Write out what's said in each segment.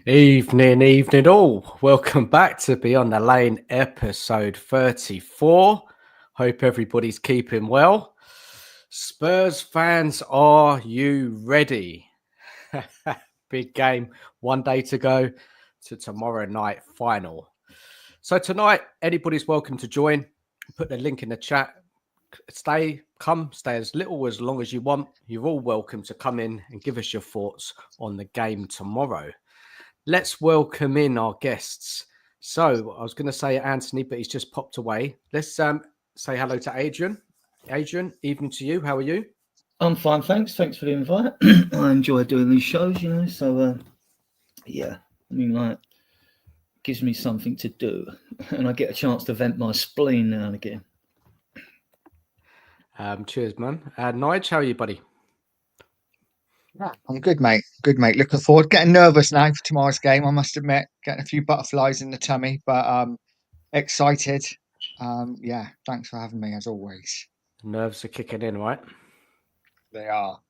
Evening all. Welcome back to Beyond the Lane episode 34. Hope everybody's keeping well. Spurs fans, are you ready? Big game, 1 day to go to tomorrow night final. So tonight, anybody's welcome to join. Put the link in the chat. Stay as little or as long as you want. You're all welcome to come in and give us your thoughts on the game tomorrow. Let's welcome in our guests. So I was going to say Anthony, but he's just popped away. Let's say hello to Adrian. Adrian, evening to you. How are you? I'm fine, thanks. Thanks for the invite. I enjoy doing these shows, so yeah, I mean, like, gives me something to do, and I get a chance to vent my spleen now and again. Cheers, man. Nige, how are you, buddy? I'm good, mate. Good, mate. Looking forward. Getting nervous now for tomorrow's game, I must admit. Getting a few butterflies in the tummy, but excited. Yeah, thanks for having me, as always. Nerves are kicking in, right? They are.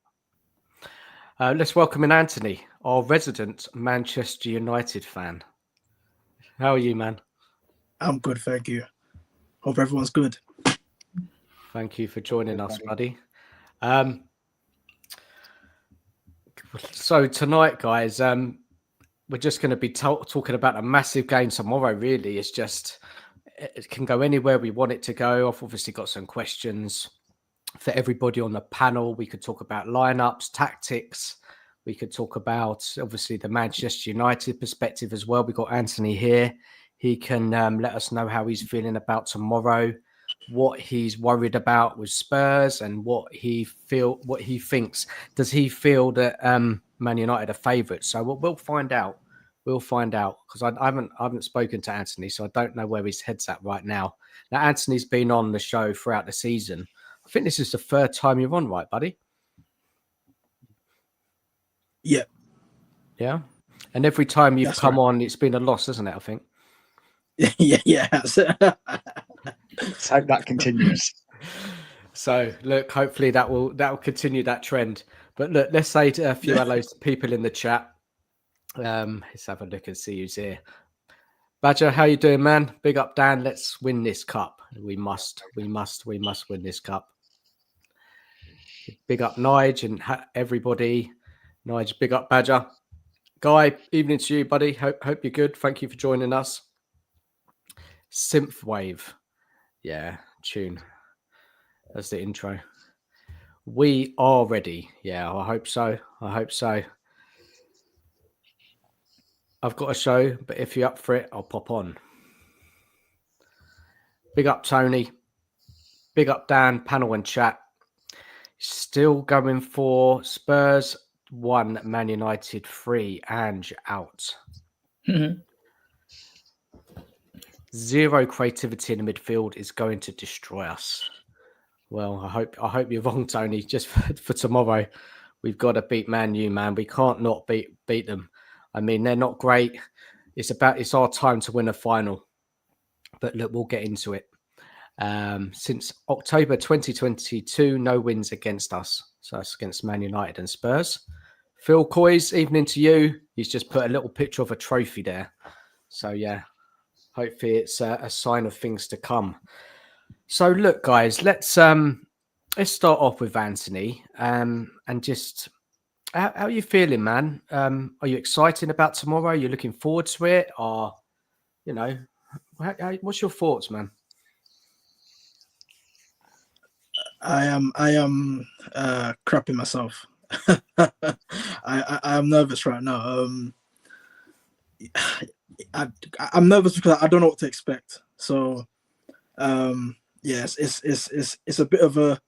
Let's welcome in Anthony, our resident Manchester United fan. How are you, man? I'm good, thank you. Hope everyone's good. Thank you for joining us, buddy. So tonight, guys, we're just going to be talking about a massive game tomorrow. Really, it's just it can go anywhere we want it to go. I've obviously got some questions for everybody on the panel. We could talk about lineups, tactics. We could talk about obviously the Manchester United perspective as well. We've got Anthony here. He can let us know how he's feeling about tomorrow, what he's worried about with Spurs, and what he thinks. Does he feel that Man United are favourites? So we'll find out. We'll find out, because I haven't spoken to Anthony, so I don't know where his head's at right now. Now, Anthony's been on the show throughout the season. I think this is the third time you're on, right, buddy? Yeah. Yeah. And every time you've That's come right. on, it's been a loss, isn't it? I think. Yeah. Let's hope that continues. So look, hopefully that will continue that trend. But look, let's say to a few hellos to people in the chat. Let's have a look and see who's here. Badger, how you doing, man? Big up, Dan. Let's win this cup. We must win this cup. Big up, Nige, and everybody. Nige, big up, Badger. Guy, evening to you, buddy. Hope you're good. Thank you for joining us. Synthwave. Yeah, tune. That's the intro. We are ready. Yeah, I hope so. I've got a show, but if you're up for it, I'll pop on. Big up, Tony. Big up, Dan, panel and chat. Still going for Spurs 1, Man United 3, Ange out. Zero creativity in the midfield is going to destroy us. Well, I hope you're wrong, Tony. Just for tomorrow, we've got to beat Man U, man. We can't not beat them. I mean, they're not great. It's our time to win a final. But look, we'll get into it. Since October 2022, no wins against us. So that's against Man United and Spurs. Phil Coys, evening to you. He's just put a little picture of a trophy there. So yeah, hopefully it's a sign of things to come. So look, guys, let's start off with Anthony. And just how are you feeling, man? Are you excited about tomorrow? Are you looking forward to it? Or, what's your thoughts, man? I am crapping myself. I am nervous right now. I'm nervous because I don't know what to expect. So yes, it's a bit of a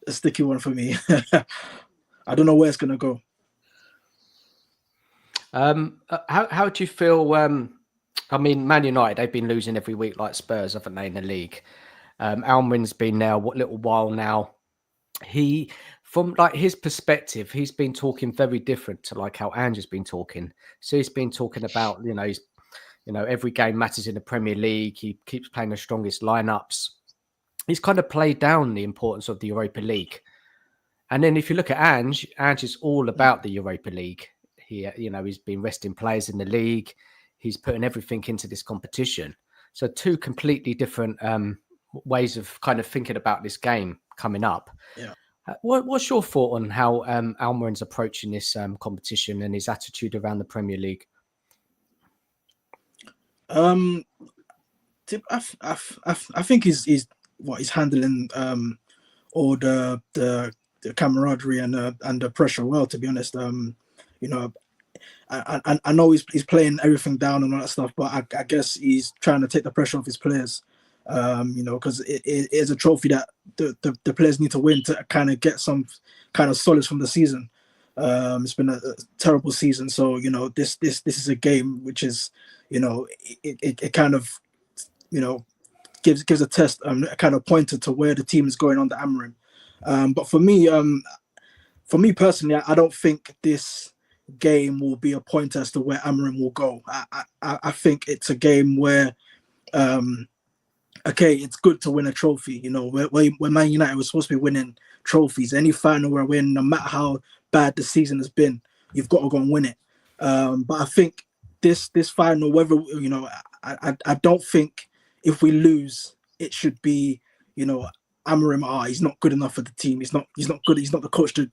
sticky one for me. I don't know where it's gonna go. How do you feel? I mean, Man United, they've been losing every week like Spurs, haven't they, in the league? Almond's been there a little while now. From like his perspective, he's been talking very different to like how Ange has been talking. So he's been talking about, every game matters in the Premier League. He keeps playing the strongest lineups. He's kind of played down the importance of the Europa League. And then if you look at Ange is all about the Europa League. He's been resting players in the league. He's putting everything into this competition. So two completely different ways of kind of thinking about this game coming up. Yeah. What's your thought on how Almiron's approaching this competition and his attitude around the Premier League? I think he's handling all the camaraderie and the pressure well. To be honest, I know he's playing everything down and all that stuff, but I guess he's trying to take the pressure off his players. Because it is a trophy that the players need to win to kind of get some kind of solace from the season. It's been a terrible season, so this is a game which is it kind of gives a test, a kind of pointer to where the team is going under Amorim. But for me personally, I don't think this game will be a pointer as to where Amorim will go. I think it's a game where okay, it's good to win a trophy. When Man United was supposed to be winning trophies, any final we're in, no matter how bad the season has been, you've got to go and win it. But I think this final, whether I don't think if we lose, it should be Amorim. He's not good enough for the team. He's not good. He's not the coach to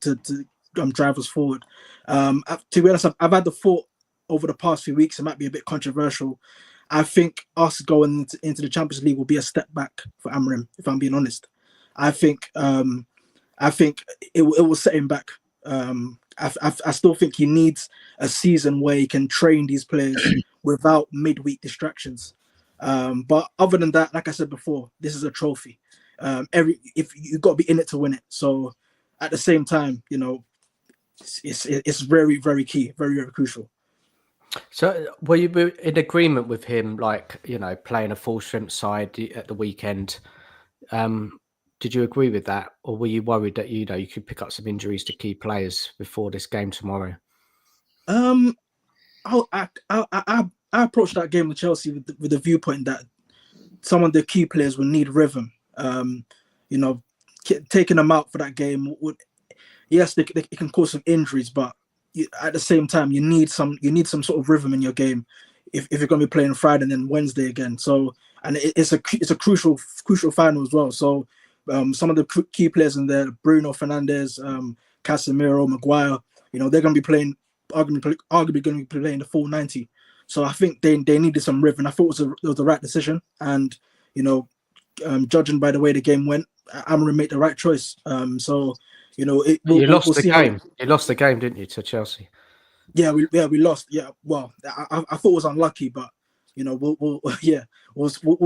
drive us forward. To be honest, I've had the thought over the past few weeks. It might be a bit controversial. I think us going into the Champions League will be a step back for Amorim, if I'm being honest. I think it will set him back. I still think he needs a season where he can train these players without midweek distractions. But other than that, like I said before, this is a trophy. If you've got to be in it to win it. So at the same time, it's very, very key, very, very crucial. So were you in agreement with him, playing a full strength side at the weekend? Did you agree with that, or were you worried that you could pick up some injuries to key players before this game tomorrow? I approached that game with Chelsea with the viewpoint that some of the key players will need rhythm. Taking them out for that game would, yes, it can cause some injuries, but at the same time, you need some sort of rhythm in your game if you're going to be playing Friday and then Wednesday again. So, and it's a crucial final as well. So, some of the key players in there, Bruno Fernandes, Casemiro, Maguire, they're going to be playing, arguably going to be playing the full 90. So I think they needed some rhythm. I thought it was the right decision, and judging by the way the game went, Amorim made the right choice. You lost the game. You lost the game, didn't you, to Chelsea? Yeah, we lost. Yeah, well, I thought it was unlucky, but we'll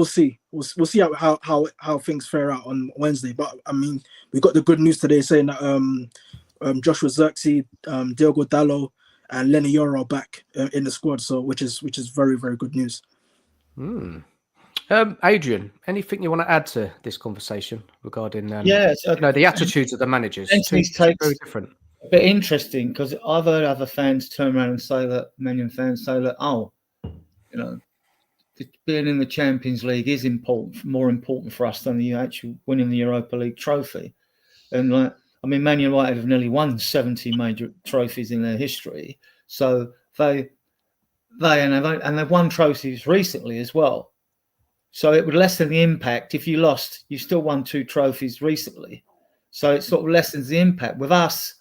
see. We'll see how things fare out on Wednesday. But I mean, we got the good news today saying that Joshua Zirkzee, Diogo Dalot, and Lenny Yoro are back in the squad. So which is very, very good news. Adrian, anything you want to add to this conversation regarding the attitudes of the managers? It's very different. A bit interesting because I've heard other fans turn around and say that, Man United fans say that, being in the Champions League is more important for us than the actual winning the Europa League trophy. And Man United have nearly won 70 major trophies in their history, so they've won trophies recently as well. So it would lessen the impact. If you lost, you still won 2 trophies recently. So it sort of lessens the impact. With us,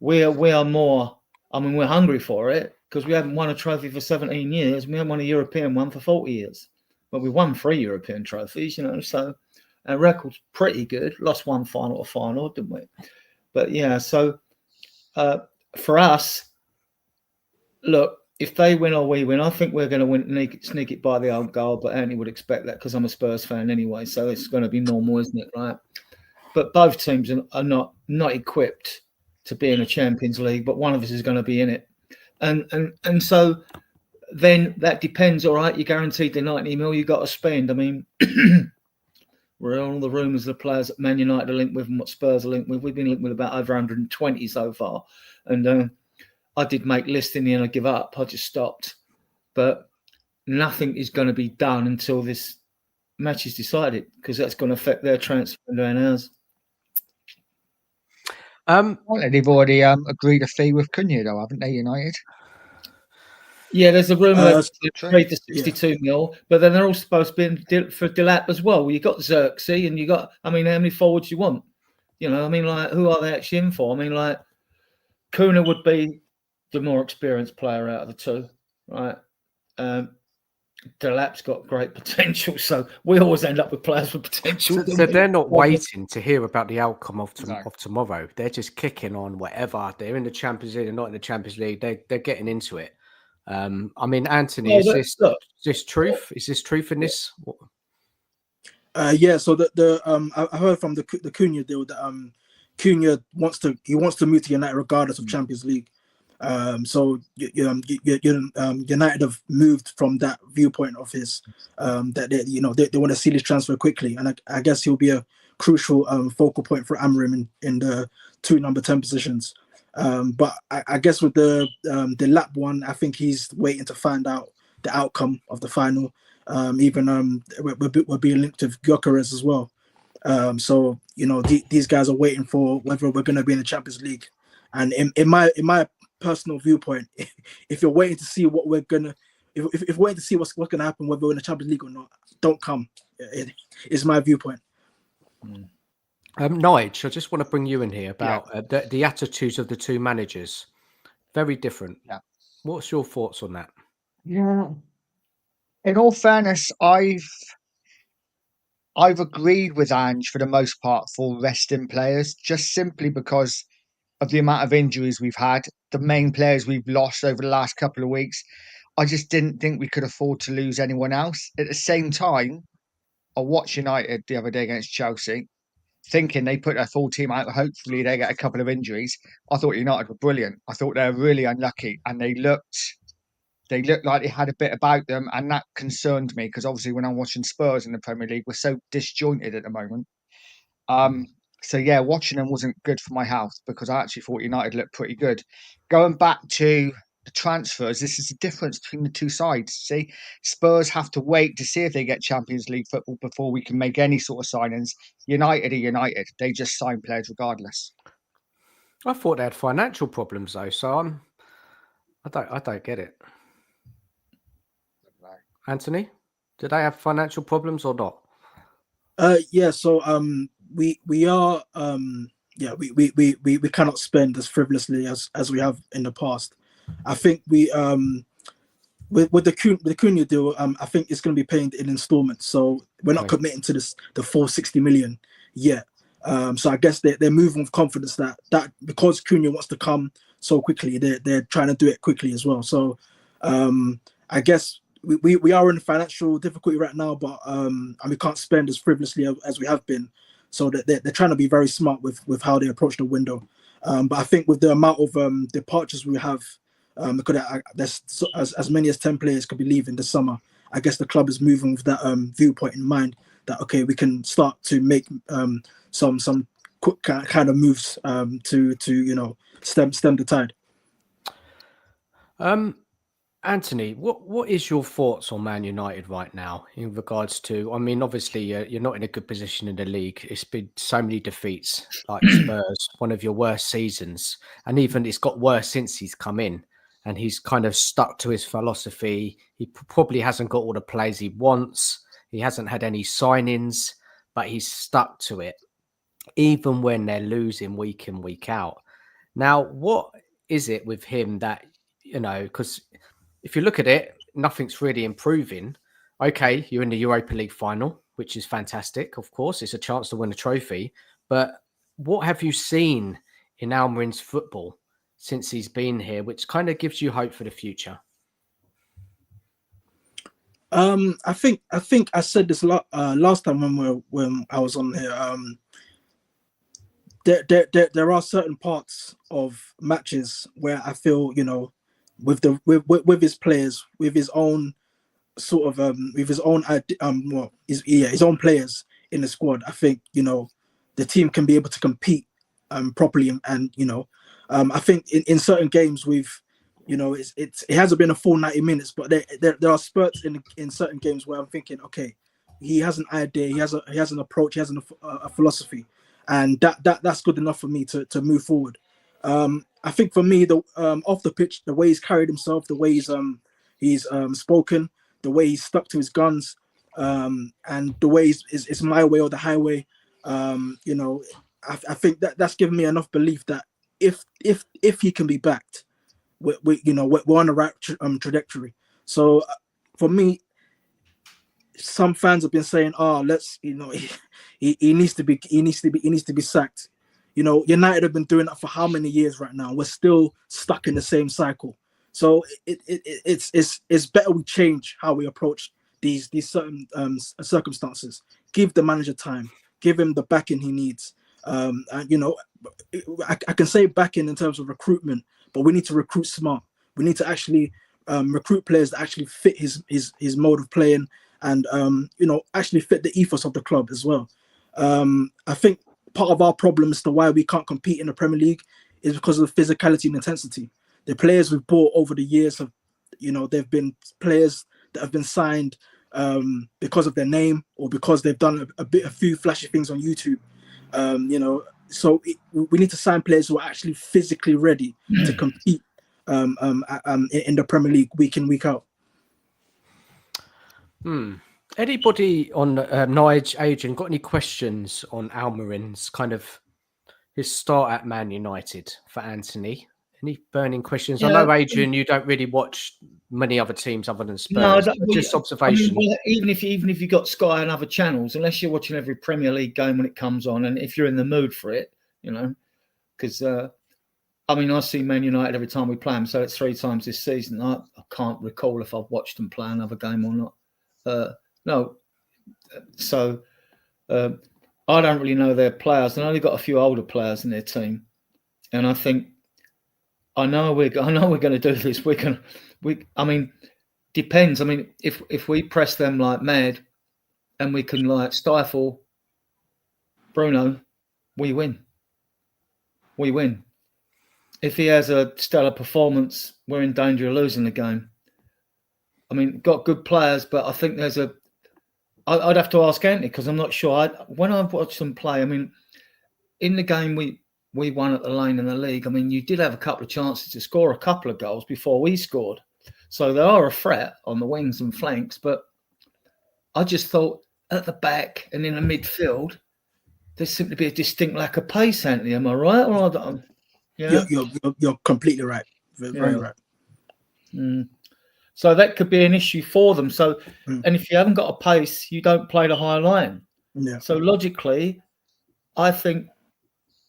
we are more, we're hungry for it because we haven't won a trophy for 17 years. We haven't won a European one for 40 years. But we won 3 European trophies, so our record's pretty good. Lost one final to final, didn't we? But yeah, so for us, look, if they win or we win, I think we're going to sneak it by the old goal. But Andy would expect that because I'm a Spurs fan anyway, so it's going to be normal, isn't it? Right? But both teams are not equipped to be in a Champions League, but one of us is going to be in it, and so then that depends. All right, you're guaranteed the 90 mil you got to spend. We're all the rumours of the players that Man United are linked with and what Spurs are linked with. We've been linked with about over 120 so far, and I did make lists in the end. I give up. I just stopped. But nothing is going to be done until this match is decided because that's going to affect their transfer and ours. They've already agreed a fee with Cunha, though, haven't they, United? Yeah, there's a rumour that true. they've paid the 62 mil, but then they're all supposed to be for Delap as well. You got Xerxes, and you got, I mean, how many forwards you want? You know, I mean, like, who are they actually in for? I mean, like, Cunha would be the more experienced player out of the two, right? Delap's got great potential, so we always end up with players with potential. So they're not waiting to hear about the outcome of tomorrow. They're just kicking on whatever. They're in the Champions League, they're not in the Champions League. They're getting into it. I mean, Anthony, is this truth? Is this truth in this? Yeah. So I heard from the Cunha deal that Cunha wants to move to United regardless of Champions League. So United have moved from that viewpoint of his that they want to see this transfer quickly, and I guess he'll be a crucial focal point for Amorim in the 2 number 10 positions. But I guess with the lap one, I think he's waiting to find out the outcome of the final. Even we're being linked with Gyökeres as well. So these guys are waiting for whether we're going to be in the Champions League. And in my personal viewpoint, if you're waiting to see what we're gonna, if you're waiting to see what's gonna happen, whether we're in the Champions League or not, don't come. It's my viewpoint. Nige, I just want to bring you in here about the attitudes of the 2 managers. Very different. Yeah. What's your thoughts on that? Yeah. In all fairness, I've agreed with Ange for the most part for resting players, just simply because of the amount of injuries we've had, the main players we've lost over the last couple of weeks. I just didn't think we could afford to lose anyone else. At the same time, I watched United the other day against Chelsea, thinking they put their full team out. Hopefully they get a couple of injuries. I thought United were brilliant. I thought they were really unlucky, and they looked like they had a bit about them, and that concerned me because obviously when I'm watching Spurs in the Premier League, we're so disjointed at the moment. So yeah, watching them wasn't good for my health because I actually thought United looked pretty good. Going back to the transfers, this is the difference between the 2 sides. See, Spurs have to wait to see if they get Champions League football before we can make any sort of signings. United are United; they just sign players regardless. I thought they had financial problems though, so I don't get it. Anthony, did they have financial problems or not? Yeah. So we are we cannot spend as frivolously as we have in the past. I think we with the Cunha deal, I think it's going to be paid in installments. So we're not committing to the full 60 million yet. So I guess they're moving with confidence that because Cunha wants to come so quickly, they're trying to do it quickly as well. So I guess we are in financial difficulty right now, but and we can't spend as frivolously as we have been. So they're trying to be very smart with how they approach the window. But I think with the amount of departures we have, there's as many as 10 players could be leaving this summer. I guess the club is moving with that viewpoint in mind that okay, we can start to make some quick kind of moves to stem the tide. Anthony, what is your thoughts on Man United right now in regards to? I mean, obviously you're not in a good position in the league. It's been so many defeats, like Spurs, one of your worst seasons, and even it's got worse since he's come in. And he's kind of stuck to his philosophy. He probably hasn't got all the players he wants. He hasn't had any signings, but he's stuck to it, even when they're losing week in, week out. Now, what is it with him that, because if you look at it, nothing's really improving. Okay, you're in the Europa League Final, which is fantastic, of course. It's a chance to win a trophy. But what have you seen in Almeron's football since he's been here, which kind of gives you hope for the future? I think I said this last time when I was on here. There are certain parts of matches where I feel with his players, with his own sort of with his own his own players in the squad. I think the team can be able to compete properly and I think in certain games it hasn't been a full 90 minutes, but there are spurts in certain games where I'm thinking, okay, he has an idea, he has an approach, he has a philosophy, and that's good enough for me to move forward. I think for me, the off the pitch, the way he's carried himself, the way he's spoken, the way he's stuck to his guns, and the way it's my way or the highway. I think that's given me enough belief that if he can be backed, we're on the right trajectory. So for me, some fans have been saying, "Oh, he needs to be sacked." United have been doing that for how many years right now? We're still stuck in the same cycle. So it's better we change how we approach these certain circumstances. Give the manager time. Give him the backing he needs. And I can say backing in terms of recruitment, but we need to recruit smart. We need to actually recruit players that actually fit his mode of playing, and actually fit the ethos of the club as well. I think part of our problem as to why we can't compete in the Premier League is because of the physicality and intensity. The players we've bought over the years they've been players that have been signed because of their name or because they've done a few flashy things on YouTube. So we need to sign players who are actually physically ready to compete in the Premier League week in, week out. Anybody on Nige, Adrian, got any questions on Almiron's kind of his start at Man United for Anthony? Any burning questions? Yeah. I know, Adrian, you don't really watch many other teams other than Spurs. No, just observation. Even if you got Sky and other channels, unless you're watching every Premier League game when it comes on, and if you're in the mood for it, because I see Man United every time we play them, so it's 3 times this season. I can't recall if I've watched them play another game or not. No, so I don't really know their players, and I only got a few older players in their team, and I think I know we're going to do this. Depends. If we press them like mad, and we can stifle Bruno, we win. We win. If he has a stellar performance, we're in danger of losing the game. Got good players, but I think there's I'd have to ask Anthony because I'm not sure. When I've watched them play, in the game we won at the Lane in the league, you did have a couple of chances to score a couple of goals before we scored. So they are a threat on the wings and flanks, but I just thought at the back and in the midfield, there seemed to be a distinct lack of pace, Anthony. Am I right? Or You're completely right. Very right. So that could be an issue for them. So, and if you haven't got a pace, you don't play the high line. Yeah. So logically, I think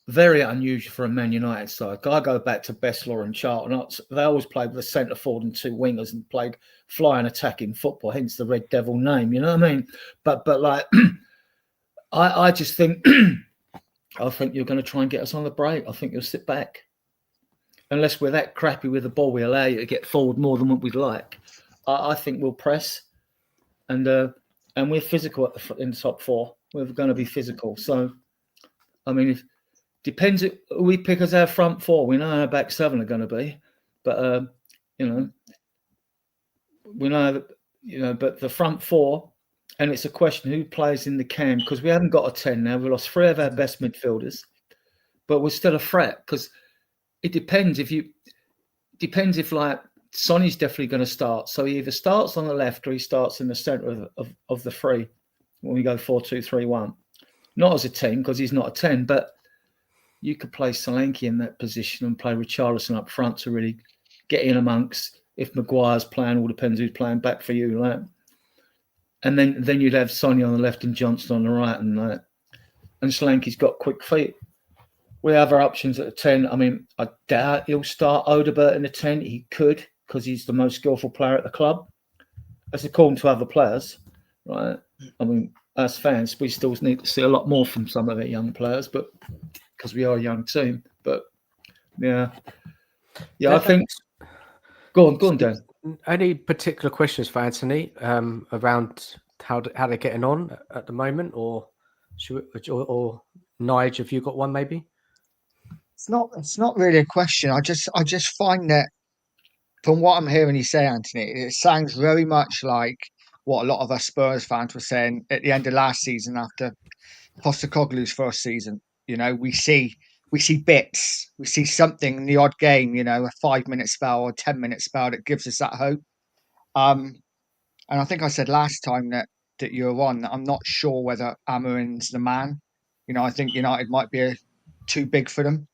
very unusual for a Man United side. I go back to Bessler and Charlton. They always played with a centre forward and 2 wingers and played flying attacking football, hence the Red Devil name. You know what I mean? But I just think I think you're going to try and get us on the break. I think you'll sit back. Unless we're that crappy with the ball, we allow you to get forward more than what we'd like. I think we'll press, and we're physical in the top 4. We're going to be physical. So, if depends who we pick as our front 4. We know our back 7 are going to be, but we know that but the front 4, and it's a question who plays in the cam because we haven't got a 10 now. We lost 3 of our best midfielders, but we're still a threat because. It depends if Sonny's definitely going to start. So he either starts on the left or he starts in the centre of the 3 when we go 4-2-3-1. Not as a 10 because he's not a 10, but you could play Solanke in that position and play Richarlison up front to really get in amongst. If Maguire's playing, all depends who's playing back for you, right? And then you'd have Sonny on the left and Johnson on the right, and Solanke's got quick feet. We have our options at the 10. I doubt he'll start Odobert in the 10. He could because he's the most skillful player at the club. That's according to other players, right? As fans, we still need to see a lot more from some of our young players, but because we are a young team. But yeah, I think. Go on, Dan. Any particular questions for Anthony around how they're getting on at the moment, or Nige, have you got one maybe? It's not really a question. I just find that from what I'm hearing you say, Anthony, it sounds very much like what a lot of us Spurs fans were saying at the end of last season after Postecoglou's first season. You know, we see bits, we see something in the odd game. You know, a 5-minute spell or 10-minute spell that gives us that hope. And I think I said last time that you were on that I'm not sure whether Amarin's the man. You know, I think United might be too big for him,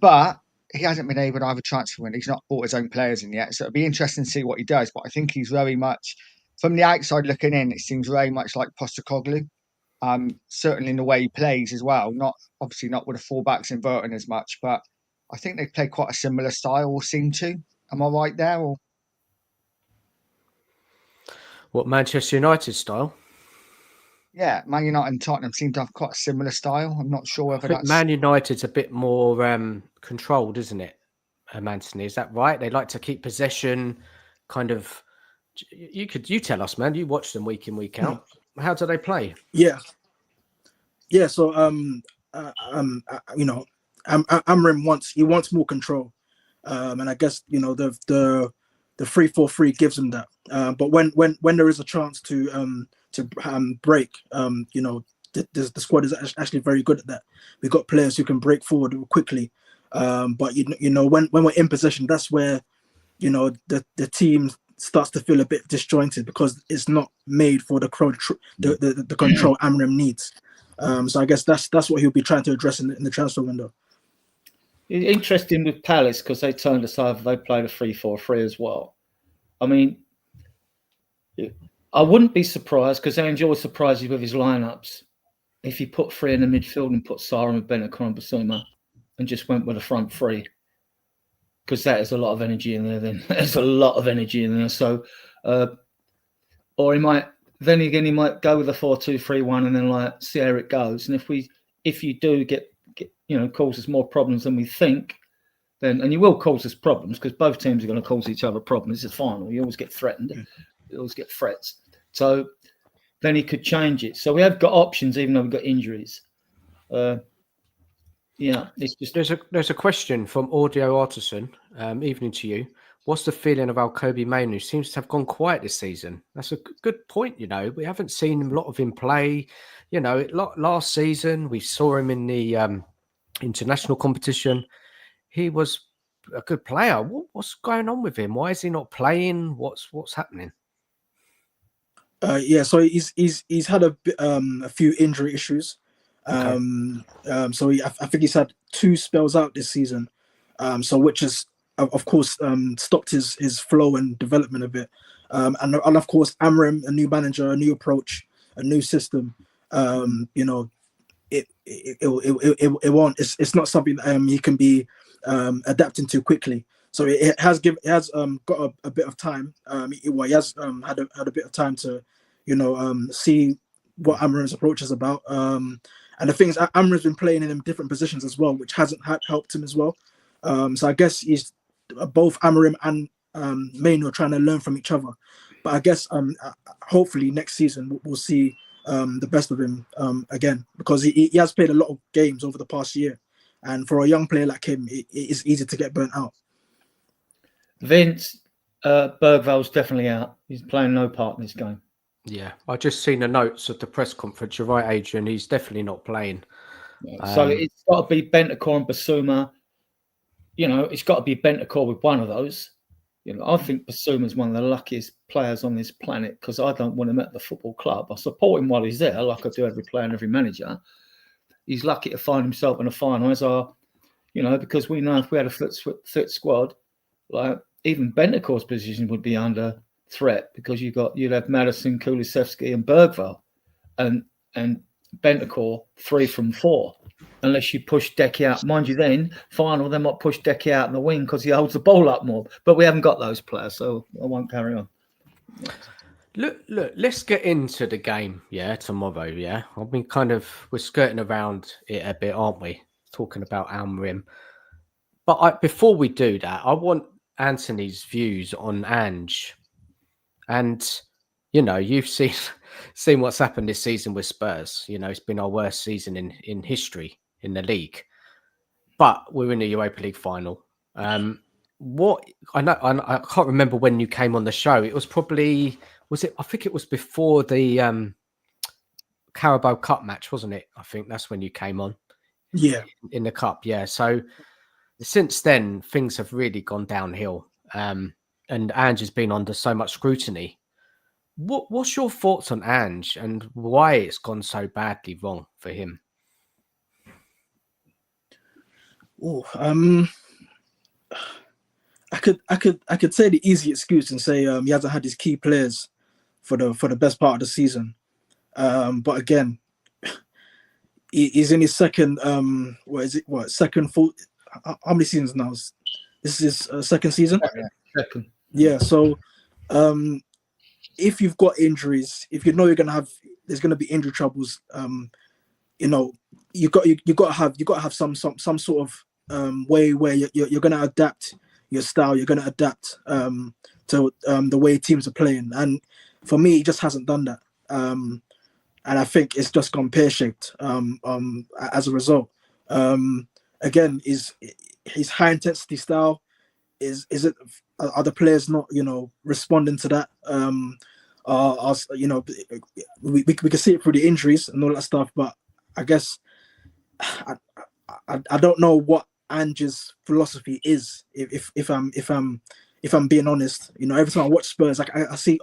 but he hasn't been able to have a transfer window. He's not bought his own players in yet, so it'll be interesting to see what he does. But I think he's very much, from the outside looking in, it seems very much like Postecoglou. Certainly in the way he plays as well. Not obviously not with the fullbacks inverting as much, but I think they play quite a similar style or seem to. Am I right there? Or What, Manchester United style? yeah, Man United and Tottenham seem to have quite a similar style. I'm not sure I whether think that's Man United's a bit more controlled, isn't it, Anthony? Is that right? They like to keep possession, kind of. You tell us, man. You watch them week in, week out. How do they play? Yeah. So you know, Amrim wants more control, and I guess you know the 3-4-3 gives him that. But when there is a chance to break, you know, the squad is actually very good at that. We've got players who can break forward quickly. But you know when we're in possession, that's where you know the team starts to feel a bit disjointed because it's not made for the control Amram needs. So I guess that's what he'll be trying to address in the transfer window. Interesting with Palace because they turned us over. They played a 3-4-3 as well. I mean, I wouldn't be surprised because Ange always surprises you with his lineups. If he put 3 in the midfield and put Sarah and Bentancur and Basuma and just went with a front 3, because that is a lot of energy in there. Then there's a lot of energy in there. So, or he might go with a 4-2-3-1 and then like see how it goes. And if you do get you know cause us more problems than we think, then and you will cause us problems because both teams are going to cause each other problems. It's a final. You always get threatened. You always get threats. So then he could change it. So we have got options even though we've got injuries. Yeah, it's just there's a question from Audio Artisan. Evening to you. What's the feeling of Kobe Mainu? Seems to have gone quiet this season. That's a good point. You know, we haven't seen a lot of him play. You know, last season we saw him in the international competition. He was a good player. What's going on with him? Why is he not playing? What's happening? Yeah, so he's had a few injury issues. Okay. So I think he's had 2 spells out this season. So which has of course stopped his flow and development a bit. And of course Amram, a new manager, a new approach, a new system. You know, it won't. It's not something that he can be adapting to quickly. So it has got a bit of time. He has had a bit of time to, you know, see what Amram's approach is about. And the thing is, Amram's been playing in different positions as well, which hasn't helped him as well. So I guess he's both Amram and Mainu are trying to learn from each other. But I guess hopefully next season we'll see the best of him again because he has played a lot of games over the past year. And for a young player like him, it is easy to get burnt out. Vince Bergval's definitely out. He's playing no part in this game. Yeah, I just seen the notes of the press conference. You're right, Adrian. He's definitely not playing. So it's got to be Bentancur and Basuma. You know, it's got to be Bentancur with one of those. You know, I think Basuma's one of the luckiest players on this planet because I don't want him at the football club. I support him while he's there, like I do every player and every manager. He's lucky to find himself in a final, as are, you know, because we know if we had a fit squad, like even Bentancur's position would be under threat because you'd have Madison, Kulusevski, and Bergval, and Bentancur 3 from 4. Unless you push Decky out. Mind you, then, final, they might push Decky out in the wing because he holds the ball up more. But we haven't got those players, so I won't carry on. Look, let's get into the game, tomorrow, I mean, we're skirting around it a bit, aren't we? Talking about Amrim. But before we do that, I want Anthony's views on Ange. And, you know, you've seen what's happened this season with Spurs. You know, it's been our worst season in history in the league. But we're in the Europa League Final. I can't remember when you came on the show. It was probably, I think it was before the Carabao Cup match, wasn't it? I think that's when you came on. Yeah. in the cup. Yeah. So since then, things have really gone downhill. And Ange has been under so much scrutiny. What's your thoughts on Ange and why it's gone so badly wrong for him? Oh, I could say the easy excuse and say he hasn't had his key players for the best part of the season. But again, he's in his second second full. How many seasons now? This is his second season. Second. Yeah. So if you've got injuries, if you know there's gonna be injury troubles, you know, you got to have some sort of way where you're gonna adapt your style, you're gonna adapt to the way teams are playing. And for me, he just hasn't done that. And I think it's just gone pear-shaped as a result. Again, his high intensity style are the players not responding to that? We can see it through the injuries and all that stuff, but I guess I don't know what Ange's philosophy is. If I'm being honest, every time I watch Spurs, like I see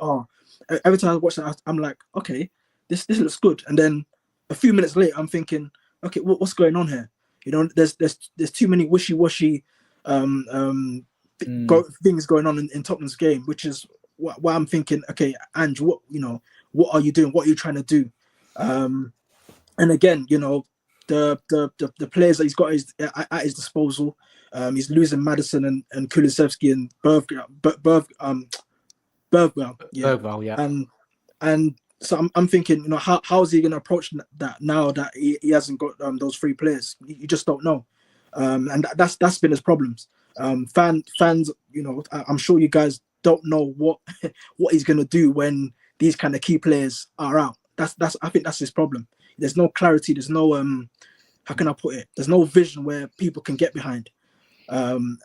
every time I watch that, I'm like, okay, this looks good, and then a few minutes later, I'm thinking, okay, what's going on here? There's too many wishy-washy things going on in Tottenham's game, which is why I'm thinking, okay, Ange, what are you doing? What are you trying to do? And again, the players that he's got at his disposal, he's losing Maddison and Kulusevski and Bergwell, and so I'm thinking, how is he going to approach that now that he hasn't got those three players? You just don't know, and that's been his problems. Fans, I'm sure you guys don't know what he's going to do when these kind of key players are out. I think that's his problem. There's no clarity. There's no how can I put it? There's no vision where people can get behind, and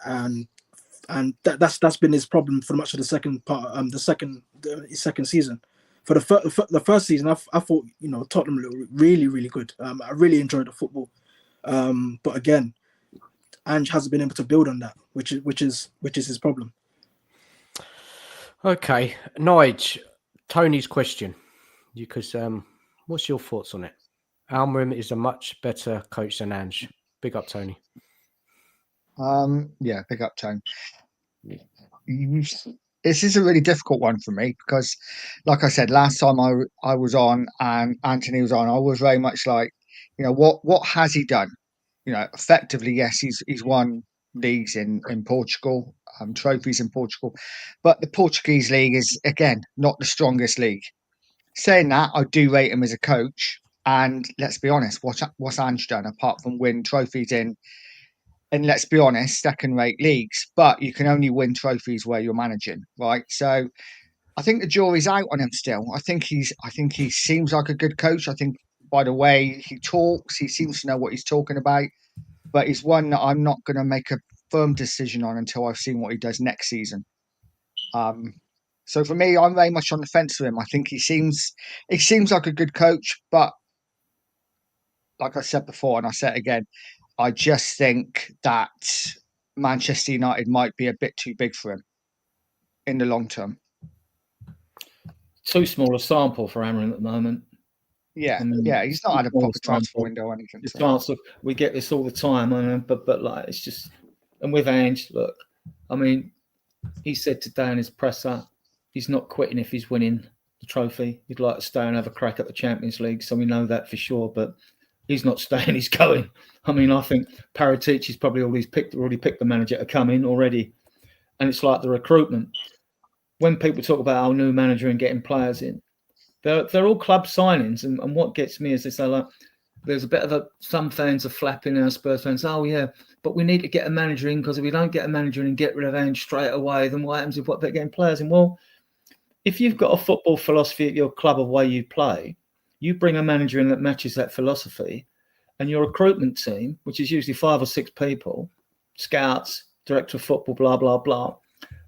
that's been his problem for much of the second part, his second season. For the first season, I thought Tottenham looked really, really good. I really enjoyed the football, but again, Ange hasn't been able to build on that, which is his problem. Okay, Nige, Tony's question, because what's your thoughts on it? Almiron is a much better coach than Ange. Big up, Tony. Yeah, big up, Tony. This is a really difficult one for me because, like I said, last time I was on and Anthony was on, I was very much like, what has he done? Effectively, yes, he's won leagues in Portugal, trophies in Portugal, but the Portuguese league is, again, not the strongest league. Saying that, I do rate him as a coach, and let's be honest, what's Ange done apart from win trophies in, and let's be honest, second-rate leagues? But you can only win trophies where you're managing, right? So I think the jury's out on him still. I think he seems like a good coach. I think by the way he talks, he seems to know what he's talking about. But he's one that I'm not going to make a firm decision on until I've seen what he does next season. So for me, I'm very much on the fence with him. I think he seems like a good coach, but like I said before, and I say it again, I just think that Manchester United might be a bit too big for him in the long term. Too small a sample for Almiron at the moment. Yeah, he's not had a proper transfer window or anything. We get this all the time, but like it's just, and with Ange, look, I mean, he said today in his presser, he's not quitting if he's winning the trophy. He'd like to stay and have a crack at the Champions League, so we know that for sure. But he's not staying; he's going. I mean, I think Paratici's probably already picked the manager to come in already, and it's like the recruitment. When people talk about our new manager and getting players in, they're all club signings, and what gets me is they say, like, there's a bit of some fans are flapping, our Spurs fans, oh yeah, but we need to get a manager in, because if we don't get a manager in and get rid of Ange straight away, then what happens if they're getting players in? Well, if you've got a football philosophy at your club of way you play, you bring a manager in that matches that philosophy, and your recruitment team, which is usually 5 or 6 people, scouts, director of football, blah, blah, blah,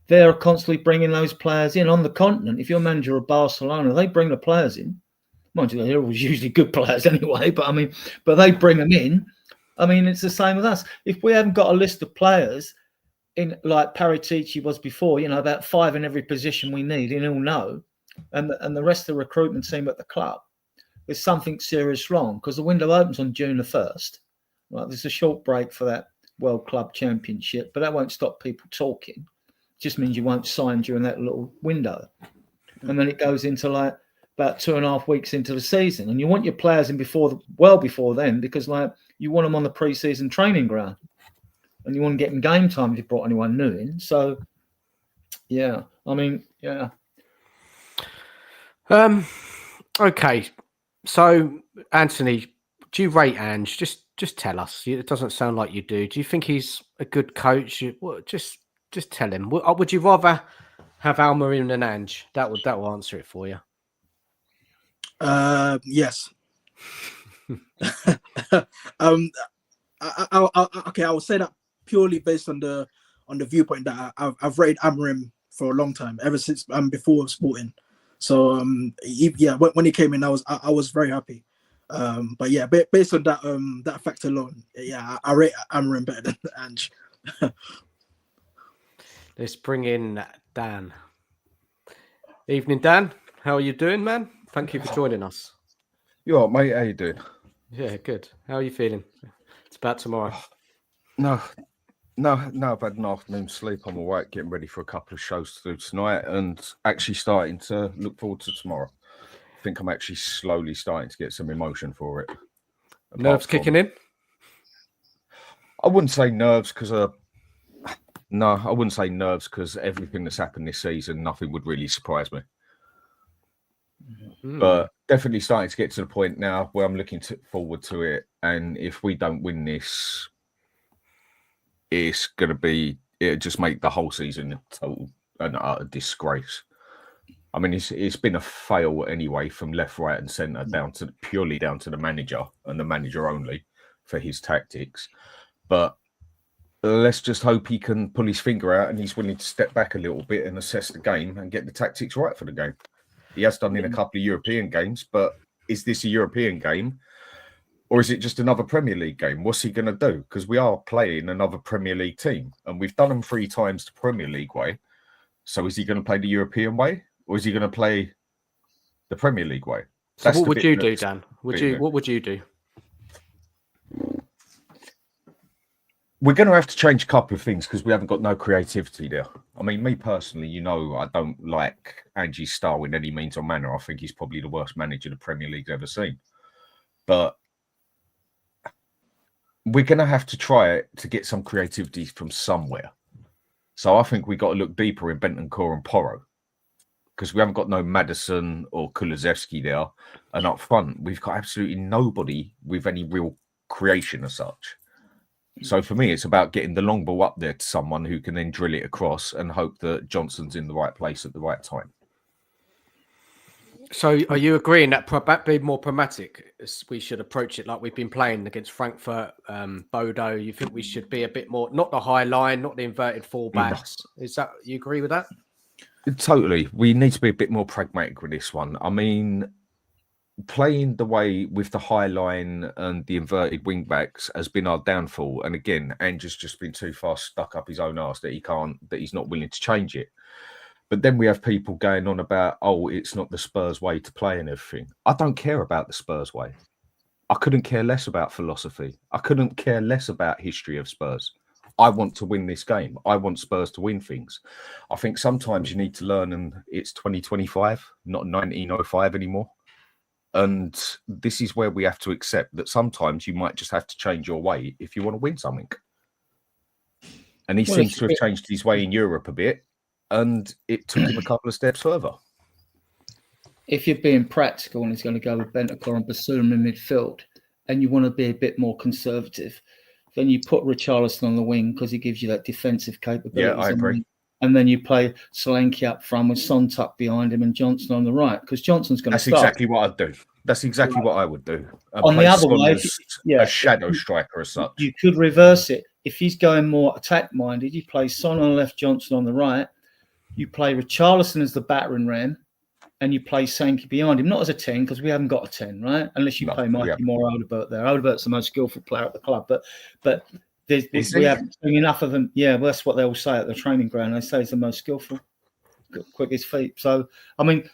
they're constantly bringing those players in. On the continent, if you're manager of Barcelona, they bring the players in. Mind you, they're always usually good players anyway, but they bring them in, I mean, it's the same with us. If we haven't got a list of players in like Paratici was before, you know, about 5 in every position we need, and he'll know, and the rest of the recruitment team at the club, there's something serious wrong, because the window opens on June the 1st. Right, there's a short break for that World Club Championship, but that won't stop people talking. It just means you won't sign during that little window. And then it goes into like about 2.5 weeks into the season. And you want your players in well before then, because like you want them on the pre-season training ground. And you want to get them game time if you brought anyone new in. So, yeah, I mean, yeah. Okay. So, Anthony, do you rate Ange? Just tell us. It doesn't sound like you do. Do you think he's a good coach? Just tell him. Would you rather have Almiron than Ange? That will answer it for you. Yes. I will say that purely based on the viewpoint that I've rated Almiron for a long time, ever since before Sporting. So when he came in, I was very happy. But yeah, based on that fact alone, yeah, I rate Almiron better than Ange. Let's bring in Dan. Evening, Dan. How are you doing, man? Thank you for joining us. You all right, mate? How you doing? Yeah, good. How are you feeling? It's about tomorrow. No, I've had an afternoon's sleep. I'm all right, getting ready for a couple of shows to do tonight and actually starting to look forward to tomorrow. I think I'm actually slowly starting to get some emotion for it. Nerves kicking in? I wouldn't say nerves because I wouldn't say nerves because everything that's happened this season, nothing would really surprise me. But definitely starting to get to the point now where I'm looking forward to it. And if we don't win this, it'll just make the whole season a total and utter disgrace. I mean, it's been a fail anyway, from left, right, and centre, purely down to the manager and the manager only for his tactics. But let's just hope he can pull his finger out and he's willing to step back a little bit and assess the game and get the tactics right for the game. He has done in a couple of European games, but is this a European game or is it just another Premier League game? What's he going to do? Because we are playing another Premier League team and we've done them 3 times the Premier League way. So is he going to play the European way or is he going to play the Premier League way? So what would you do, Dan? What would you do? We're going to have to change a couple of things because we haven't got no creativity there. I mean, me personally, you know, I don't like Ange's style in any means or manner. I think he's probably the worst manager the Premier League's ever seen. But we're going to have to try to get some creativity from somewhere. So I think we got to look deeper in Bentancur and Porro because we haven't got no Maddison or Kulusevski there. And up front, we've got absolutely nobody with any real creation as such. So for me, it's about getting the long ball up there to someone who can then drill it across and hope that Johnson's in the right place at the right time. So are you agreeing that being more pragmatic, we should approach it like we've been playing against Frankfurt, Bodo? You think we should be a bit more, not the high line, not the inverted fullbacks? Is that, you agree with that? Totally. We need to be a bit more pragmatic with this one. I mean, playing the way with the high line and the inverted wing backs has been our downfall. And again, Ange has just been too far stuck up his own arse that he's not willing to change it. But then we have people going on about, oh, it's not the Spurs way to play and everything. I don't care about the Spurs way. I couldn't care less about philosophy. I couldn't care less about history of Spurs. I want to win this game. I want Spurs to win things. I think sometimes you need to learn, and it's 2025, not 1905 anymore. And this is where we have to accept that sometimes you might just have to change your way if you want to win something. And he seems to have changed his way in Europe a bit, and it took him a couple of steps further. If you're being practical and he's going to go with Bentancur and Basuma in midfield, and you want to be a bit more conservative, then you put Richarlison on the wing because he gives you that defensive capability. Yeah, I agree. And then you play Solanke up front with Son tucked behind him and Johnson on the right because Johnson's going to start. That's exactly what I'd do. That's exactly what I would do. On the other way, a shadow striker as such. You could reverse it. If he's going more attack-minded, you play Son on the left, Johnson on the right. You play Richarlison as the battering ram and you play Sankey behind him, not as a 10, because we haven't got a 10, right? Unless you play Mikey Moore Odegaard there. Odegaard's the most skillful player at the club, but we haven't seen enough of them. Yeah, well, that's what they all say at the training ground. They say he's the most skillful, quickest feet. So, I mean,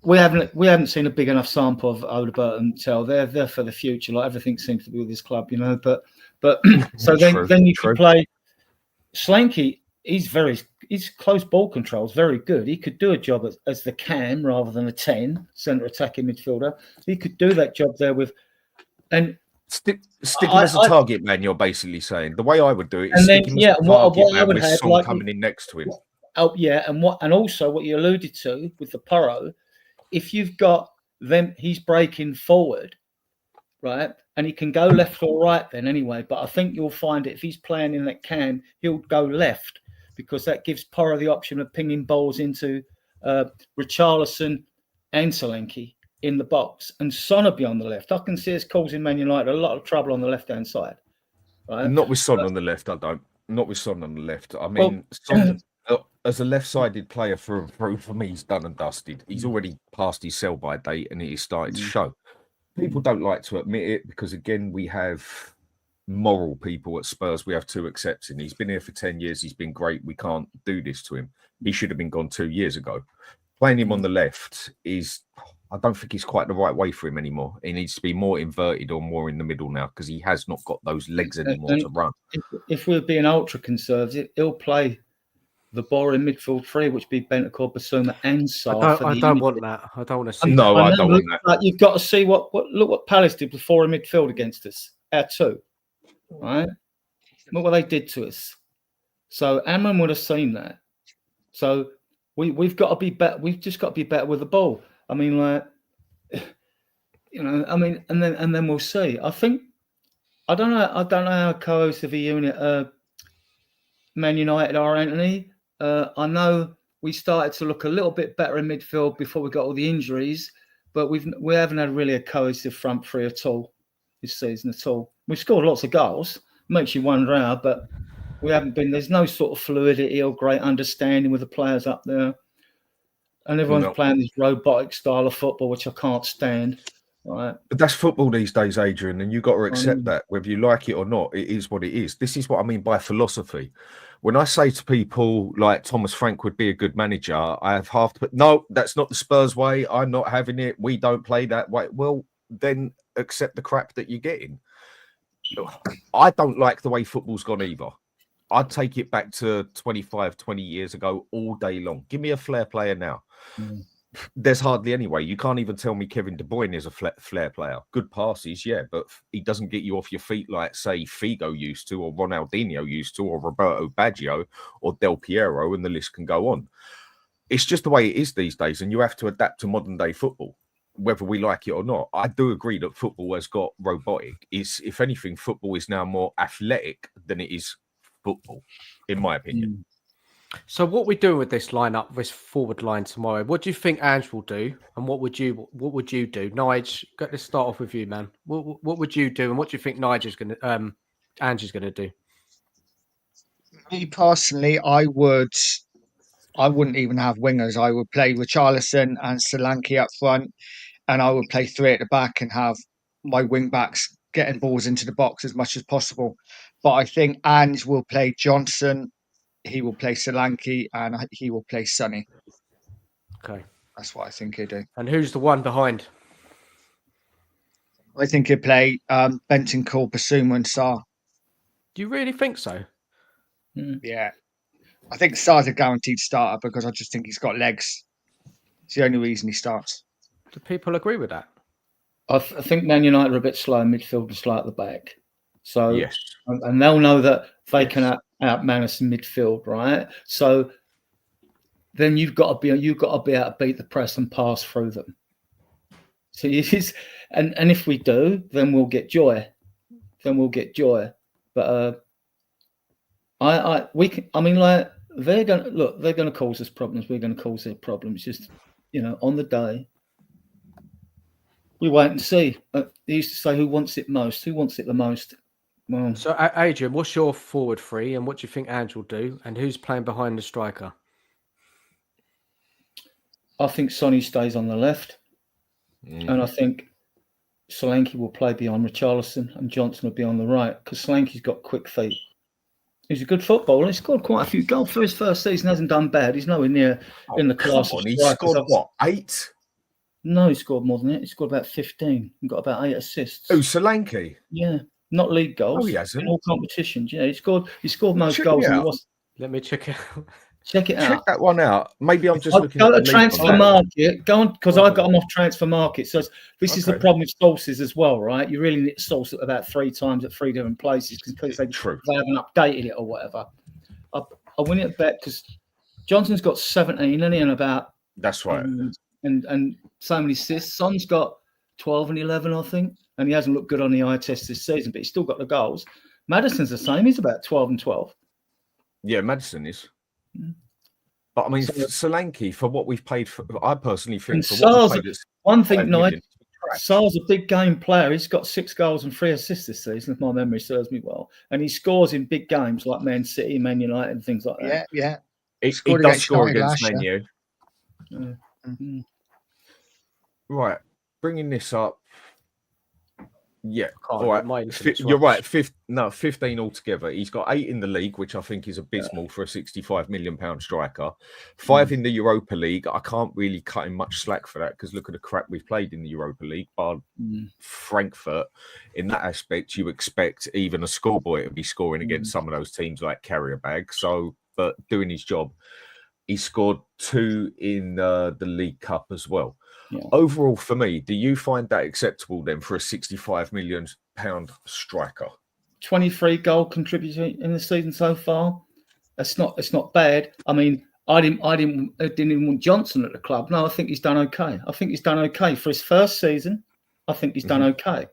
we haven't seen a big enough sample of Odegaard and Tell. They're for the future. Like everything seems to be with this club, you know. But so then you could play Slanky. He's close ball control is very good. He could do a job as the cam rather than a 10 centre attacking midfielder. He could do that job there with and stick him as a target man. You're basically saying the way I would do it is and stick then, him as a target man with Son like, coming in next to him. Oh yeah, and also what you alluded to with the Porro, if you've got them, he's breaking forward, right? And he can go left or right then anyway. But I think you'll find if he's playing in that cam, he'll go left because that gives Porro the option of pinging balls into Richarlison and Solanke in the box. And Son will be on the left. I can see us causing Man United a lot of trouble on the left-hand side. Right? Not with Son on the left, I don't. Not with Son on the left. I mean, Son, as a left-sided player for me, he's done and dusted. He's already passed his sell-by date and it is starting to show. People don't like to admit it because, again, we have moral people at Spurs. We have to accept him. He's been here for 10 years. He's been great. We can't do this to him. He should have been gone 2 years ago. Playing him on the left I don't think he's quite the right way for him anymore. He needs to be more inverted or more in the middle now because he has not got those legs anymore to run. If we're being ultra conservative, he'll play the boring midfield three, which would be Bentancur, Basuma, and Sarr. I don't want that. I don't want to see that. No, I don't want that. But you've got to see look what Palace did with four in midfield against us. Our two, right? Look what they did to us. So Amman would have seen that. So we've got to be better. We've just got to be better with the ball. I mean, like, you know, I mean, and then we'll see. I don't know how cohesive a unit Man United are, Anthony. I know we started to look a little bit better in midfield before we got all the injuries, but we haven't had really a cohesive front three at all this season at all. We've scored lots of goals, makes you wonder how, but we haven't been. There's no sort of fluidity or great understanding with the players up there, and everyone's playing this robotic style of football, which I can't stand. Right. But that's football these days, Adrian, and you've got to accept that, whether you like it or not. It is what it is. This is what I mean by philosophy. When I say to people like Thomas Frank would be a good manager, I have half to put, no, that's not the Spurs way. I'm not having it. We don't play that way. Well, then accept the crap that you're getting. I don't like the way football's gone either. I'd take it back to 25, 20 years ago all day long. Give me a flair player now. There's hardly any way. You can't even tell me Kevin De Bruyne is a flair player. Good passes, yeah, but he doesn't get you off your feet like, say, Figo used to, or Ronaldinho used to, or Roberto Baggio, or Del Piero, and the list can go on. It's just the way it is these days, and you have to adapt to modern-day football, whether we like it or not. I do agree that football has got robotic. If anything, football is now more athletic than it is football, in my opinion. So what we're doing with this lineup, this forward line tomorrow, what do you think Ange will do, and what would you do? Nige, let's start off with you, man. What would you do, and what do you think Ange is going to do? Me personally, I wouldn't even have wingers. I would play Richarlison and Solanke up front, and I would play three at the back and have my wing backs getting balls into the box as much as possible. But I think Ange will play Johnson. He will play Solanke and he will play Sonny. Okay. That's what I think he'll do. And who's the one behind? I think he'll play Bentancur, Basuma and Sarr. Do you really think so? Yeah. I think Sarr's a guaranteed starter because I just think he's got legs. It's the only reason he starts. Do people agree with that? I think Man United are a bit slow in midfield and slow at the back. So, yes. And they'll know that they can outman us in midfield, right? So then you've got to be able to beat the press and pass through them. So and if we do, then we'll get joy. But they're gonna cause us problems. We're gonna cause their problems. Just on the day, we wait and see. They used to say, "Who wants it most? Who wants it the most?" Well, so, Adrian, what's your forward three, and what do you think Ange will do, and who's playing behind the striker? I think Sonny stays on the left, and I think Solanke will play behind Richarlison, and Johnson will be on the right because Solanke's got quick feet. He's a good footballer. He scored quite a few goals for his first season. Hasn't done bad. He's nowhere near in the class of He strikers. scored what, 8? No, he scored more than it. He scored about 15 and got about 8 assists. Oh, Solanke? Yeah, not league goals. Oh, he hasn't. In all competitions. Yeah, he scored most Check goals. it And he out. was, Let me check it out. check it out. Check that one out. Maybe I'm just looking Go at to the league Transfer on that. Market. Go on, because I got them off Transfer Market. So this is the Okay. problem with sources as well, right? You really need to source it about 3 times at 3 different places because they haven't updated it or whatever. I win it back because Johnson's got 17 and about That's right. and so many assists. Son's got 12 and 11, I think, and he hasn't looked good on the eye test this season, but he's still got the goals. Maddison's the same. He's about 12 and 12. Yeah, Madison is. But I mean, Solanke, for what we've paid for, I personally think for what we've paid, one thing, Nige, Sar's a big game player. He's got 6 goals and 3 assists this season, if my memory serves me well. And he scores in big games like Man City, Man United, and things like that. Yeah. He does score against Man U. Right, bringing this up. Yeah, all right. You're right. 15 altogether. He's got 8 in the league, which I think is abysmal for a £65 million striker. 5 in the Europa League. I can't really cut him much slack for that because look at the crap we've played in the Europa League. Bar Frankfurt, in that aspect, you expect even a schoolboy to be scoring against some of those teams like Carrier-Bag. So, but doing his job, he scored 2 in the League Cup as well. Yeah. Overall, for me, do you find that acceptable then for a £65 million striker? 23 goal contributor in the season so far. It's not bad. I mean, I didn't even want Johnson at the club. No, I think he's done okay. I think he's done okay for his first season. I think he's done okay.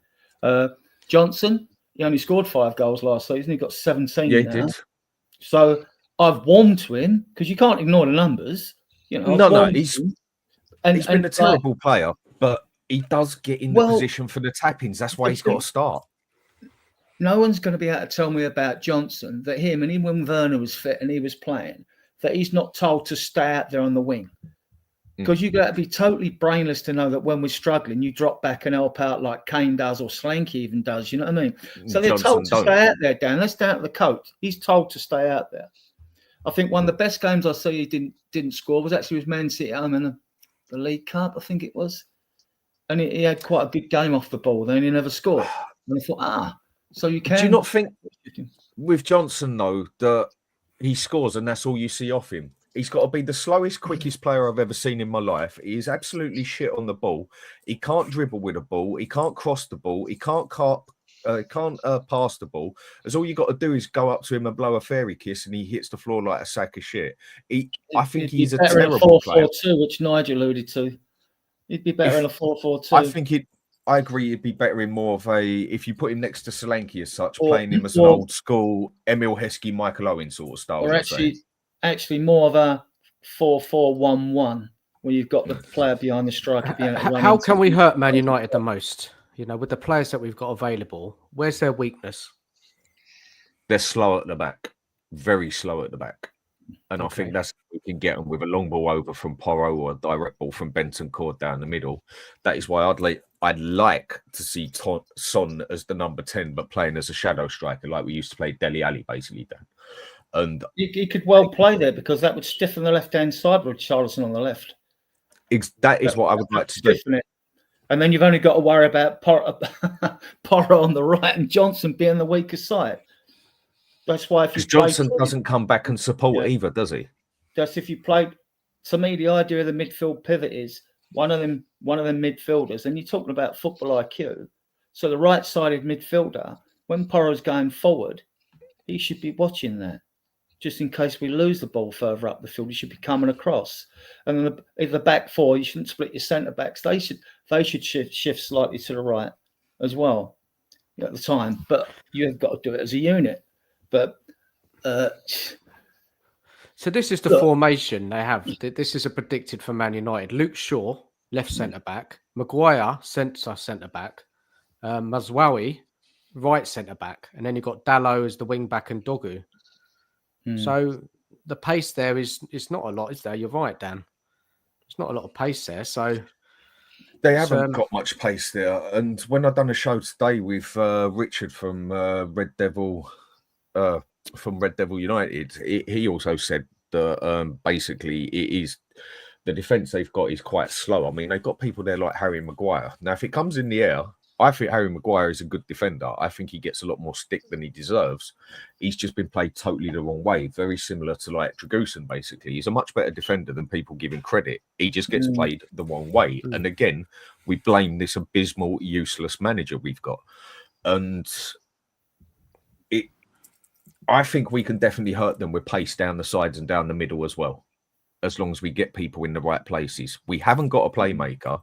Johnson, he only scored 5 goals last season. He got 17. Yeah, he did. So I've warmed to him because you can't ignore the numbers. You know, he's been a terrible player, but he does get in the position for the tap-ins. That's why he's got to start. No one's going to be able to tell me about Johnson that him, and even when Werner was fit and he was playing, that he's not told to stay out there on the wing. Because you've got to be totally brainless to know that when we're struggling, you drop back and help out like Kane does or Solanke even does. You know what I mean? So they're told to stay out there, Dan. That's down to the coach. He's told to stay out there. I think one of the best games I saw he didn't score was actually with Man City at home in the League Cup, I think it was. And he had quite a big game off the ball, then he never scored. And I thought, so you can. Do you not think with Johnson, though, that he scores and that's all you see off him? He's got to be the slowest, quickest player I've ever seen in my life. He is absolutely shit on the ball. He can't dribble with a ball. He can't cross the ball. He can't pass the ball. As all you got to do is go up to him and blow a fairy kiss, and he hits the floor like a sack of shit. I think he's a terrible player. 4-4-2, which Nige alluded to. He'd be better in a 4-4-2. I agree. He'd be better in more of if you put him next to Solanke as such, playing him as an old school Emil Heskey, Michael Owen sort of style. Or actually more of a 4-4-1-1, where you've got the player behind the striker. How can we hurt Man United the most? You know, with the players that we've got available, where's their weakness? They're slow at the back, very slow at the back. And I think that's we can get them with a long ball over from Porro or a direct ball from Bentancur down the middle. That is why I'd like to see Son as the number 10, but playing as a shadow striker like we used to play Dele Alli, basically, Dan. And he could well play there because that would stiffen the left-hand side with Charlton on the left. That is what I would like to do. It. And then you've only got to worry about Porro on the right and Johnson being the weaker side. That's why if Johnson doesn't come back and support either, does he? Just if you played, to me, the idea of the midfield pivot is one of them midfielders, and you're talking about football IQ. So the right-sided midfielder, when Porro's going forward, he should be watching that. Just in case we lose the ball further up the field, he should be coming across. And then the back four, you shouldn't split your centre backs. They should shift slightly to the right as well at the time. But you have got to do it as a unit. But so this is the formation they have. This is a predicted for Man United. Luke Shaw, left centre back. Maguire, centre back. Mazraoui, right centre back, and then you've got Dalot as the wing back and Dogu. So the pace there is not a lot, is there? You're right, Dan. There's not a lot of pace there. So They haven't got much pace there. And when I done a show today with Richard from Red Devil United, he also said that basically it is the defence they've got is quite slow. I mean, they've got people there like Harry Maguire. Now, if it comes in the air, I think Harry Maguire is a good defender. I think he gets a lot more stick than he deserves. He's just been played totally the wrong way, very similar to like Dragusin, basically. He's a much better defender than people give him credit. He just gets played the wrong way. And again, we blame this abysmal, useless manager we've got. And I think we can definitely hurt them with pace down the sides and down the middle as well, as long as we get people in the right places. We haven't got a playmaker.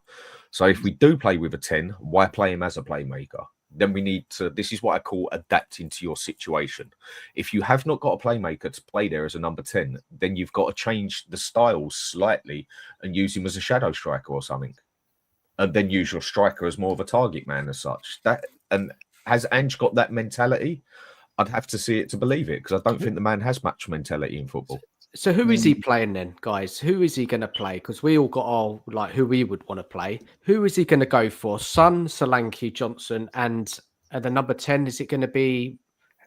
So if we do play with a 10, why play him as a playmaker? Then we need to, this is what I call adapting to your situation. If you have not got a playmaker to play there as a number 10, then you've got to change the styles slightly and use him as a shadow striker or something. And then use your striker as more of a target man as such. And has Ange got that mentality? I'd have to see it to believe it, because I don't think the man has much mentality in football. So who is he playing then, guys? Who is he going to play? Because we all got our, like, who we would want to play. Who is he going to go for? Son, Solanke, Johnson, and the number 10, is it going to be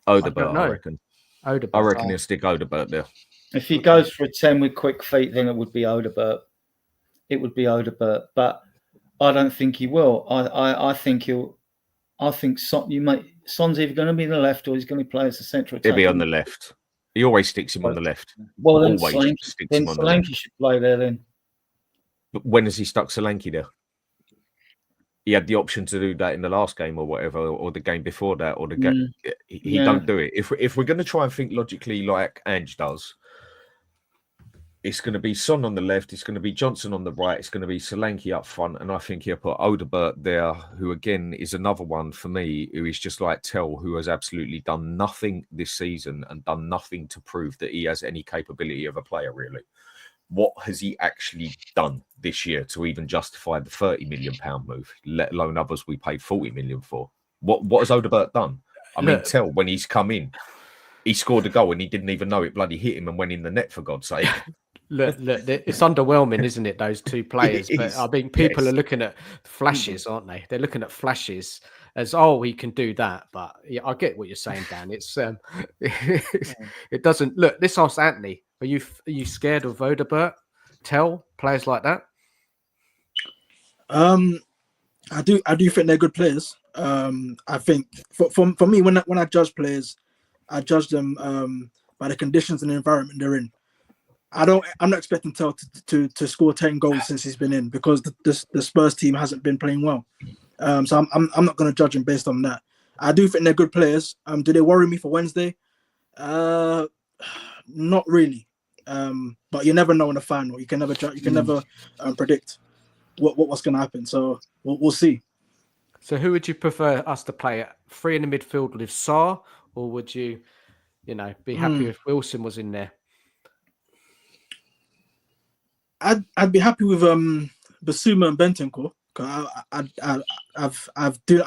Odegaard, I reckon. Odegaard. I reckon he'll stick Odegaard there. If he goes for a 10 with quick feet, then it would be Odegaard. It would be Odegaard, but I don't think he will. I think he'll. I think Son's either going to be on the left or he's going to play as a central attacker. He'll be on the left. He always sticks him on the left. Well, then Solanke should play there then. But when has he stuck Solanke there? He had the option to do that in the last game or whatever, or the game before that, or the game. He don't do it. If we're going to try and think logically like Ange does, it's going to be Son on the left, it's going to be Johnson on the right, it's going to be Solanke up front, and I think he'll put Odegaard there, who again is another one for me, who is just like Tell, who has absolutely done nothing this season and done nothing to prove that he has any capability of a player, really. What has he actually done this year to even justify the £30 million move, let alone others we paid £40 million for? What has Odegaard done? I mean, Tell, when he's come in, he scored a goal and he didn't even know it bloody hit him and went in the net, for God's sake. Look, it's underwhelming, isn't it, those two players? But I think people are looking at flashes, aren't they? They're looking at flashes as, oh, he can do that. But yeah, I get what you're saying, Dan. It's it doesn't look. Let's ask Anthony. Are you scared of Odegaard? Tell players like that? I do think they're good players. I think for me, when I judge players, I judge them by the conditions and the environment they're in. I'm not expecting Tell to score 10 goals since he's been in, because the Spurs team hasn't been playing well. So I'm not going to judge him based on that. I do think they're good players. Do they worry me for Wednesday? Not really. But you never know in the final. You can never judge. You can never predict what's going to happen. So we'll see. So who would you prefer us to play at? 3 in the midfield with Sarr, or would you be happy if Wilson was in there? I'd be happy with Basuma and Bentancur. I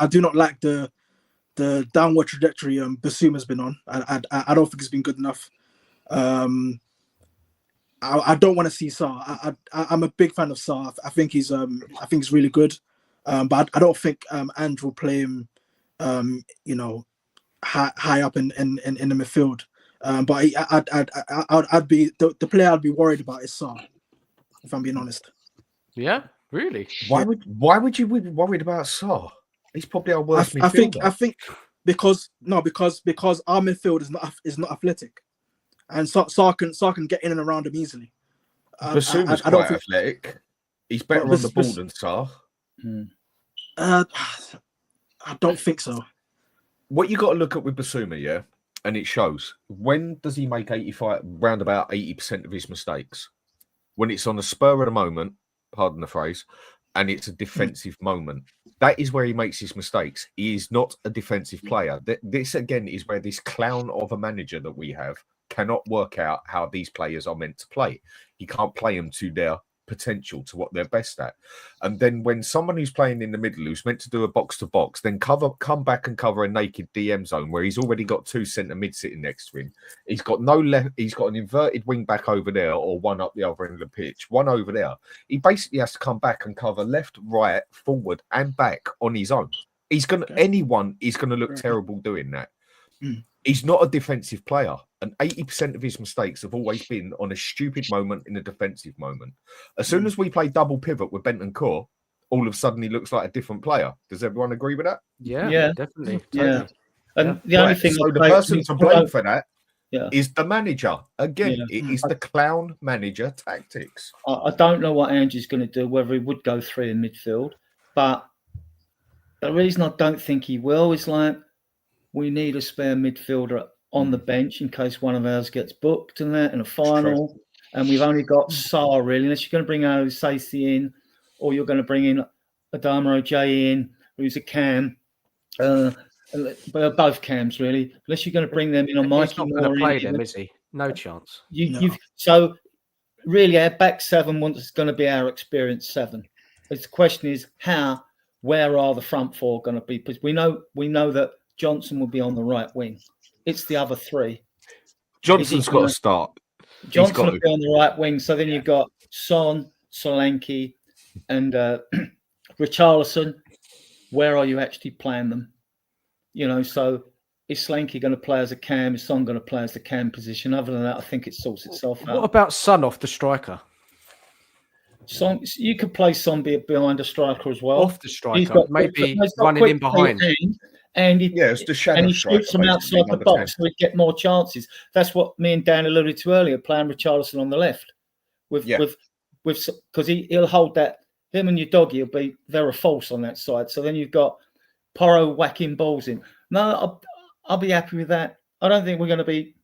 do not like the downward trajectory Basuma's been on. I don't think it's been good enough. I don't want to see Sarr. I'm a big fan of Sarr. I think he's really good. But I don't think Ange will play him high up in the midfield. But I'd be the player I'd be worried about is Sarr, if I'm being honest. Yeah, really. Why would you be worried about Sarr? He's probably our worst midfielder. I think because our midfield is not athletic, and Sarr can get in and around him easily. Basuma's quite athletic. He's better on the ball than Sarr. I don't think so. What you got to look at with Basuma, yeah, and it shows. When does he make round about 80% of his mistakes? When it's on a spur of the moment, pardon the phrase, and it's a defensive moment. That is where he makes his mistakes. He is not a defensive player. This, again, is where this clown of a manager that we have cannot work out how these players are meant to play. He can't play them to their potential to what they're best at. And then when someone who's playing in the middle, who's meant to do a box to box, then come back and cover a naked DM zone where he's already got 2 centre mid sitting next to him. He's got no left. He's got an inverted wing back over there, or one up the other end of the pitch, one over there. He basically has to come back and cover left, right, forward, and back on his own. Anyone is gonna look terrible doing that. He's not a defensive player, and 80% of his mistakes have always been on a stupid moment in a defensive moment. As soon as we play double pivot with Bentancur, all of a sudden he looks like a different player. Does everyone agree with that? Yeah, definitely. Yeah. And the only thing, so the person to blame for that is the manager. Again, it is the clown manager tactics. I don't know what Ange is going to do, whether he would go 3 in midfield, but the reason I don't think he will is like, we need a spare midfielder on the bench in case one of ours gets booked and that in a final. And we've only got Sarr, really, unless you're going to bring Osasi in, or you're going to bring in Adama J in, who's a cam. Both cams, really. Unless you're going to bring them in on Mikey. He's not going to play them, is he? No chance. So, really, our back 7 is going to be our experienced 7. The question is, where are the front 4 going to be? Because we know that Johnson will be on the right wing. It's the other 3. Johnson's got to start. Johnson will be on the right wing. So then you've got Son, Solanke, and Richarlison. Where are you actually playing them? So is Solanke going to play as a cam? Is Son going to play as the cam position? Other than that, I think it sorts itself out. What about Son off the striker? Son, you could play Son behind a striker as well. Off the striker, maybe running in behind. It's the shadow. And he shoots them outside the box, so we get more chances. That's what me and Dan alluded to earlier, playing Richarlison on the left, because he'll hold that. Him and your doggy will be very false on that side. So then you've got Porro whacking balls in. No, I'll be happy with that. I don't think we're going to be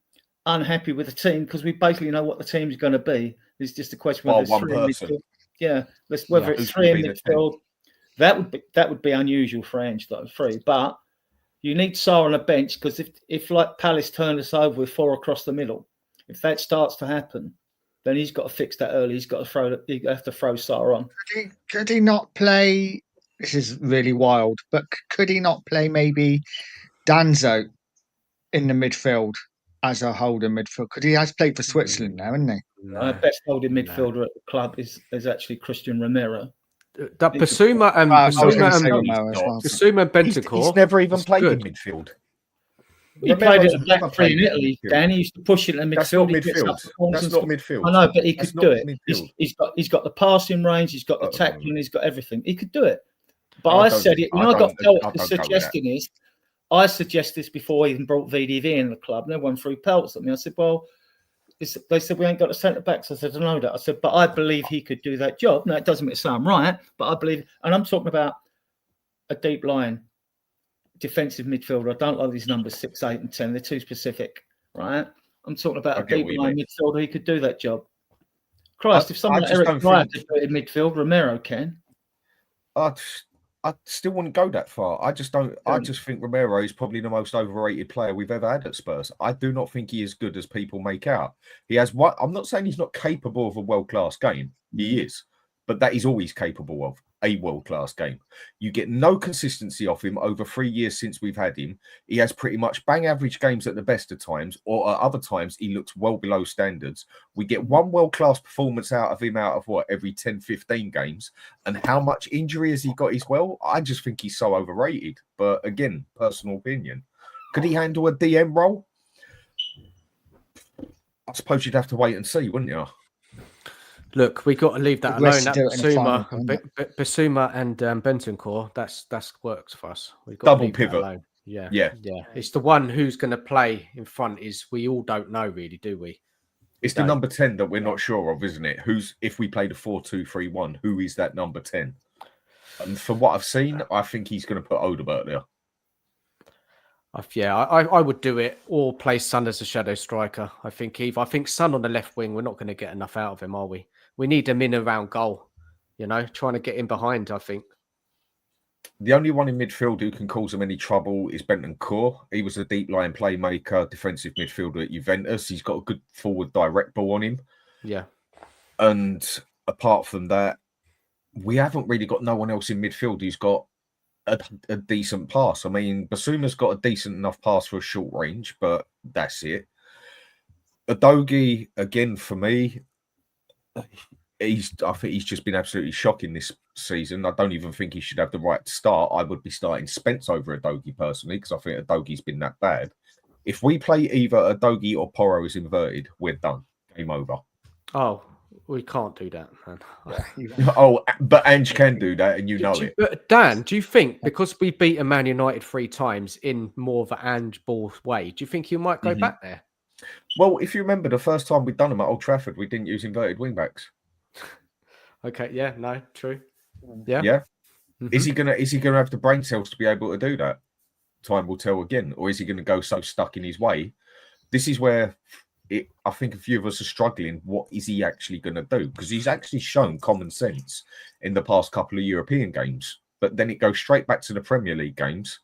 unhappy with the team because we basically know what the team's going to be. It's just a question whether it's 3 in midfield. Yeah, whether it's 3 in midfield. That would be unusual for Ange, though, 3. But you need Sarr on a bench because if like Palace turned us over with 4 across the middle, if that starts to happen, then he's got to fix that early. He's got to throw Sarr on. Could he not play? This is really wild, but could he not play maybe Danzo in the midfield as a holding midfield? Because he has played for Switzerland now, hasn't he? No. Best holding midfielder at the club is actually Christian Romero. Basuma and Bentancur. He's never even played in midfield. He played at the back 3 in Italy. Dan, he used to push it in midfield. That's not midfield. I know, but he could do it. He's got the passing range. He's got the tackling. He's got everything. He could do it. But I said it. I got felt suggesting this. I suggest this before I even brought VDV in the club, and everyone threw pelts at me. I said, well, they said we ain't got a centre backs. I said, I know that. I said, but I believe he could do that job. Now, it doesn't mean I'm right, but I believe, and I'm talking about a deep line defensive midfielder. I don't like these numbers 6, 8, and 10. They're too specific, right? I'm talking about a deep line midfielder. He could do that job. Christ, if someone like Eric Dyer could do it in midfield, Romero can. I still wouldn't go that far. I just don't. I just think Romero is probably the most overrated player we've ever had at Spurs. I do not think he is good as people make out. He has what? I'm not saying he's not capable of a world-class game. He is, but that he's always capable of a world-class game. You get no consistency off him over 3 years since we've had him. He has pretty much bang average games at the best of times, or at other times he looks well below standards. We get one world-class performance out of him out of every 10, 15 games. And how much injury has he got as well? I just think he's so overrated. But again, personal opinion. Could he handle a DM role? I suppose you'd have to wait and see, wouldn't you? Look, we got to leave that alone. That Basuma and Bentancur, that's works for us. We've got double pivot. Yeah. It's the one who's going to play in front. We all don't know really, do we? It's the number 10 that we're not sure of, isn't it? If we played a 4-2-3-1, who is that number 10? And from what I've seen, I think he's going to put Odebert there. I would do it, or play Son as a shadow striker. I think Son on the left wing, we're not going to get enough out of him, are we? We need him in around goal, trying to get in behind, I think. The only one in midfield who can cause him any trouble is Bentancur. He was a deep line playmaker, defensive midfielder at Juventus. He's got a good forward direct ball on him. Yeah. And apart from that, we haven't really got no one else in midfield who's got a decent pass. I mean, Basuma's got a decent enough pass for a short range, but that's it. Udogie, again, for me, I think he's just been absolutely shocking this season. I don't even think he should have the right to start. I would be starting Spence over Udogie personally, because I think Udogie's been that bad. If we play either Udogie or Porro is inverted, we're done. Game over. Oh, we can't do that, man. Oh, but Ange can do that, and you know it. But Dan, do you think because we beat a Man United 3 times in more of an Ange ball way, do you think you might go back there? Well, if you remember the first time we'd done them at Old Trafford, we didn't use inverted wing backs. Okay, yeah, no, true. Yeah. Yeah. Is he gonna have the brain cells to be able to do that? Time will tell again. Or is he gonna go so stuck in his way? This is where I think a few of us are struggling. What is he actually gonna do? Because he's actually shown common sense in the past couple of European games, but then it goes straight back to the Premier League games.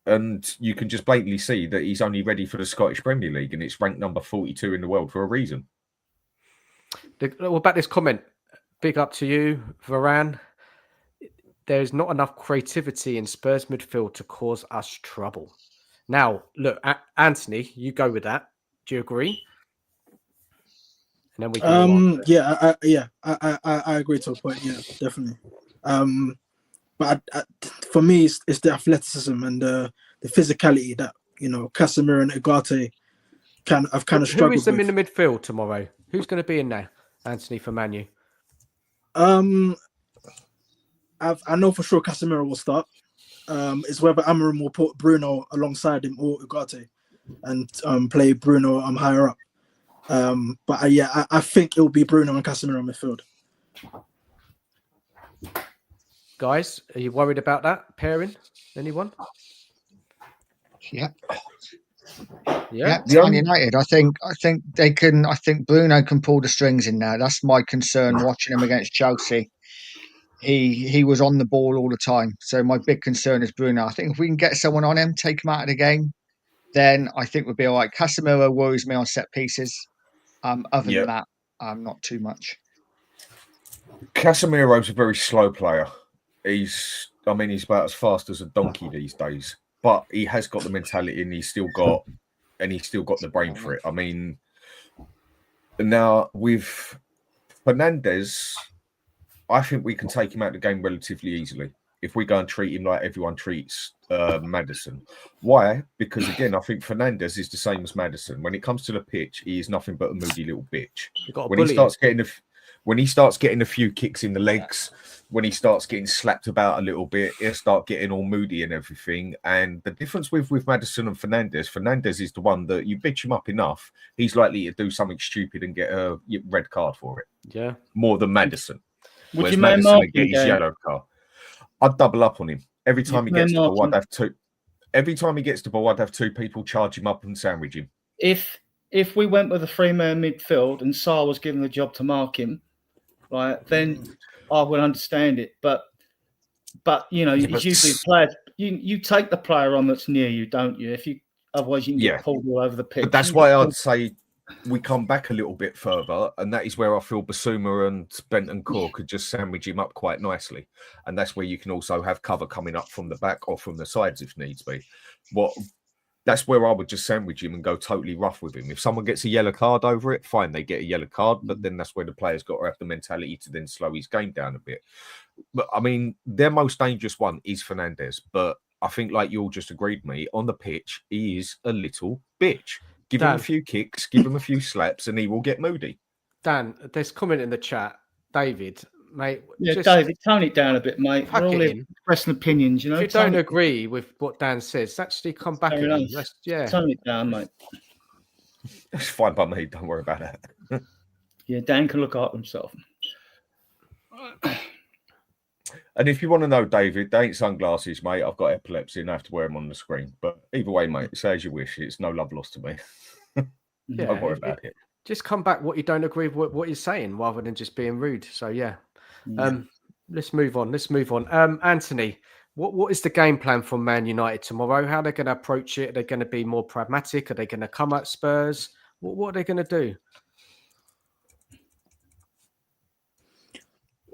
And you can just blatantly see that he's only ready for the Scottish Premier League, and it's ranked number 42 in the world for a reason. What about this comment? Big up to you, Varane. There's not enough creativity in Spurs midfield to cause us trouble. Now, look, Anthony, you go with that. Do you agree? And then we can I agree to a point. Yeah, definitely. But for me, it's the athleticism and the physicality that Casemiro and Ugarte have kind of struggled. Who is them with. in the midfield tomorrow? Who's going to be in there? Anthony for Man U. I know for sure Casemiro will start. It's whether Amorim will put Bruno alongside him or Ugarte and play Bruno higher up. But I think it will be Bruno and Casemiro in midfield. Guys, are you worried about that pairing? Anyone? Yeah. Yeah. Man United. I think they can. I think Bruno can pull the strings in there. That's my concern watching him against Chelsea. He was on the ball all the time. So my big concern is Bruno. I think if we can get someone on him, take him out of the game, then I think we'll be all right. Casemiro worries me on set pieces. Other than that, not too much. Casemiro's a very slow player. He's about as fast as a donkey these days. But he has got the mentality, and he's still got the brain for it. I mean, now with Fernandes, I think we can take him out of the game relatively easily if we go and treat him like everyone treats Maddison. Why? Because again, I think Fernandes is the same as Maddison. When it comes to the pitch, he is nothing but a moody little bitch. When he starts getting a few kicks in the legs, when he starts getting slapped about a little bit, he'll start getting all moody and everything. And the difference with Maddison and Fernandes is the one that you bitch him up enough, he's likely to do something stupid and get a red card for it. Yeah. More than Maddison. Would you Maddison Martin would get his yellow card. I'd double up on him. Every time he gets the ball, I'd have two. Every time he gets the ball, I'd have two people charge him up and sandwich him. If we went with a 3-man midfield and Sarr was given the job to mark him, right, then I would understand it. But it's usually players. You take the player on that's near you, don't you? Otherwise you can get pulled all over the pitch. But that's why I'd say we come back a little bit further, and that is where I feel Basuma and Bentancur could just sandwich him up quite nicely. And that's where you can also have cover coming up from the back or from the sides if needs be. That's where I would just sandwich him and go totally rough with him. If someone gets a yellow card over it, fine, they get a yellow card, but then that's where the player's got to have the mentality to then slow his game down a bit. But I mean, their most dangerous one is Fernandes, but I think, like you all just agreed with me, on the pitch, he is a little bitch. Give him a few kicks, give him a few slaps, and he will get moody. Dan, there's a comment in the chat. David, mate. Yeah, David, tone it down a bit, mate. We're all expressing opinions, If you don't agree with what Dan says, actually come back at him. Tone it down, mate. It's fine by me. Don't worry about that. Yeah, Dan can look after himself. And if you want to know, David, they ain't sunglasses, mate. I've got epilepsy and I have to wear them on the screen. But either way, mate, say as you wish. It's no love lost to me. Don't worry about it. Just come back what you don't agree with what he's saying rather than just being rude. So, yeah. Let's move on. Anthony, what is the game plan for Man United tomorrow? How are they going to approach it? Are they going to be more pragmatic? Are they going to come at Spurs? What are they going to do?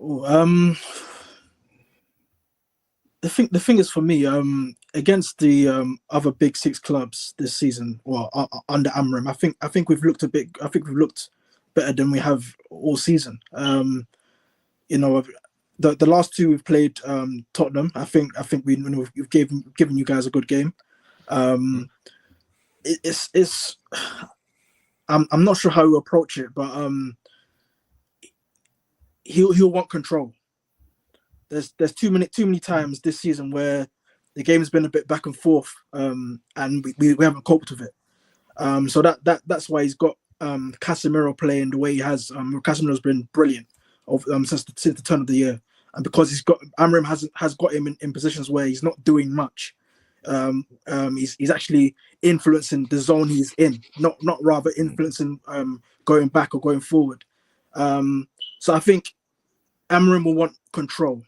Ooh, the thing is for me, against the other big six clubs this season, well, under Amram, I think we've looked better than we have all season. You know, the last two we've played, Tottenham. I think we've given you guys a good game. It's I'm not sure how to approach it, but he'll want control. There's too many times this season where the game's been a bit back and forth, and we haven't coped with it. So that's why he's got Casemiro playing the way he has. Casemiro's been brilliant since the turn of the year, and because Amram has got him in positions where he's not doing much. He's actually influencing the zone he's in, not rather influencing going back or going forward. So I think Amram will want control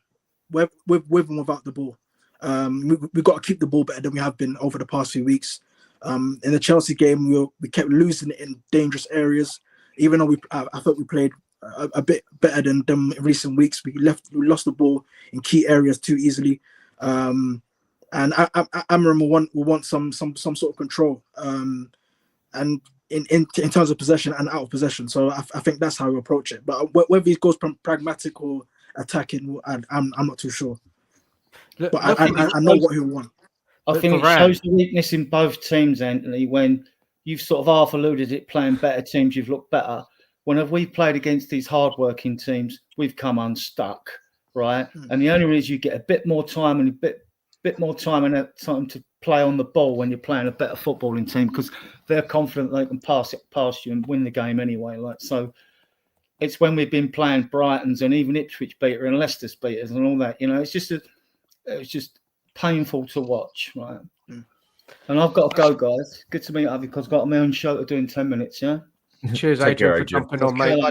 with and without the ball. We've got to keep the ball better than we have been over the past few weeks. In the Chelsea game, we kept losing it in dangerous areas. Even though I thought we played a bit better than them in recent weeks, we lost the ball in key areas too easily. And Amram will want some sort of control, and in terms of possession and out of possession. So I think that's how we approach it. But whether he goes pragmatic or attacking, I'm not too sure. But I know what he'll want. I think it shows the weakness in both teams, Anthony, when you've sort of half alluded it, playing better teams, you've looked better. Whenever we've played against these hard-working teams, we've come unstuck, right? And the only reason you get a bit more time and a bit more time and time to play on the ball when you're playing a better footballing team, because they're confident they can pass it past you and win the game anyway. So it's when we've been playing Brightons and even Ipswich beater and Leicester's beaters and all that. It's just painful to watch, right? And I've got to go, guys. Good to meet you because I've got my own show to do in 10 minutes. Yeah. Cheers, Adrian, for jumping on, mate.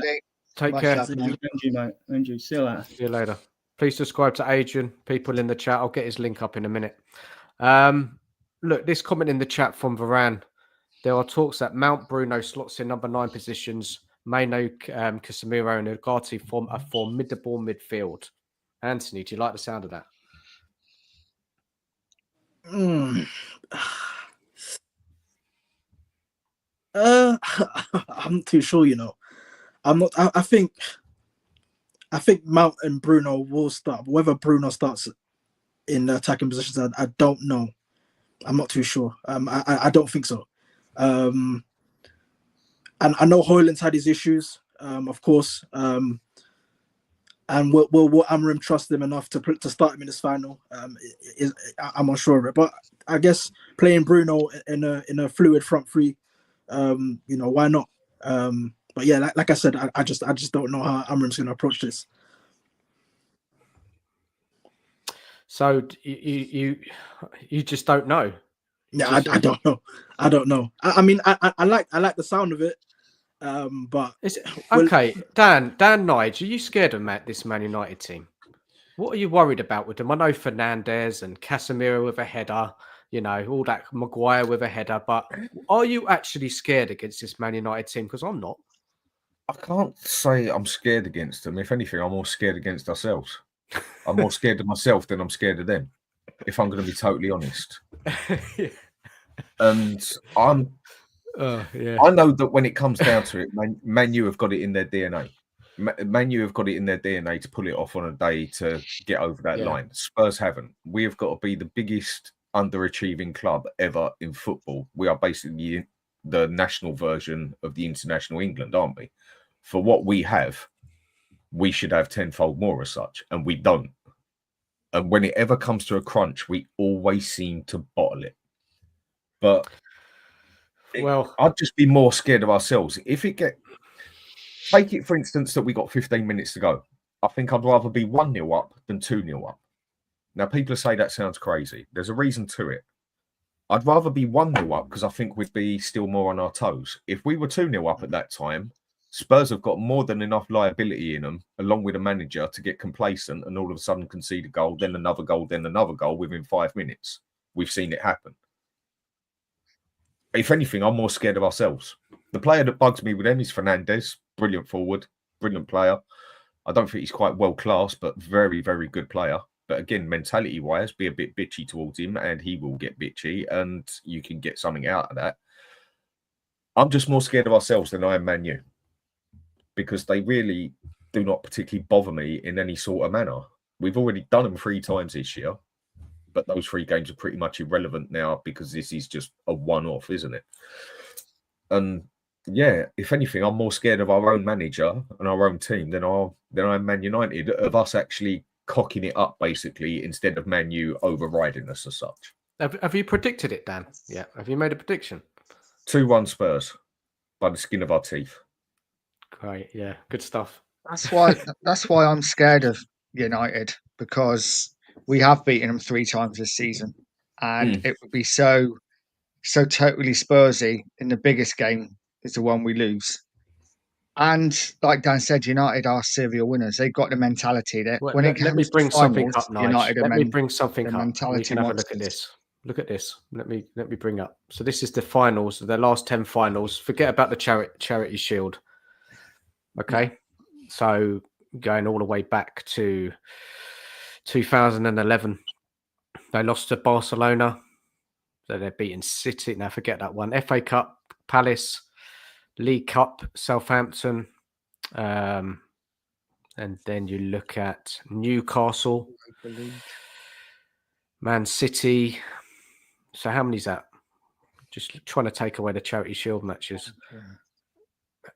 Take care. Thank you, mate. Angie, see you later. See you later. Please subscribe to Adrian. People in the chat, I'll get his link up in a minute. Look, this comment in the chat from Varane. There are talks that Mount Bruno slots in number 9 positions. Maino, Casemiro, and Ugarte form a formidable midfield. Anthony, do you like the sound of that? I'm not too sure. I'm not. I think Mount and Bruno will start. But whether Bruno starts in attacking positions, I don't know. I'm not too sure. I don't think so. And I know Højlund's had his issues, of course. And will Amram trust him enough to start him in this final? I'm unsure of it. But I guess playing Bruno in a fluid front three, why not? But yeah, like I said, I just don't know how Amram's going to approach this. So you just don't know. Yeah, I don't know. I don't know. I mean, I like the sound of it. But okay, Dan Nige, are you scared of this Man United team? What are you worried about with them? I know Fernandes and Casemiro with a header, all that, Maguire with a header, but are you actually scared against this Man United team? Because I'm not. I can't say I'm scared against them. If anything, I'm more scared against ourselves. I'm more scared of myself than I'm scared of them, if I'm going to be totally honest. Yeah. And I know that when it comes down to it, Man U have got it in their DNA. Man U have got it in their DNA to pull it off on a day to get over that line. Spurs haven't. We have got to be the biggest underachieving club ever in football. We are basically the national version of the international England, aren't we? For what we have, we should have tenfold more as such, and we don't. And when it ever comes to a crunch, we always seem to bottle it. But I'd just be more scared of ourselves. Take it, for instance, that we got 15 minutes to go. I think I'd rather be 1-0 up than 2-0 up. Now, people say that sounds crazy. There's a reason to it. I'd rather be 1-0 up because I think we'd be still more on our toes. If we were 2-0 up at that time, Spurs have got more than enough liability in them, along with a manager, to get complacent and all of a sudden concede a goal, then another goal, then another goal within 5 minutes. We've seen it happen. If anything, I'm more scared of ourselves. The player that bugs me with them is Fernandes. Brilliant forward, brilliant player. I don't think he's quite world class, but very, very good player. But again, mentality wise, be a bit bitchy towards him, and he will get bitchy, and you can get something out of that. I'm just more scared of ourselves than I am Man U, because they really do not particularly bother me in any sort of manner. We've already done them 3 times this year, but those 3 games are pretty much irrelevant now because this is just a one-off, isn't it? And yeah, if anything, I'm more scared of our own manager and our own team than I'm Man United, of us actually cocking it up basically instead of Man U overriding us as such. Have you predicted it, Dan? Yeah. Have you made a prediction? 2-1 Spurs by the skin of our teeth. Great. Yeah. Good stuff. That's why I'm scared of United, because we have beaten them 3 times this season, and it would be so totally Spursy in the biggest game is the one we lose. And like Dan said, United are serial winners. They've got the mentality that Well, when it let me comes to bring something finals, up, Nige. United are Let me bring something the up. We mentality can have a look at monsters. this. Look at this. Let me bring up. So this is the finals, the last 10 finals. Forget about the charity shield. Okay. So going all the way back to 2011, they lost to Barcelona. So they're beating City. Now forget that one. FA Cup, Palace, League Cup, Southampton. And then you look at Newcastle, Man City. So how many is that? Just trying to take away the Charity Shield matches.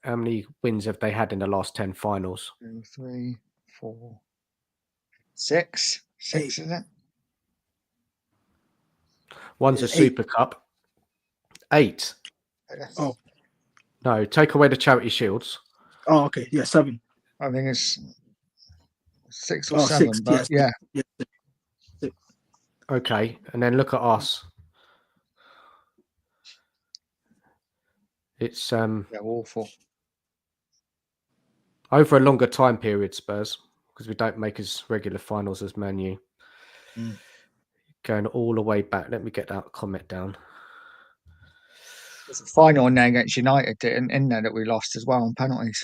How many wins have they had in the last 10 finals? 2, 3, 4, 6. 6, is it? One's a Super Cup. 8. Oh. No, take away the Charity Shields. Oh, okay. Yeah, 7. I think it's 6 or 7. 6. But yeah. 6. Okay, and then look at us. It's They're awful. Over a longer time period, Spurs, because we don't make as regular finals as Man U. Going all the way back. Let me get that comment down. There's a final in there against United in there that we lost as well on penalties.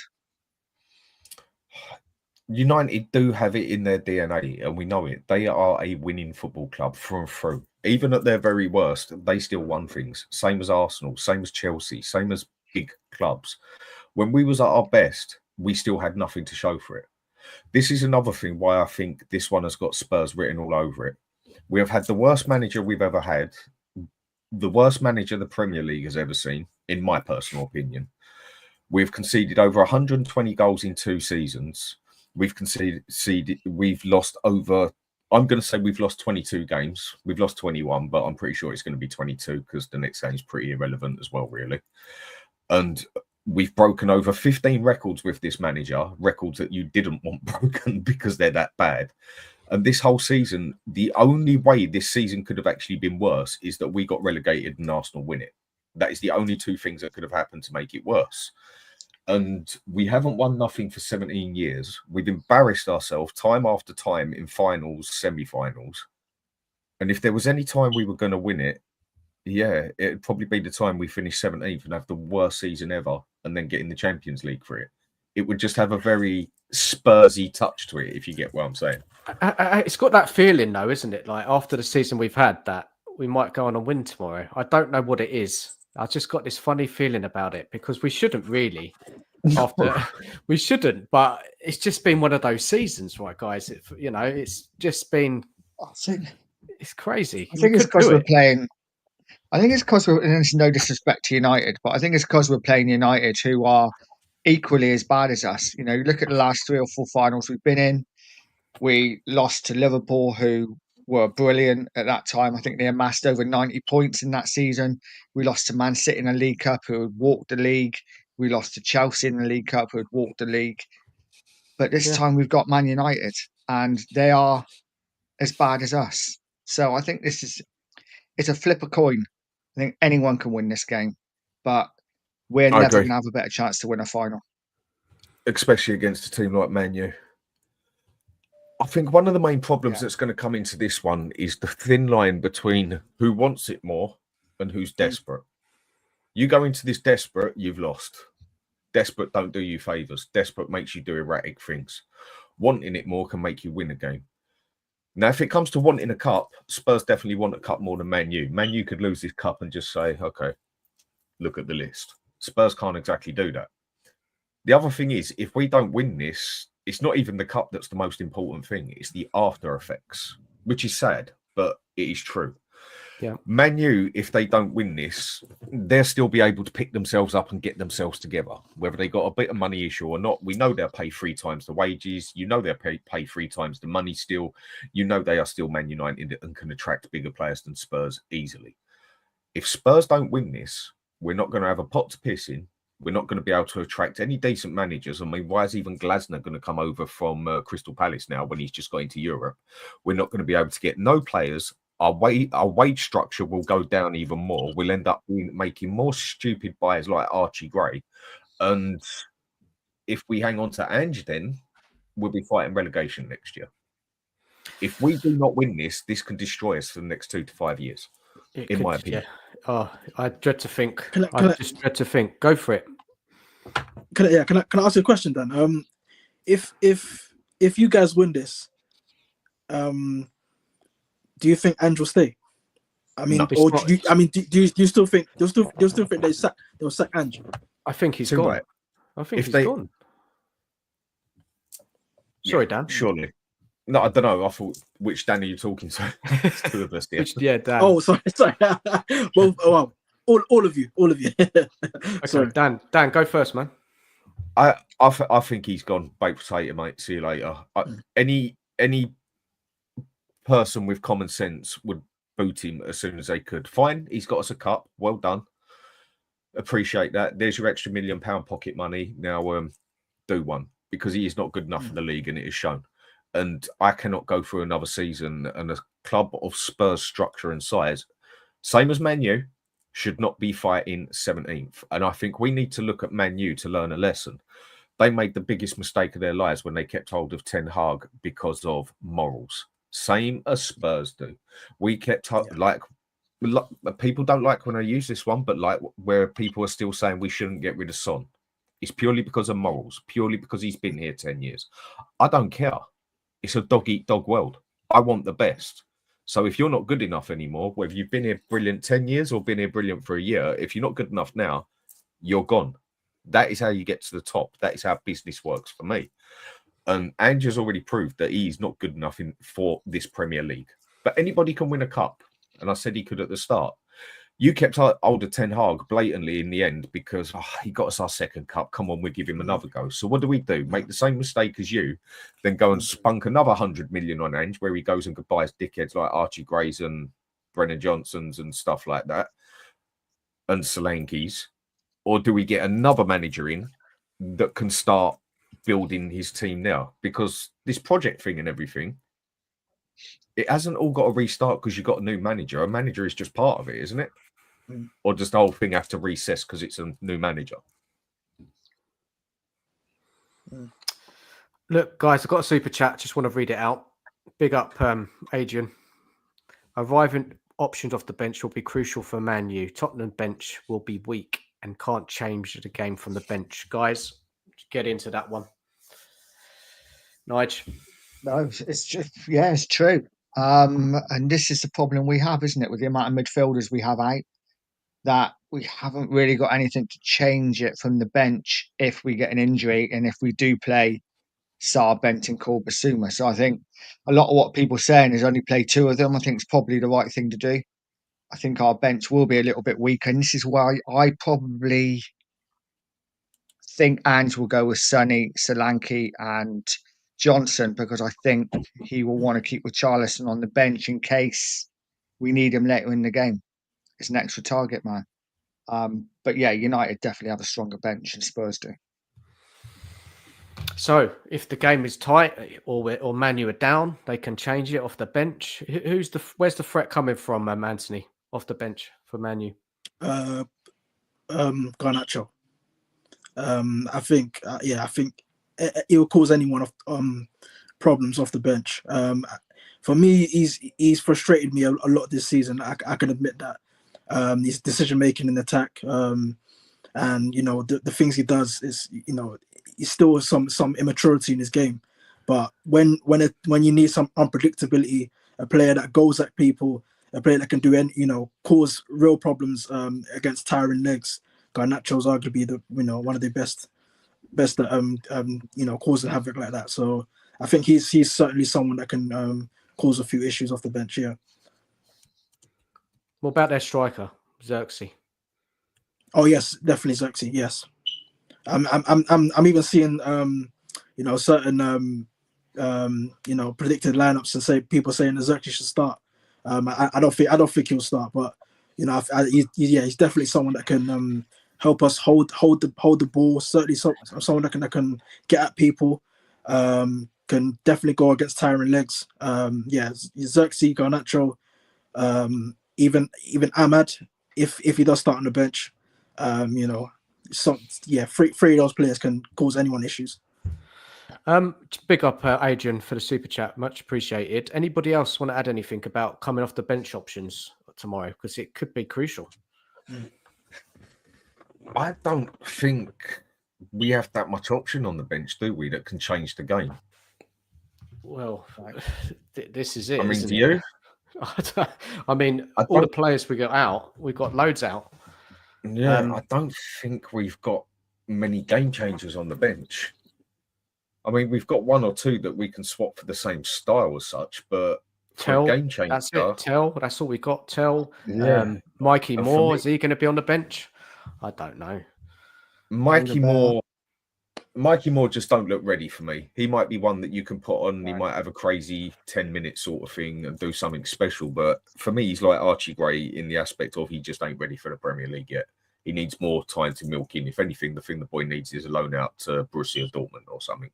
United do have it in their DNA, and we know it. They are a winning football club through and through. Even at their very worst, they still won things. Same as Arsenal, same as Chelsea, same as big clubs. When we was at our best, we still had nothing to show for it. This is another thing why I think this one has got Spurs written all over it. We have had the worst manager we've ever had, the worst manager the Premier League has ever seen, in my personal opinion. We've conceded over 120 goals in 2 seasons. We've lost over, I'm going to say we've lost 22 games. We've lost 21, but I'm pretty sure it's going to be 22 because the next game is pretty irrelevant as well, really. And we've broken over 15 records with this manager, records that you didn't want broken because they're that bad. And this whole season, the only way this season could have actually been worse is that we got relegated and Arsenal win it. That is the only 2 things that could have happened to make it worse. And we haven't won nothing for 17 years. We've embarrassed ourselves time after time in finals, semi-finals. And if there was any time we were going to win it, yeah, it'd probably be the time we finish 17th and have the worst season ever and then get in the Champions League for it. It would just have a very Spursy touch to it, if you get what I'm saying. It's got that feeling, though, isn't it? Like after the season we've had, that we might go on and win tomorrow. I don't know what it is. I've just got this funny feeling about it because we shouldn't really. We shouldn't, but it's just been one of those seasons, right, guys? It's just been. It's crazy. I think it's because we're playing. I think it's because we're. And there's no disrespect to United, but I think it's because we're playing United, who are equally as bad as us. You know, look at the last 3 or 4 finals we've been in. We lost to Liverpool, who were brilliant at that time. I think they amassed over 90 points in that season. We lost to Man City in the League Cup, who had walked the league. We lost to Chelsea in the League Cup, who had walked the league. But this time we've got Man United, and they are as bad as us. So I think it's a flip a coin. I think anyone can win this game, but we're never going to have a better chance to win a final. Especially against a team like Man U. I think one of the main problems that's going to come into this one is the thin line between who wants it more and who's desperate. You go into this desperate, you've lost. Desperate don't do you favours. Desperate makes you do erratic things. Wanting it more can make you win a game. Now, if it comes to wanting a cup, Spurs definitely want a cup more than Man U. Man U could lose this cup and just say, okay, look at the list. Spurs can't exactly do that. The other thing is, if we don't win this, it's not even the cup that's the most important thing. It's the after effects, which is sad, but it is true. Yeah. Man U, if they don't win this, they'll still be able to pick themselves up and get themselves together. Whether they got a bit of money issue or not, we know they'll pay 3 times the wages. You know they'll pay 3 times the money still. You know they are still Man United and can attract bigger players than Spurs easily. If Spurs don't win this, we're not going to have a pot to piss in. We're not going to be able to attract any decent managers. I mean, why is even Glasner going to come over from Crystal Palace now when he's just got into Europe? We're not going to be able to get no players. Our wage structure will go down even more. We'll end up making more stupid buyers like Archie Gray. And if we hang on to Ange, then we'll be fighting relegation next year. If we do not win this, this can destroy us for the next 2 to 5 years, in my opinion. Yeah. Oh, I dread to think. I just dread to think. Go for it. Can I ask you a question then? If you guys win this, do you think Ange will stay? I mean, No, or do you still think they'll still think they'll sack Ange? I think he's So gone. right. I think If he's they- gone. Sorry, Dan. Surely. No, I don't know. I thought, which Dan are you talking to? It's 2 of us here. Dan. Oh, sorry. well, all of you. okay, Sorry. Dan, go first, man. I think he's gone. Baked potato, mate. See you later. Any person with common sense would boot him as soon as they could. Fine, he's got us a cup. Well done. Appreciate that. There's your extra £1 million pocket money. Now, do one, because he is not good enough for the league, and it is shown. And I cannot go through another season, and a club of Spurs structure and size, same as Man U, should not be fighting 17th. And I think we need to look at Man U to learn a lesson. They made the biggest mistake of their lives when they kept hold of Ten Hag because of morals. Same as Spurs do. We kept like people don't like when I use this one, but like where people are still saying we shouldn't get rid of Son. It's purely because of morals, purely because he's been here 10 years. I don't care. It's a dog-eat-dog world. I want the best. So if you're not good enough anymore, whether you've been here brilliant 10 years or been here brilliant for a year, if you're not good enough now, you're gone. That is how you get to the top. That is how business works for me. And Ange has already proved that he's not good enough for this Premier League. But anybody can win a cup. And I said he could at the start. You kept hold of Ten Hag blatantly in the end because he got us our second cup. Come on, we'll give him another go. So what do? Make the same mistake as you, then go and spunk another 100 million on Ange, where he goes and buys dickheads like Archie Grays and Brennan Johnsons and stuff like that, and Solankis? Or do we get another manager in that can start building his team now? Because this project thing and everything, it hasn't all got to restart because you've got a new manager. A manager is just part of it, isn't it? Or does the whole thing have to recess because it's a new manager? Look, guys, I've got a super chat. Just want to read it out. Big up, Adrian. Arriving options off the bench will be crucial for Man U. Tottenham bench will be weak and can't change the game from the bench. Guys, get into that one. Nige. No, it's just, yeah, it's true. And this is the problem we have, isn't it, with the amount of midfielders we have out, that we haven't really got anything to change it from the bench if we get an injury and if we do play Sarr, Bentancur, Basuma. So I think a lot of what people are saying is only play 2 of them. I think it's probably the right thing to do. I think our bench will be a little bit weaker, and this is why I probably think Ange will go with Sonny, Solanke and Johnson, because I think he will want to keep Richarlison on the bench in case we need him later in the game. It's an extra target man. But yeah, United definitely have a stronger bench than Spurs do. So if the game is tight or Man U are down, they can change it off the bench. Where's the threat coming from, Anthony, off the bench for Man U? Garnacho. I think it will cause anyone problems off the bench. For me, he's frustrated me a lot this season. I can admit that. His decision making in attack, and the things he does is, he's still some immaturity in his game. But when you need some unpredictability, a player that goes at people, a player that can do any, cause real problems against tiring legs, Garnacho's arguably one of the best at causing havoc like that. So I think he's certainly someone that can cause a few issues off the bench. Yeah. What about their striker, Xerxes? Oh yes, definitely Xerxes. Yes, I'm even seeing certain predicted lineups and say people saying that Xerxes should start. I don't think he'll start, but he's definitely someone that can help us hold the ball. Certainly, someone that can get at people. Can definitely go against tiring legs. Xerxes, Garnacho, even Ahmad, if he does start on the bench, three of those players can cause anyone issues. Big up Adrian for the super chat, much appreciated. Anybody else want to add anything about coming off the bench options tomorrow, because it could be crucial? I don't think we have that much option on the bench, do we, that can change the game? Well, this is it. I mean, isn't do it? you? I mean, all the players we got out, we've got loads out. Yeah, I don't think we've got many game changers on the bench. I mean, we've got one or two that we can swap for the same style as such, but Tell, game changer, that's it. Tell, that's all we got. Tell, yeah. Mikey And Moore, is he going to be on the bench? I don't know. Mikey Moore just don't look ready for me. He might be one that you can put on. He might have a crazy 10-minute sort of thing and do something special. But for me, he's like Archie Gray in the aspect of he just ain't ready for the Premier League yet. He needs more time to milk in. If anything, the thing the boy needs is a loan out to Borussia Dortmund or something.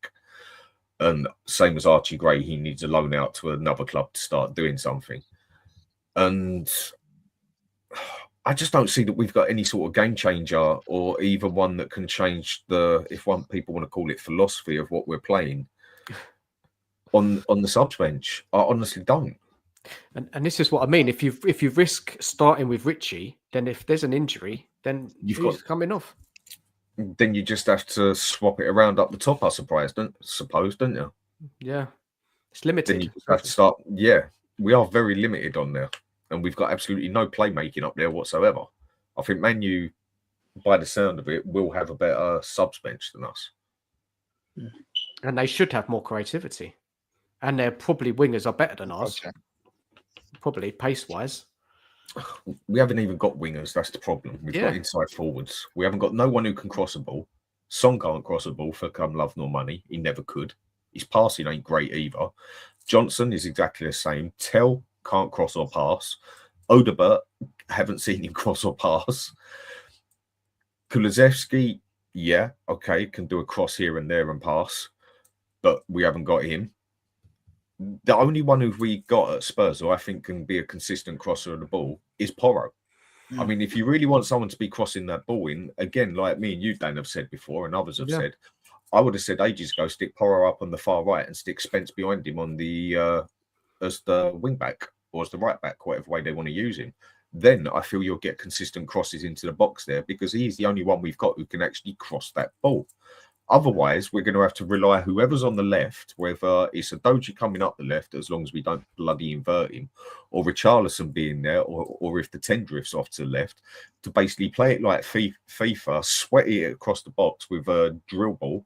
And same as Archie Gray, he needs a loan out to another club to start doing something. And I just don't see that we've got any sort of game changer or even one that can change people want to call it, philosophy of what we're playing on the subs bench. I honestly don't. And this is what I mean. If you risk starting with Richie, then if there's an injury, then who's coming off? Then you just have to swap it around up the top, I suppose, don't you? Yeah. It's limited. Then you just have to start. Yeah, we are very limited on there. And we've got absolutely no playmaking up there whatsoever. I think Man U, by the sound of it, will have a better subs bench than us. And they should have more creativity. And their probably wingers are better than ours. Okay. Probably pace-wise. We haven't even got wingers. That's the problem. We've got inside forwards. We haven't got no one who can cross a ball. Son can't cross a ball for come love nor money. He never could. His passing ain't great either. Johnson is exactly the same. Tell can't cross or pass. Odebert, haven't seen him cross or pass. Kulusevski, yeah, okay, can do a cross here and there and pass, but we haven't got him. The only one who we got at Spurs who I think can be a consistent crosser of the ball is Porro. I mean, if you really want someone to be crossing that ball in, again, like me and you, Dan, have said before, and others have said, I would have said ages ago, stick Porro up on the far right and stick Spence behind him on the as the wing back or as the right back, whatever way they want to use him. Then I feel you'll get consistent crosses into the box there because he's the only one we've got who can actually cross that ball. Otherwise, we're going to have to rely whoever's on the left, whether it's a Doji coming up the left, as long as we don't bloody invert him, or Richarlison being there, or if the 10 drifts off to the left, to basically play it like FIFA, sweat it across the box with a drill ball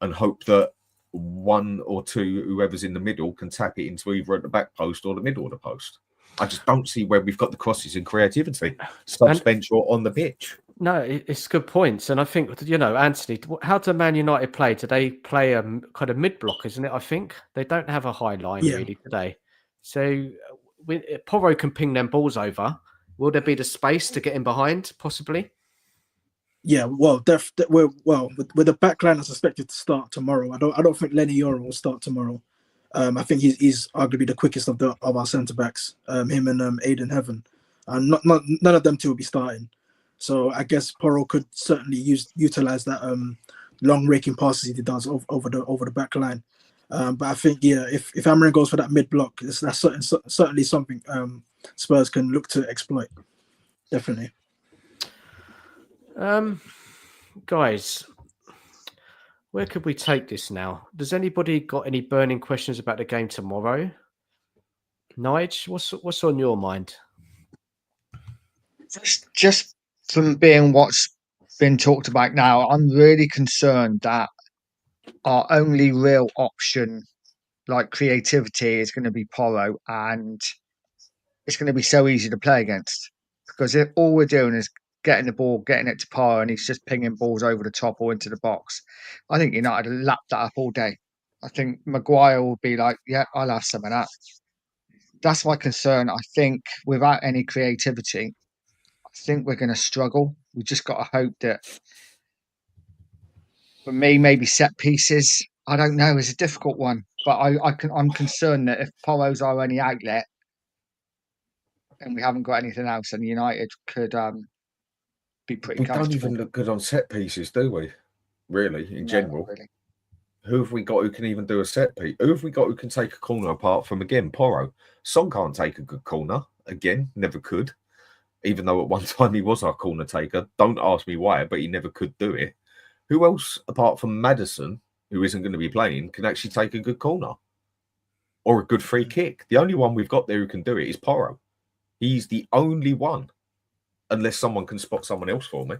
and hope that one or two, whoever's in the middle, can tap it into either at the back post or the middle of the post. I just don't see where we've got the crosses and creativity, subs bench or on the pitch. No, it's good points. And I think, Anthony, how do Man United play? Do they play a kind of mid-block, isn't it? I think they don't have a high line really today. So Porro can ping them balls over. Will there be the space to get in behind, possibly? Yeah, well, with the back line that's expected to start tomorrow, I don't think Lenny Yoro will start tomorrow. I think he's arguably the quickest of our centre backs. Him and Aiden Heaven, none of them two will be starting. So I guess Porro could certainly utilize that long raking passes he does over the back line. But I think if Amarin goes for that mid block, that's certainly something Spurs can look to exploit. Definitely. Guys, Where could we take this now? Does anybody got any burning questions about the game tomorrow? Nige, what's on your mind? Just from being what's been talked about now, I'm really concerned that our only real option, like creativity, is going to be Porro, and it's going to be so easy to play against because if all we're doing is getting the ball, getting it to Porro, and he's just pinging balls over the top or into the box. I think United will lap that up all day. I think Maguire will be like, yeah, I'll have some of that. That's my concern. I think without any creativity, I think we're going to struggle. We just got to hope that, for me, maybe set pieces. I don't know. It's a difficult one, but I'm concerned that if Porro's our only outlet and we haven't got anything else, then United could be pretty We don't comfortable. even look good on set pieces, do we? Really, in No, general. not really. Who have we got who can even do a set piece? Who have we got who can take a corner apart from, again, Porro? Son can't take a good corner. Again, never could. Even though at one time he was our corner taker. Don't ask me why, but he never could do it. Who else, apart from Maddison, who isn't going to be playing, can actually take a good corner? Or a good free kick? The only one we've got there who can do it is Porro. He's the only one. Unless someone can spot someone else for me.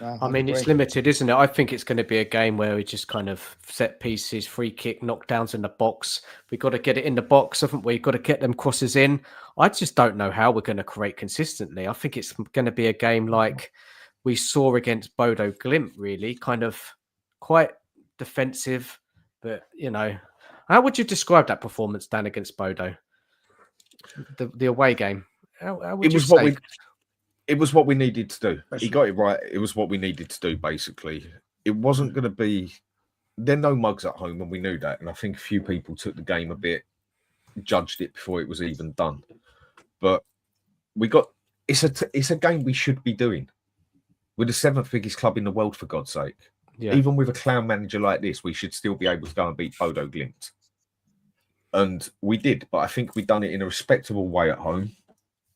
No, I mean, it's limited, isn't it? I think it's going to be a game where we just kind of set pieces, free kick, knockdowns in the box. We've got to get it in the box, haven't we? Got to get them crosses in. I just don't know how we're going to create consistently. I think it's going to be a game like we saw against Bodo Glimt, really, kind of quite defensive. But, you know, how would you describe that performance, Dan, against Bodo? The away game. How would you say? It was what we needed to do. He got it right. It was what we needed to do, basically. It wasn't going to be... There are no mugs at home, and we knew that. And I think a few people took the game a bit, judged it before it was even done. But we got... It's a game we should be doing. We're the 7th biggest club in the world, for God's sake. Yeah. Even with a clown manager like this, we should still be able to go and beat Bodo Glimt. And we did, but I think we've done it in a respectable way at home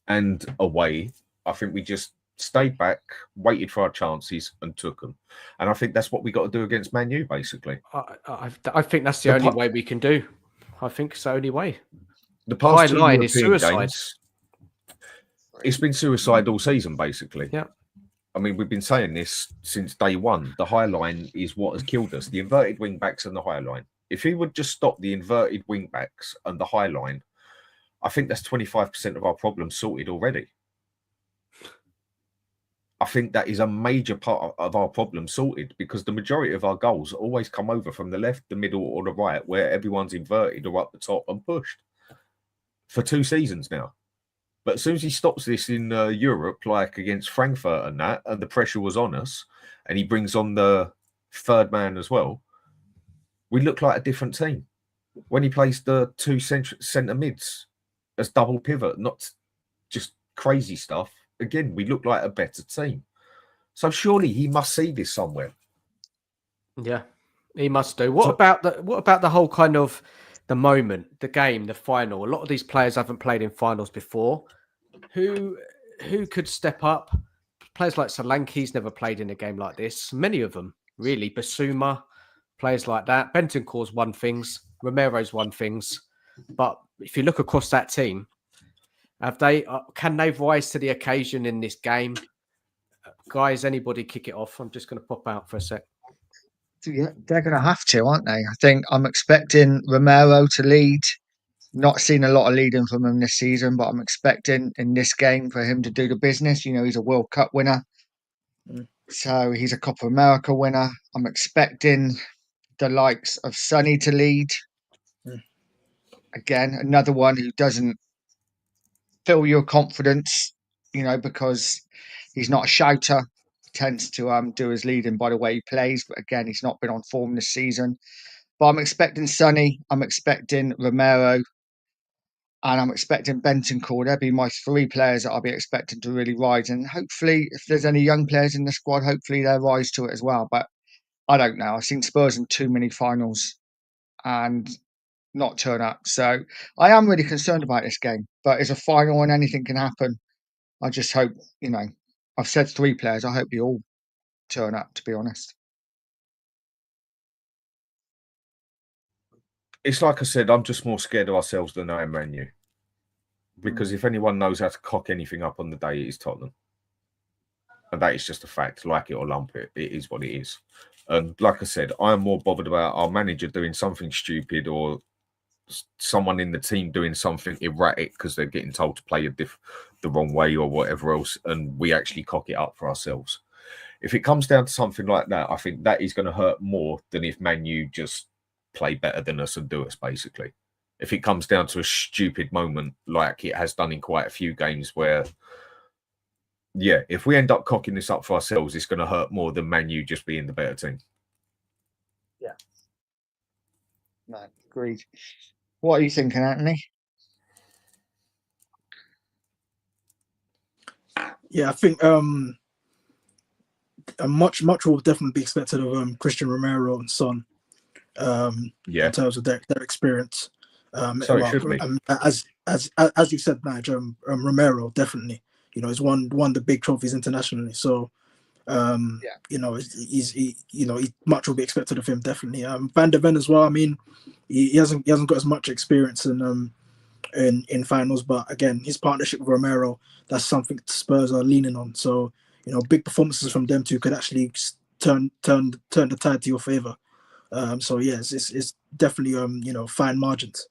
and away. I think we just stayed back, waited for our chances, and took them. And I think that's what we got to do against Man U, basically. I think that's the only way we can do. I think it's the only way. The past two line is suicide. Games, it's been suicide all season, basically. Yeah. I mean, we've been saying this since day one. The high line is what has killed us. The inverted wing backs and the high line. If he would just stop the inverted wing backs and the high line, I think that's 25% of our problem sorted already. I think that is a major part of our problem sorted because the majority of our goals always come over from the left, the middle, or the right, where everyone's inverted or up the top and pushed for 2 seasons now. But as soon as he stops this in Europe, like against Frankfurt and that, and the pressure was on us, and he brings on the third man as well, we look like a different team. When he plays the 2 centre mids as double pivot, not just crazy stuff, again, we look like a better team. So surely he must see this somewhere. Yeah, he must do. What about the whole kind of the moment, the game, the final? A lot of these players haven't played in finals before. Who could step up? Players like Solanke's never played in a game like this. Many of them, really. Basuma, players like that. Bentancur's won things. Romero's won things. But if you look across that team, can they rise to the occasion in this game? Guys, anybody kick it off? I'm just going to pop out for a sec. Yeah, they're going to have to, aren't they? I think I'm expecting Romero to lead. Not seen a lot of leading from him this season, but I'm expecting in this game for him to do the business. You know, he's a World Cup winner. So he's a Copa America winner. I'm expecting the likes of Sonny to lead. Again, another one who doesn't fill your confidence, you know, because he's not a shouter. He tends to do his leading by the way he plays. But again, he's not been on form this season. But I'm expecting Sonny. I'm expecting Romero. And I'm expecting Bentancur. They'll be my 3 players that I'll be expecting to really rise. And hopefully, if there's any young players in the squad, hopefully they'll rise to it as well. But I don't know. I've seen Spurs in too many finals and not turn up. So I am really concerned about this game. But it's a final and anything can happen. I just hope, you know, I've said 3 players. I hope you all turn up, to be honest. It's like I said, I'm just more scared of ourselves than I am Man U. Because if anyone knows how to cock anything up on the day, it is Tottenham. And that is just a fact. Like it or lump it, it is what it is. And like I said, I'm more bothered about our manager doing something stupid or someone in the team doing something erratic because they're getting told to play the wrong way or whatever else, and we actually cock it up for ourselves. If it comes down to something like that, I think that is going to hurt more than if Man U just play better than us and do us, basically. If it comes down to a stupid moment like it has done in quite a few games where, yeah, if we end up cocking this up for ourselves, it's going to hurt more than Man U just being the better team. Yeah. No, agreed. What are you thinking, Anthony? Yeah, I think much will definitely be expected of Christian Romero and Son in terms of their experience. So it should be. As you said, Nige, Romero definitely, he's won the big trophies internationally. So much will be expected of him definitely. Van der Ven as well. I mean, he hasn't got as much experience in finals, but again, his partnership with Romero, that's something Spurs are leaning on. So big performances from them two could actually turn the tide to your favor. So yes, it's definitely fine margins.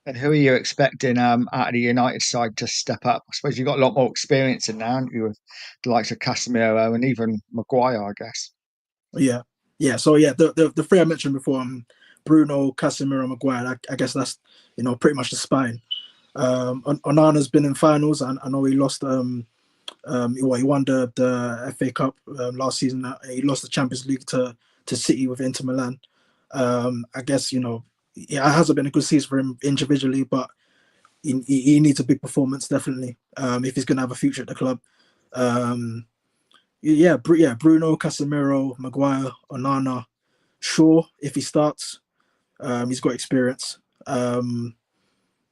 And who are you expecting out of the United side to step up? I suppose you've got a lot more experience in now, haven't you, with the likes of Casemiro and even Maguire, I guess. Yeah. So yeah, the three I mentioned before, Bruno, Casemiro, Maguire. I guess that's pretty much the spine. Onana's been in finals, and I know he lost. He won the FA Cup last season. He lost the Champions League to City with Inter Milan. I guess it hasn't been a good season for him individually, but he needs a big performance definitely if he's going to have a future at the club. Bruno, Casemiro, Maguire, Onana, Shaw if he starts. He's got experience. I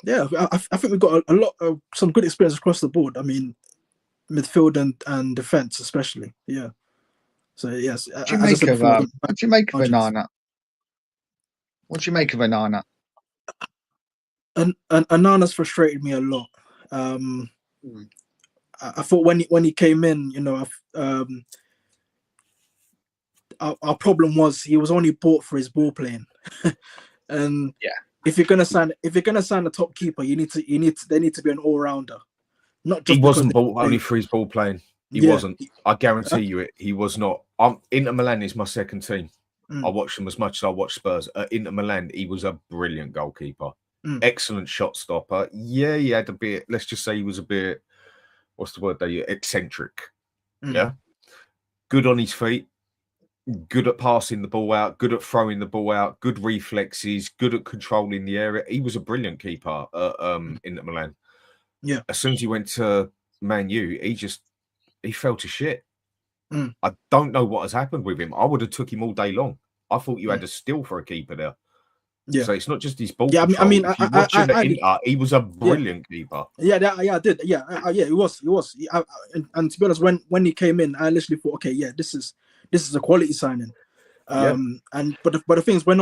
think we've got a lot of some good experience across the board. I mean, midfield and defense especially. Yeah. So yes, what do you make of Onana? What do you make of Onana? And Onana's frustrated me a lot. I thought when he came in, our problem was he was only bought for his ball playing, and if you're gonna sign a top keeper, they need to be an all rounder. Not just he wasn't bought only for his ball playing. He wasn't. I guarantee you it. He was not. Inter Milan is my second team. I watched them as much as I watched Spurs. At Inter Milan, he was a brilliant goalkeeper. Excellent shot stopper. Yeah, he had a bit, let's just say he was a bit, what's the word they use? Eccentric. Yeah. Good on his feet. Good at passing the ball out. Good at throwing the ball out. Good reflexes. Good at controlling the area. He was a brilliant keeper at Inter Milan. Yeah. As soon as he went to Man U, he fell to shit. I don't know what has happened with him. I would have took him all day long. I thought you had a steal for a keeper there. Yeah. So it's not just his ball control. I mean, if you watch him at Inter, he was a brilliant keeper. Yeah, I did. Yeah, he was. And to be honest, when he came in, I literally thought, okay, yeah, this is a quality signing. And but the thing is, we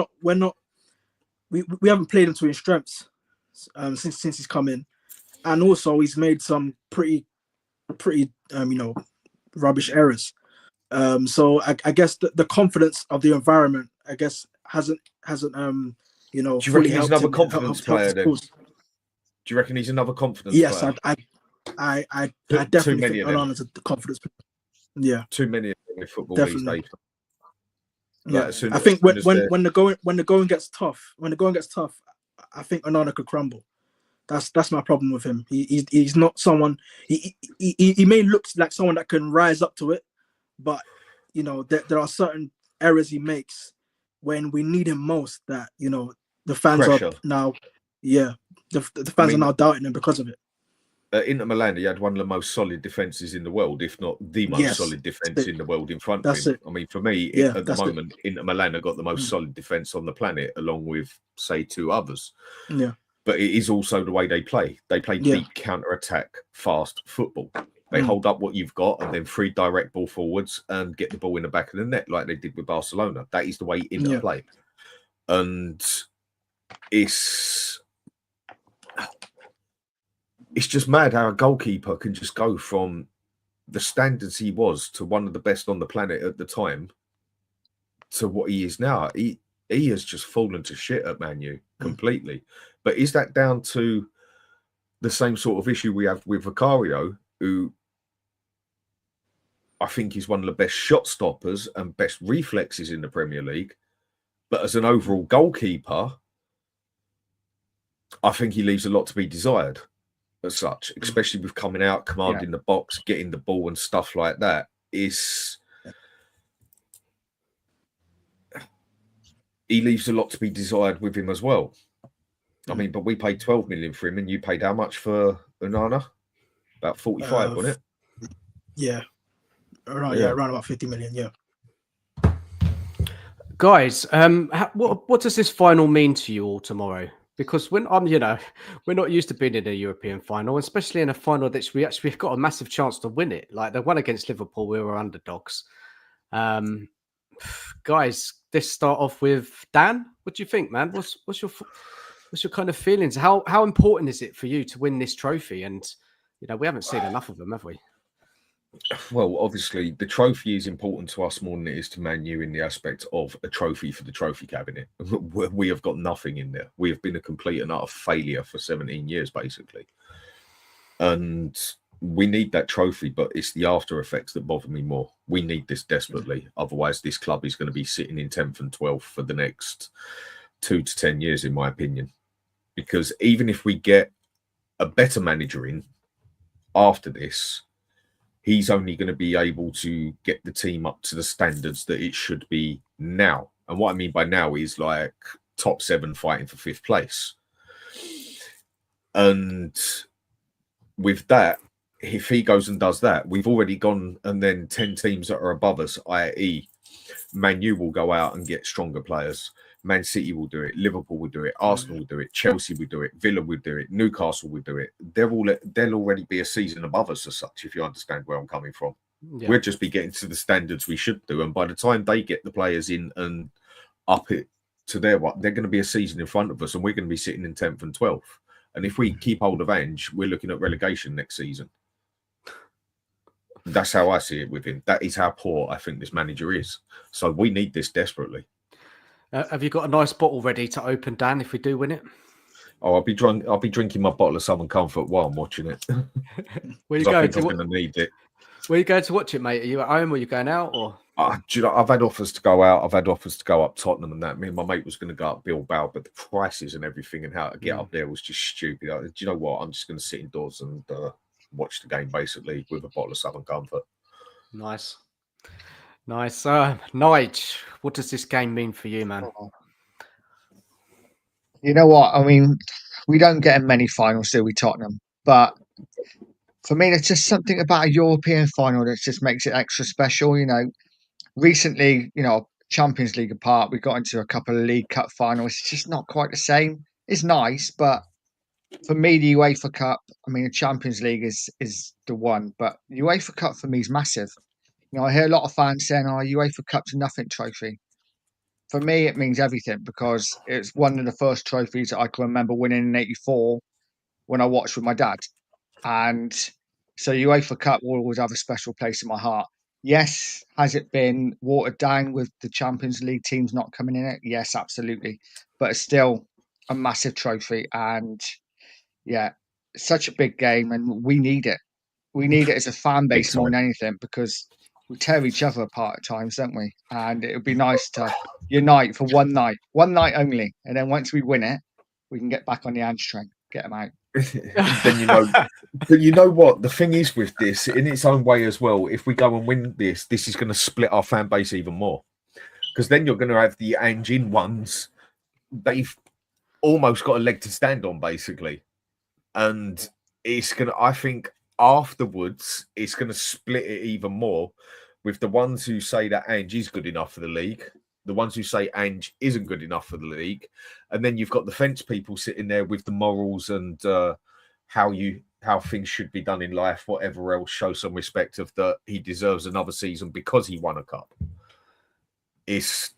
haven't played him to his strengths since he's come in, and also he's made some pretty rubbish errors. So I guess the confidence of the environment, I guess, hasn't Do you reckon he's another confidence player then? Do you reckon he's another confidence player? Yes, I definitely think Onana's a confidence player. Yeah, too many of them in football these days. I think when the going gets tough, I think Onana could crumble. That's my problem with him. He's not someone. He may look like someone that can rise up to it, but there are certain errors he makes when we need him most. That the fans are now, the fans are now doubting him because of it. Inter Milan, he had one of the most solid defenses in the world, if not the most solid defense in the world in front of him. I mean, for me, at the moment, Inter Milan have got the most solid defense on the planet, along with, say, two others. Yeah. But it is also the way they play. They play deep counter-attack, fast football. They hold up what you've got and then 3 direct ball forwards and get the ball in the back of the net like they did with Barcelona. That is the way Inter play. And it's just mad how a goalkeeper can just go from the standards he was to one of the best on the planet at the time to what he is now. He has just fallen to shit at Man U completely. But is that down to the same sort of issue we have with Vicario, who I think is one of the best shot stoppers and best reflexes in the Premier League, but as an overall goalkeeper, I think he leaves a lot to be desired as such, especially with coming out, commanding the box, getting the ball and stuff like that. He leaves a lot to be desired with him as well. I mean, but we paid 12 million for him, and you paid how much for Onana? About 45, wasn't it? Yeah. Around about 50 million, yeah. Guys, what does this final mean to you all tomorrow? Because when we're not used to being in a European final, especially in a final that we've got a massive chance to win it. Like the one against Liverpool, we were underdogs. Guys, let's start off with Dan. What do you think, man? What's your kind of feelings? How important is it for you to win this trophy? And we haven't seen enough of them, have we? Well, obviously, the trophy is important to us more than it is to Man U in the aspect of a trophy for the trophy cabinet. We have got nothing in there. We have been a complete and utter failure for 17 years, basically. And we need that trophy, but it's the after effects that bother me more. We need this desperately. Otherwise, this club is going to be sitting in 10th and 12th for the next 2 to 10 years, in my opinion. Because even if we get a better manager in after this, he's only going to be able to get the team up to the standards that it should be now. And what I mean by now is like top 7 fighting for 5th place. And with that, if he goes and does that, we've already gone, and then 10 teams that are above us, i.e. Man U will go out and get stronger players. Man City will do it. Liverpool will do it. Arsenal will do it. Chelsea will do it. Villa will do it. Newcastle will do it. They'll already be a season above us as such, if you understand where I'm coming from. Yeah. We'll just be getting to the standards we should do. And by the time they get the players in and up it to they're going to be a season in front of us, and we're going to be sitting in 10th and 12th. And if we keep hold of Ange, we're looking at relegation next season. That's how I see it with him. That is how poor I think this manager is. So we need this desperately. Have you got a nice bottle ready to open, Dan, if we do win it? Oh, I'll be drinking my bottle of Southern Comfort while I'm watching it. Where you going to? I'm going to need it. Where are you going to watch it, mate? Are you at home or are you going out? Or I've had offers to go out. I've had offers to go up Tottenham and that. Me and my mate was going to go up Bilbao, but the prices and everything and how to get up there was just stupid. Do you know what? I'm just going to sit indoors and watch the game basically with a bottle of Southern Comfort. Nice. Nige, what does this game mean for you, man? You know what? I mean, we don't get in many finals, do we, Tottenham? But for me, it's just something about a European final that just makes it extra special. Recently, Champions League apart, we got into a couple of League Cup finals. It's just not quite the same. It's nice, but for me, the UEFA Cup, the Champions League is the one, but the UEFA Cup for me is massive. I hear a lot of fans saying, UEFA Cup's a nothing trophy. For me, it means everything because it's one of the first trophies that I can remember winning in '84 when I watched with my dad. And so UEFA Cup will always have a special place in my heart. Yes, has it been watered down with the Champions League teams not coming in it? Yes, absolutely. But it's still a massive trophy. And yeah, it's such a big game and we need it. We need it as a fan base more than anything because we tear each other apart at times, don't we? And it would be nice to unite for one night only. And then once we win it, we can get back on the Ange train, get them out. Then but you know what? The thing is with this, in its own way as well, if we go and win this is going to split our fan base even more. Because then you're going to have the Ange in ones. They've almost got a leg to stand on, basically. And it's going to, I think, afterwards, it's going to split it even more with the ones who say that Ange is good enough for the league, the ones who say Ange isn't good enough for the league, and then you've got the fence people sitting there with the morals and how things should be done in life, whatever else, show some respect of that he deserves another season because he won a cup. It's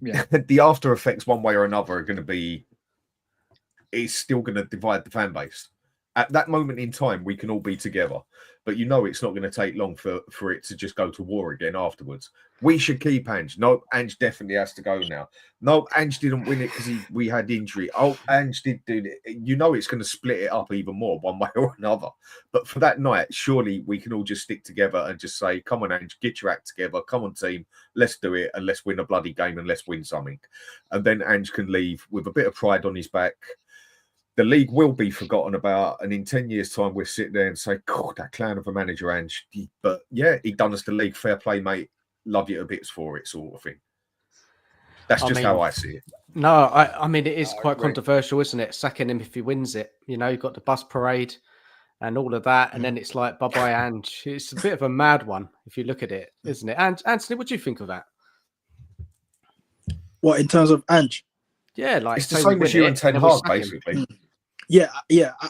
the after effects one way or another are going to be, it's still going to divide the fan base. At that moment in time, we can all be together, but it's not going to take long for it to just go to war again afterwards. We should keep Ange. No, Ange definitely has to go now. No, Ange didn't win it because we had injury. Oh, Ange did do it. It's going to split it up even more one way or another. But for that night, surely we can all just stick together and just say, come on, Ange, get your act together. Come on, team. Let's do it and let's win a bloody game and let's win something. And then Ange can leave with a bit of pride on his back. The league will be forgotten about, and in 10 years' time, we'll sit there and say, God, that clown of a manager, Ange. But yeah, he done us the league. Fair play, mate. Love you to bits for it, sort of thing. That's just how I see it. No, I mean, it is quite controversial, isn't it? Sacking him if he wins it. You've got the bus parade and all of that, and then it's like, bye-bye, Ange. It's a bit of a mad one, if you look at it, isn't it? And Anthony, what do you think of that? What, in terms of Ange? Yeah, like it's the same as you and Ten Hag, basically. Yeah.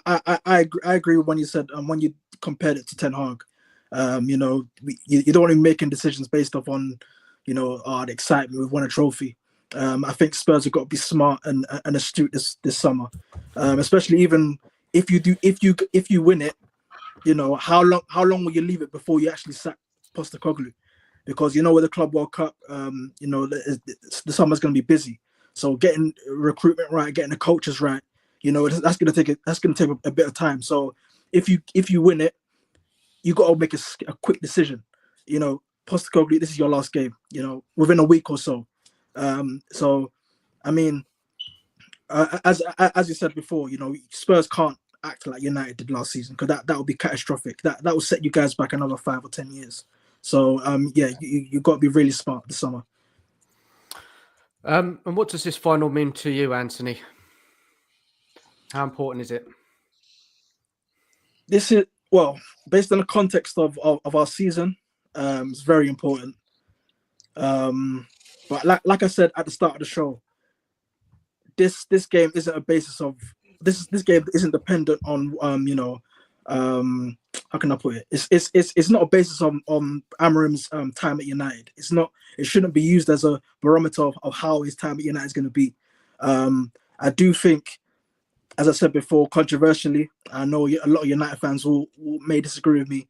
I agree with when you said when you compared it to Ten Hag. You don't want to be making decisions based off on, the excitement. We've won a trophy. I think Spurs have got to be smart and astute this summer, especially even if you win it. How long will you leave it before you actually sack Postecoglou? Because with the Club World Cup, the summer's going to be busy. So getting recruitment right, getting the coaches right, that's going to take a bit of time. So if you win it, you got to make a quick decision. Postecoglou, this is your last game. Within a week or so. So, I mean, as you said before, Spurs can't act like United did last season because that would be catastrophic. That will set you guys back another 5 or 10 years. So, you got to be really smart this summer. And what does this final mean to you, Anthony? How important is it? This is, based on the context of our season, it's very important. But like I said at the start of the show, this game isn't a basis of this game isn't dependent on how can I put it? It's not a basis on Amorim's time at United. It shouldn't be used as a barometer of how his time at United is going to be. I do think, as I said before, controversially, I know a lot of United fans may disagree with me.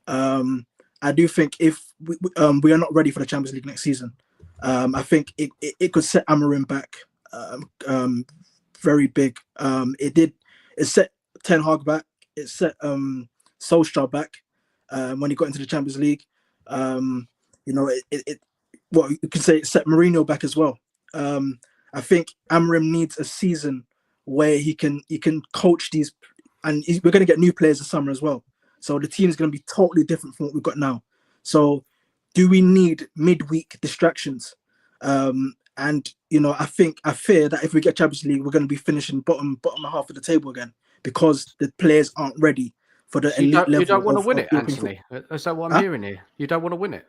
I do think if we are not ready for the Champions League next season, I think it could set Amorim back very big. It set Ten Hag back. It set Solskjaer back when he got into the Champions League. You can say it set Mourinho back as well. I think Amorim needs a season where he can coach these, and we're going to get new players this summer as well. So the team is going to be totally different from what we've got now. So do we need midweek distractions? And I fear that if we get Champions League, we're going to be finishing bottom half of the table again because the players aren't ready for the elite level. You don't want to win it, Anthony. Is that what I'm hearing here? You don't want to win it.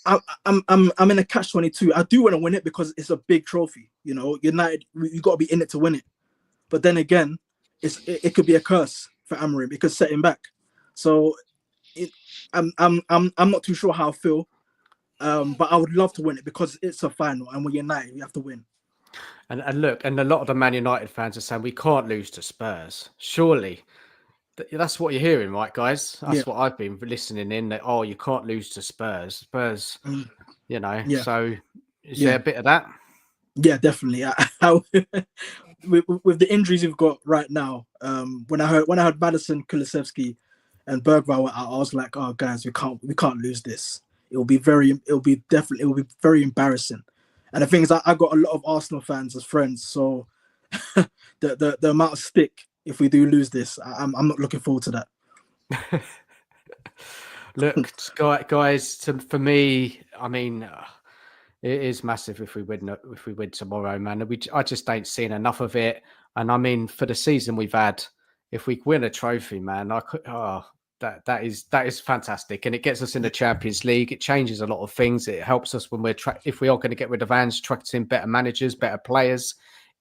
I'm in a catch-22. I do want to win it because it's a big trophy. United, you got to be in it to win it. But then again, it could be a curse for Amorim. It could set him back. So I'm not too sure how I feel. But I would love to win it because it's a final and we're United. We have to win. And look, and a lot of the Man United fans are saying we can't lose to Spurs. Surely. That's what you're hearing, right, guys? That's what I've been listening in. That you can't lose to Spurs. Spurs, Yeah. So is there a bit of that? Yeah, definitely. With the injuries we've got right now, when I heard Madison, Kulusevski, and Bergvall were out, I was like, oh guys, we can't lose this. It will be very embarrassing. And the thing is, I got a lot of Arsenal fans as friends, so the amount of stick if we do lose this, I'm not looking forward to that. Look, guys, for me, I mean, it is massive if we win tomorrow, man. I just ain't seen enough of it. And I mean, for the season we've had, if we win a trophy, man, that is fantastic, and it gets us in the Champions League. It changes a lot of things. It helps us when if we are going to get rid of Ange, attracting better managers, better players.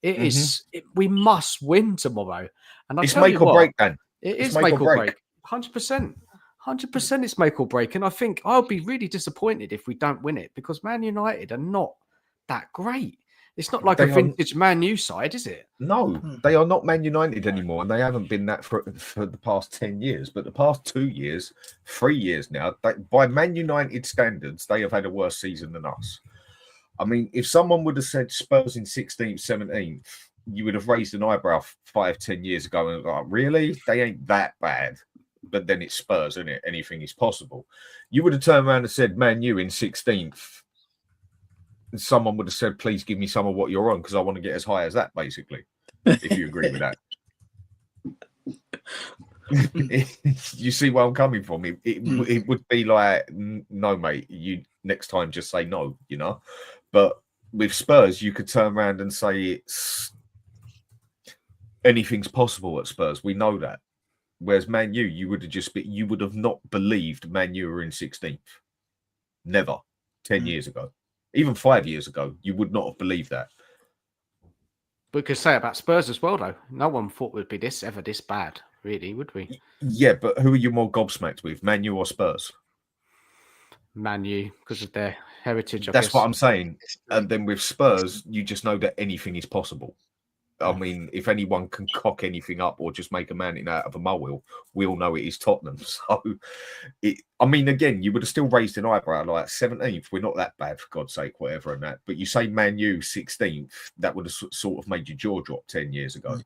It is. We must win tomorrow, and I It's tell make you or what, break, Dan. it It's is make make or or break. break. 100%. 100% it's make or break. And I think I'll be really disappointed if we don't win it because Man United are not that great. It's not like a They are- vintage Man U side, is it? No, they are not Man United anymore, and they haven't been that for the past 10 years. But the past 2 years, 3 years now, by Man United standards, they have had a worse season than us. I mean, if someone would have said Spurs in 16th, 17th, you would have raised an eyebrow 5-10 years ago and like, really? They ain't that bad. But then it's Spurs, isn't it? Anything is possible. You would have turned around and said Man U in 16th. And someone would have said, please give me some of what you're on because I want to get as high as that, basically. If you agree with that. You see where I'm coming from? It would be like, no, mate, you next time just say no, you know? But with Spurs, you could turn around and say it's anything's possible at Spurs. We know that. Whereas Man U, you would have not believed Man U were in 16th. Never. 10 years ago. Even 5 years ago, you would not have believed that. We could say about Spurs as well, though. No one thought we'd be this bad, really, would we? Yeah, but who are you more gobsmacked with, Man U or Spurs? Man U, because of their heritage, I That's guess. what I'm saying. And then with Spurs, you just know that anything is possible. I mean, if anyone can cock anything up or just make a mountain out of a molehill, we all know it is Tottenham. So, I mean, again, you would have still raised an eyebrow, like 17th. We're not that bad, for God's sake, whatever, and that. But you say Man U 16th, that would have sort of made your jaw drop 10 years ago.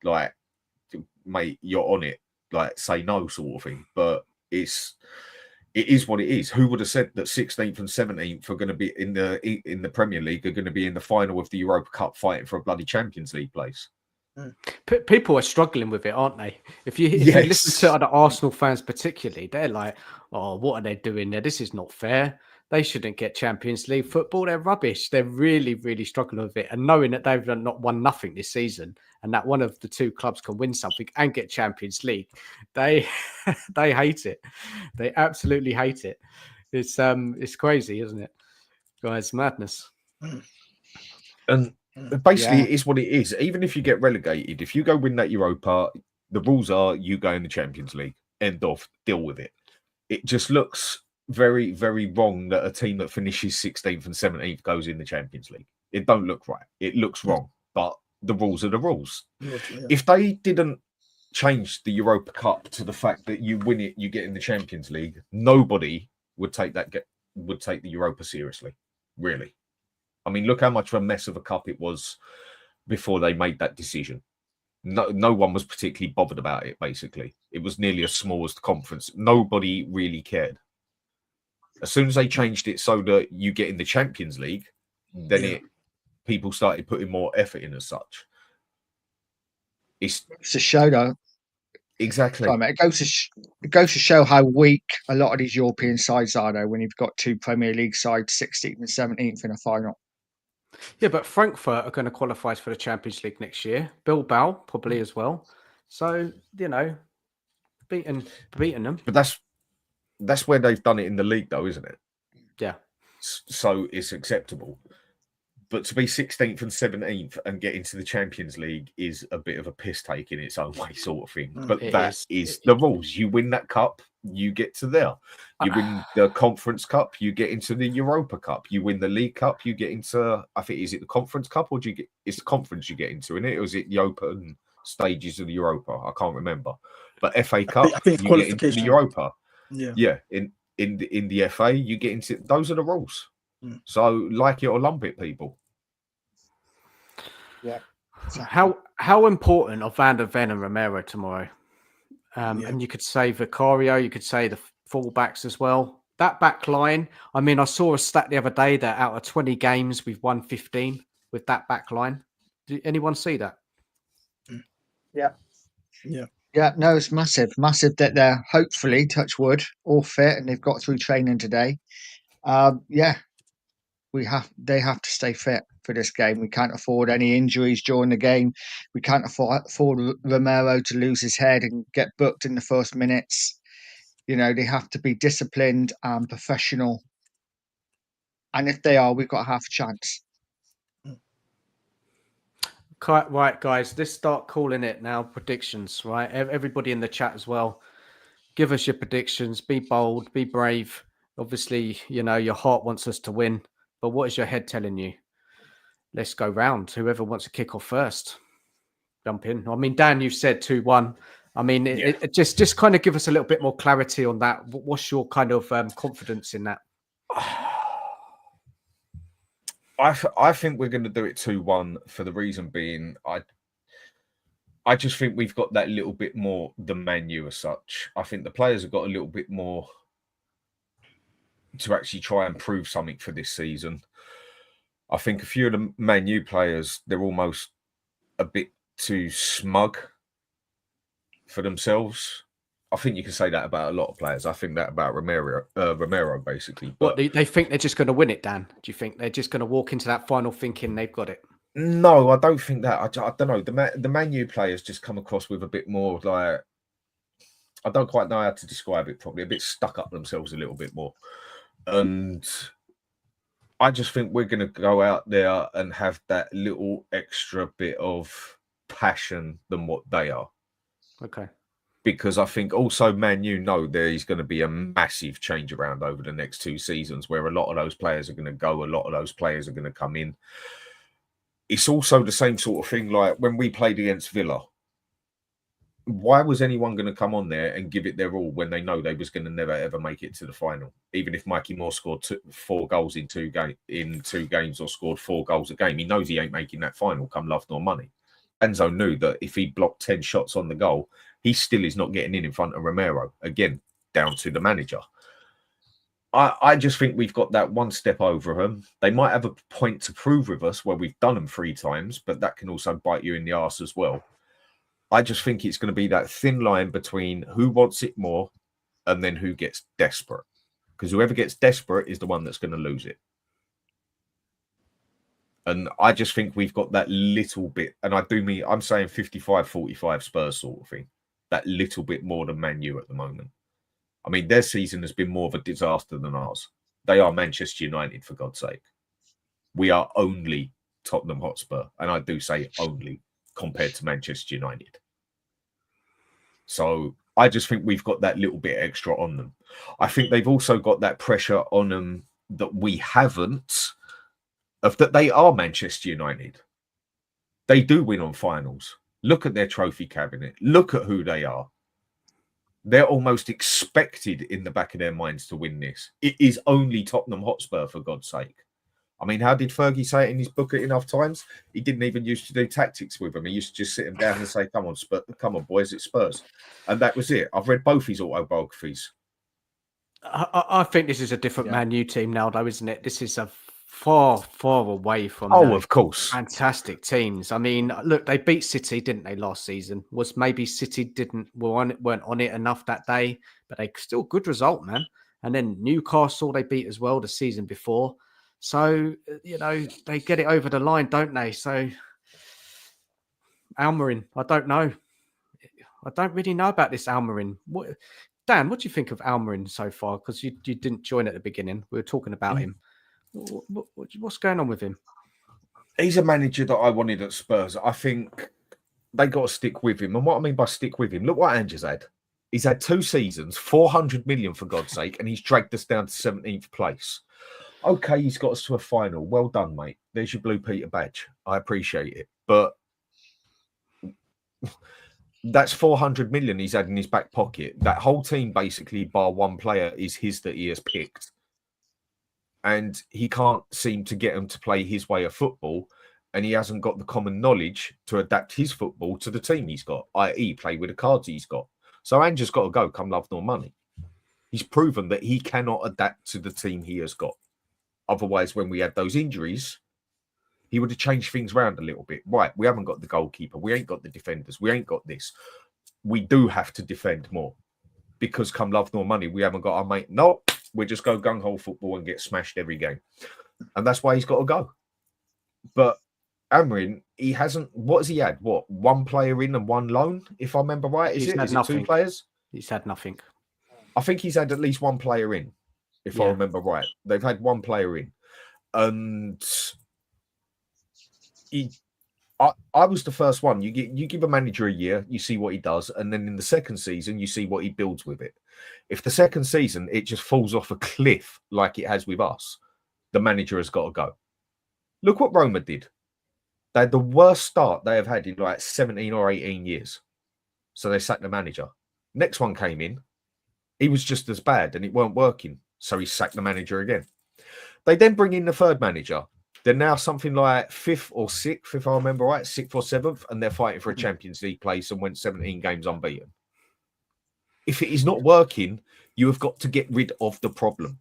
Like, mate, you're on it. Like, say no, sort of thing. But it is what it is. Who would have said that 16th and 17th are going to be in the Premier League, are going to be in the final of the Europa Cup fighting for a bloody Champions League place? People are struggling with it, aren't they? If you listen to other Arsenal fans particularly, they're like, oh, what are they doing there? This is not fair. They shouldn't get Champions League football. They're rubbish. They're really, really struggling with it. And knowing that they've not won nothing this season and that one of the two clubs can win something and get Champions League, they hate it. They absolutely hate it. It's crazy, isn't it? Guys, madness. And basically, it is what it is. Even if you get relegated, if you go win that Europa, the rules are you go in the Champions League. End of. Deal with it. It just looks very, very wrong that a team that finishes 16th and 17th goes in the Champions League. It don't look right. It looks wrong. But the rules are the rules. Yeah. If they didn't change the Europa Cup to the fact that you win it, you get in the Champions League, nobody would take the Europa seriously. Really. I mean, look how much of a mess of a cup it was before they made that decision. No one was particularly bothered about it, basically. It was nearly as small as the conference. Nobody really cared. As soon as they changed it so that you get in the Champions League, then people started putting more effort in as such. It's a showdown. Exactly. Sorry, mate. It goes to show how weak a lot of these European sides are, though, when you've got two Premier League sides, 16th and 17th in a final. Yeah, but Frankfurt are going to qualify for the Champions League next year. Bilbao probably as well. So, beating them. But that's where they've done it in the league, though, isn't it? Yeah. So it's acceptable. But to be 16th and 17th and get into the Champions League is a bit of a piss take in its own way, sort of thing. But that is the rules. You win that cup, you get to there. You win the Conference Cup, you get into the Europa Cup. You win the League Cup, you get into, I think, is it the Conference Cup or it's the Conference you get into, isn't it? Or is it the open stages of the Europa? I can't remember. But FA Cup, I think you get into the Europa. Yeah. In the FA, you get into, those are the rules. So, like it or lump it, people. Yeah. Exactly. How important are Van der Ven and Romero tomorrow? And you could say Vicario, you could say the fullbacks as well. That back line, I mean, I saw a stat the other day that out of 20 games, we've won 15 with that back line. Did anyone see that? Yeah. Yeah. Yeah, no, it's massive. Massive that they're hopefully, touch wood, all fit and they've got through training today. They have to stay fit for this game. We can't afford any injuries during the game. We can't afford Romero to lose his head and get booked in the first minutes. They have to be disciplined and professional. And if they are, we've got half a chance. Right, guys, let's start calling it now. Predictions, right? Everybody in the chat as well. Give us your predictions. Be bold, be brave. Obviously, your heart wants us to win, but what is your head telling you? Let's go round. Whoever wants to kick off first, jump in. I mean, Dan, you've said 2-1. I mean, it just kind of give us a little bit more clarity on that. What's your kind of confidence in that? I think we're going to do it 2-1 for the reason being I just think we've got that little bit more than Man U as such. I think the players have got a little bit more to actually try and prove something for this season. I think a few of the Man U players, they're almost a bit too smug for themselves. I think you can say that about a lot of players. I think that about Romero basically. But they think they're just going to win it, Dan? Do you think they're just going to walk into that final thinking they've got it? No, I don't think that. I don't know. The Man U players just come across with a bit more like, I don't quite know how to describe it properly, a bit stuck up themselves a little bit more. And I just think we're going to go out there and have that little extra bit of passion than what they are. Okay. Because I think also Man U know there is going to be a massive change around over the next 2 seasons where a lot of those players are going to go, a lot of those players are going to come in. It's also the same sort of thing like when we played against Villa. Why was anyone going to come on there and give it their all when they know they was going to never ever make it to the final? Even if Mikey Moore scored 4 goals in 2 games or scored 4 goals a game, he knows he ain't making that final come love nor money. Enzo knew that if he blocked 10 shots on the goal, he still is not getting in front of Romero. Again, down to the manager. I just think we've got that one step over them. They might have a point to prove with us where we've done them 3 times, but that can also bite you in the arse as well. I just think it's going to be that thin line between who wants it more and then who gets desperate. Because whoever gets desperate is the one that's going to lose it. And I just think we've got that little bit, and I'm saying 55-45 Spurs sort of thing. That little bit more than Man U at the moment. I mean, their season has been more of a disaster than ours. They are Manchester United, for God's sake. We are only Tottenham Hotspur, and I do say only, compared to Manchester United. So I just think we've got that little bit extra on them. I think they've also got that pressure on them that we haven't, of that they are Manchester United. They do win on finals. Look at their trophy cabinet. Look at who they are. They're almost expected in the back of their minds to win this. It is only Tottenham Hotspur, for God's sake. I mean, how did Fergie say it in his book at enough times? He didn't even used to do tactics with them. He used to just sit them down and say, come on, boys, it's Spurs. And that was it. I've read both his autobiographies. I think this is a different Man U team now, though, isn't it? This is a far, far away from of course, fantastic teams. I mean, look, they beat City, didn't they, last season? Was maybe City weren't on it enough that day, but they still good result, man. And then Newcastle they beat as well the season before. So, they get it over the line, don't they? So, Almiron, I don't know. I don't really know about this Almiron. Dan, what do you think of Almiron so far? Because you didn't join at the beginning. We were talking about him. What's going on with him? He's a manager that I wanted at Spurs. I think they got to stick with him. And what I mean by stick with him, look what Ange has had. He's had 2 seasons, 400 million for God's sake, and he's dragged us down to 17th place. Okay, he's got us to a final. Well done, mate. There's your Blue Peter badge. I appreciate it. But that's 400 million he's had in his back pocket. That whole team, basically, bar one player, is his that he has picked. And he can't seem to get them to play his way of football. And he hasn't got the common knowledge to adapt his football to the team he's got, i.e. play with the cards he's got. So Ange has got to go, come love nor money. He's proven that he cannot adapt to the team he has got. Otherwise, when we had those injuries, he would have changed things around a little bit. Right, we haven't got the goalkeeper. We ain't got the defenders. We ain't got this. We do have to defend more. Because come love nor money, we haven't got our mate. No, we just go gung-ho football and get smashed every game. And that's why he's got to go. But Almiron, he hasn't... What has he had? What? 1 player in and 1 loan, if I remember right? Is it 2 players? He's had nothing. I think he's had at least 1 player in, if I remember right. They've had 1 player in. And I was the first one. You give a manager a year, you see what he does, and then in the second season, you see what he builds with it. If the second season it just falls off a cliff like it has with us, the manager has got to go. Look what Roma did. They had the worst start they have had in like 17 or 18 years. So they sacked the manager. Next one came in. He was just as bad and it weren't working. So he sacked the manager again. They then bring in the third manager. They're now something like fifth or sixth, if I remember right, sixth or seventh, and they're fighting for a Champions League place and went 17 games unbeaten. If it is not working, you have got to get rid of the problem.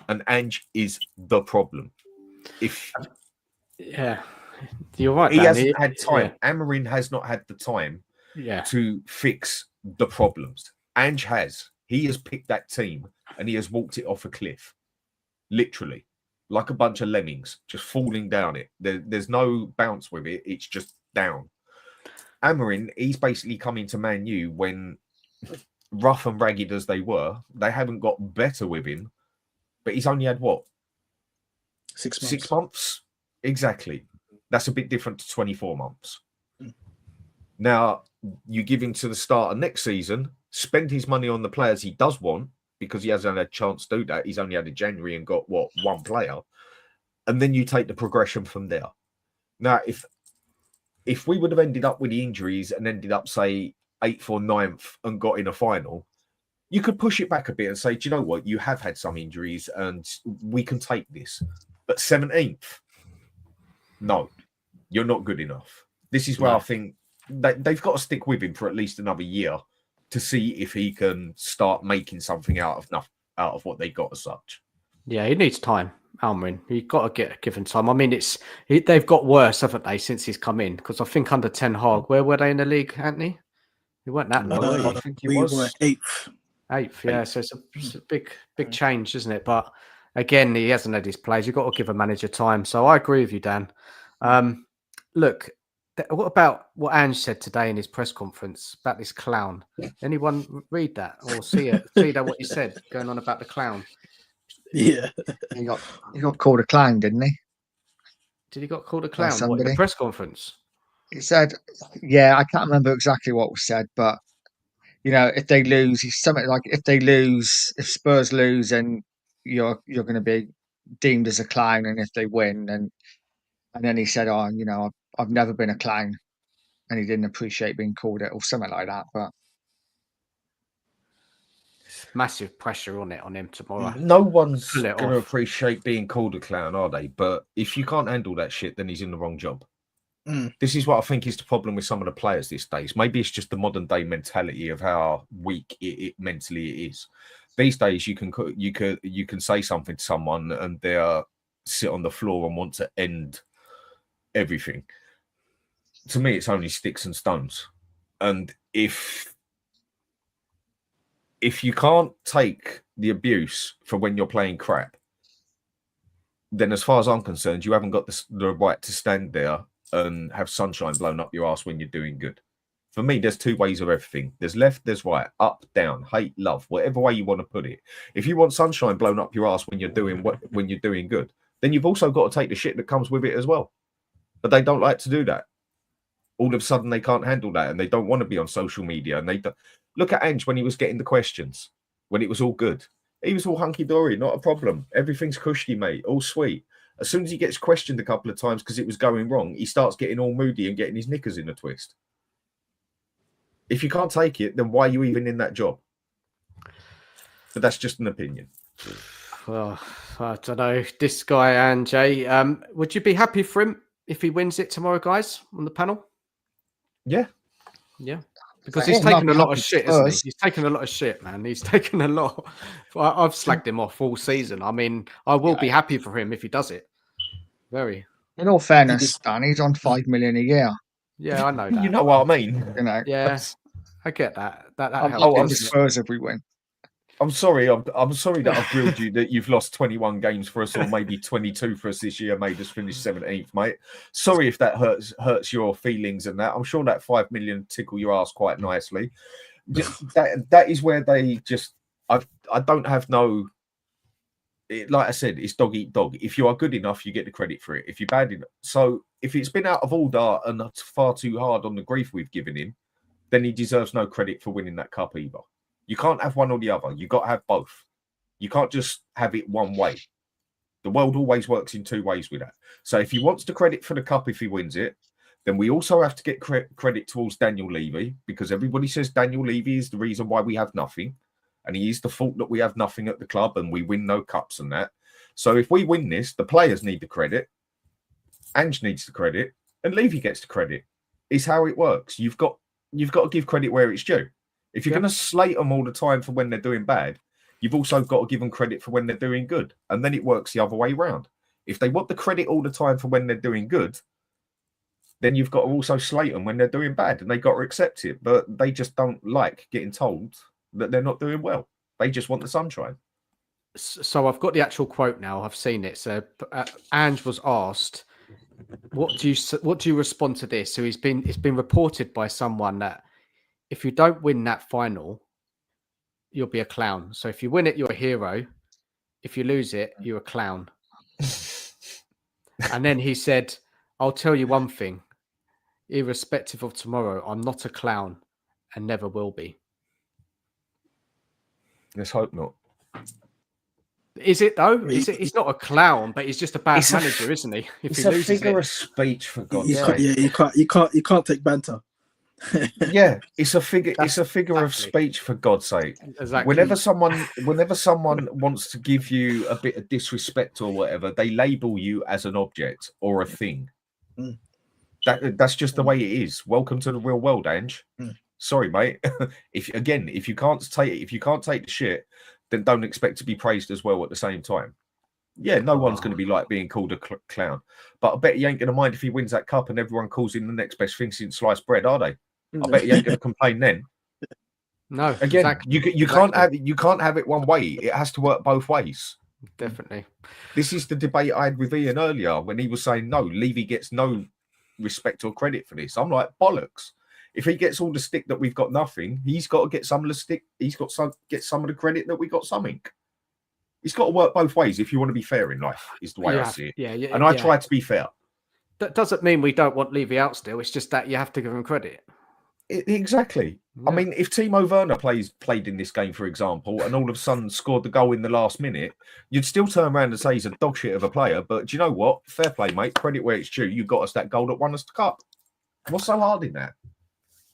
And Ange is the problem. Yeah, you're right. He Dan. hasn't had time. Yeah. Amorim has not had the time Yeah. to fix the problems. Ange has. He has picked that team and he has walked it off a cliff. Literally. Like a bunch of lemmings, just falling down it. There's no bounce with it. It's just down. Amorim, he's basically come into Man U when, rough and ragged as they were, they haven't got better with him. But he's only had what? 6 months. 6 months? Exactly. That's a bit different to 24 months. Now, you give him to the start of next season, spend his money on the players he does want, because he hasn't had a chance to do that. He's only had a January and got, what, one player. And then you take the progression from there. Now, if we would have ended up with the injuries and ended up, say, 8th or 9th and got in a final, you could push it back a bit and say, do you know what? You have had some injuries and we can take this. But 17th, no, you're not good enough. This is where I think they've got to stick with him for at least another year to see if he can start making something out of what they got as such. Yeah, he needs time, Almiron. You've got to give him time. I mean, they've got worse, haven't they, since he's come in? Because I think under Ten Hag, where were they in the league, Anthony? They weren't that low. Were I they? think he We was were 8th. Eighth, yeah. So it's a big change, isn't it? But again, he hasn't had his plays. You've got to give a manager time. So I agree with you, Dan. Look, what about what Ange said today in his press conference about this clown? Anyone read that or see that what he said going on about the clown? Yeah. He got called a clown, didn't he? Did he got called a clown? What, in somebody. the press conference? He said, yeah, I can't remember exactly what was said, but if they lose, he's something like if Spurs lose, and you're going to be deemed as a clown, and if they win, and then he said, oh, I've never been a clown, and he didn't appreciate being called it or something like that. But Massive pressure on him tomorrow. No one's Pull it going to off. appreciate being called a clown, are they? But if you can't handle that shit, then he's in the wrong job. This is what I think is the problem with some of the players these days. Maybe it's just the modern day mentality of how weak it mentally it is. These days, you can say something to someone and they'll sit on the floor and want to end everything. To me, it's only sticks and stones. And if you can't take the abuse for when you're playing crap, then as far as I'm concerned, you haven't got the right to stand there and have sunshine blown up your ass when you're doing good. For me, there's two ways of everything. There's left, there's right, up, down, hate, love, whatever way you want to put it. If you want sunshine blown up your ass when you're doing good, then you've also got to take the shit that comes with it as well. But they don't like to do that. All of a sudden, they can't handle that, and they don't want to be on social media. And they don't. Look at Ange when he was getting the questions, when it was all good. He was all hunky-dory, not a problem. Everything's cushy, mate, all sweet. As soon as he gets questioned a couple of times because it was going wrong, he starts getting all moody and getting his knickers in a twist. If you can't take it, then why are you even in that job? But that's just an opinion. Well, I don't know. This guy, Ange, would you be happy for him if he wins it tomorrow, guys, on the panel? Yeah. Yeah. Because he's taken a lot of shit, isn't he? He's taken a lot of shit, man. He's taken a lot. I've slagged him off all season. I mean, I will be happy for him if he does it. Very. In all fairness, Dan, he's on $5 million a year. Yeah, I know that. You know what I mean? Yeah, I get that. That I'm helps. Spurs if we win. I'm sorry. I'm sorry that I've grilled you that you've lost 21 games for us, or maybe 22 for us this year, made us finish 17th, mate. Sorry if that hurts your feelings and that. I'm sure that 5 million tickle your ass quite nicely. That is where they just. I don't have no. like I said, it's dog eat dog. If you are good enough, you get the credit for it. If you're bad enough, so if it's been out of order and far too hard on the grief we've given him, then he deserves no credit for winning that cup either. You can't have one or the other. You got to have both. You can't just have it one way. The world always works in two ways with that. So if he wants the credit for the cup if he wins it, then we also have to get credit towards Daniel Levy, because everybody says Daniel Levy is the reason why we have nothing. And he is the fault that we have nothing at the club and we win no cups and that. So if we win this, the players need the credit, Ange needs the credit, and Levy gets the credit. It's how it works. You've got to give credit where it's due. If you're going to slate them all the time for when they're doing bad, you've also got to give them credit for when they're doing good. And then it works the other way around. If they want the credit all the time for when they're doing good, then you've got to also slate them when they're doing bad, and they got to accept it. But they just don't like getting told that they're not doing well. They just want the sunshine. So I've got the actual quote now. I've seen it. So Ange was asked, "What do you respond to this?" So it's been reported by someone that if you don't win that final, you'll be a clown. So if you win it, you're a hero. If you lose it, you're a clown. And then he said, "I'll tell you one thing. Irrespective of tomorrow, I'm not a clown and never will be." Let's hope not. Is it though? He's not a clown, but he's just a bad manager, isn't he? If It's he a loses figure it. of speech, for God's Yeah, sake. you can't take banter. Yeah, it's a figure. That's It's a figure of exactly. speech, for God's sake. Exactly. Whenever someone wants to give you a bit of disrespect or whatever, they label you as an object or a thing. Mm. That's just the way it is. Welcome to the real world, Ange. Sorry, mate. If you can't take the shit, then don't expect to be praised as well at the same time. Yeah, no one's going to be like being called a clown, but I bet he ain't going to mind if he wins that cup and everyone calls him the next best thing since sliced bread, are they? I bet he ain't going to complain then. No, Again, exactly. you can't have it one way. It has to work both ways. Definitely. This is the debate I had with Ian earlier when he was saying no, Levy gets no respect or credit for this. I'm like, bollocks. If he gets all the stick that we've got nothing, he's got to get some of the stick. He's got to get some of the credit that we got something. It's got to work both ways if you want to be fair in life, is the way I see it. Yeah, and I try to be fair. That doesn't mean we don't want Levy out still. It's just that you have to give him credit. Exactly. Yeah. I mean, if Timo Werner played in this game, for example, and all of a sudden scored the goal in the last minute, you'd still turn around and say he's a dog shit of a player. But do you know what? Fair play, mate. Credit where it's due. You got us that goal that won us the cup. What's so hard in that?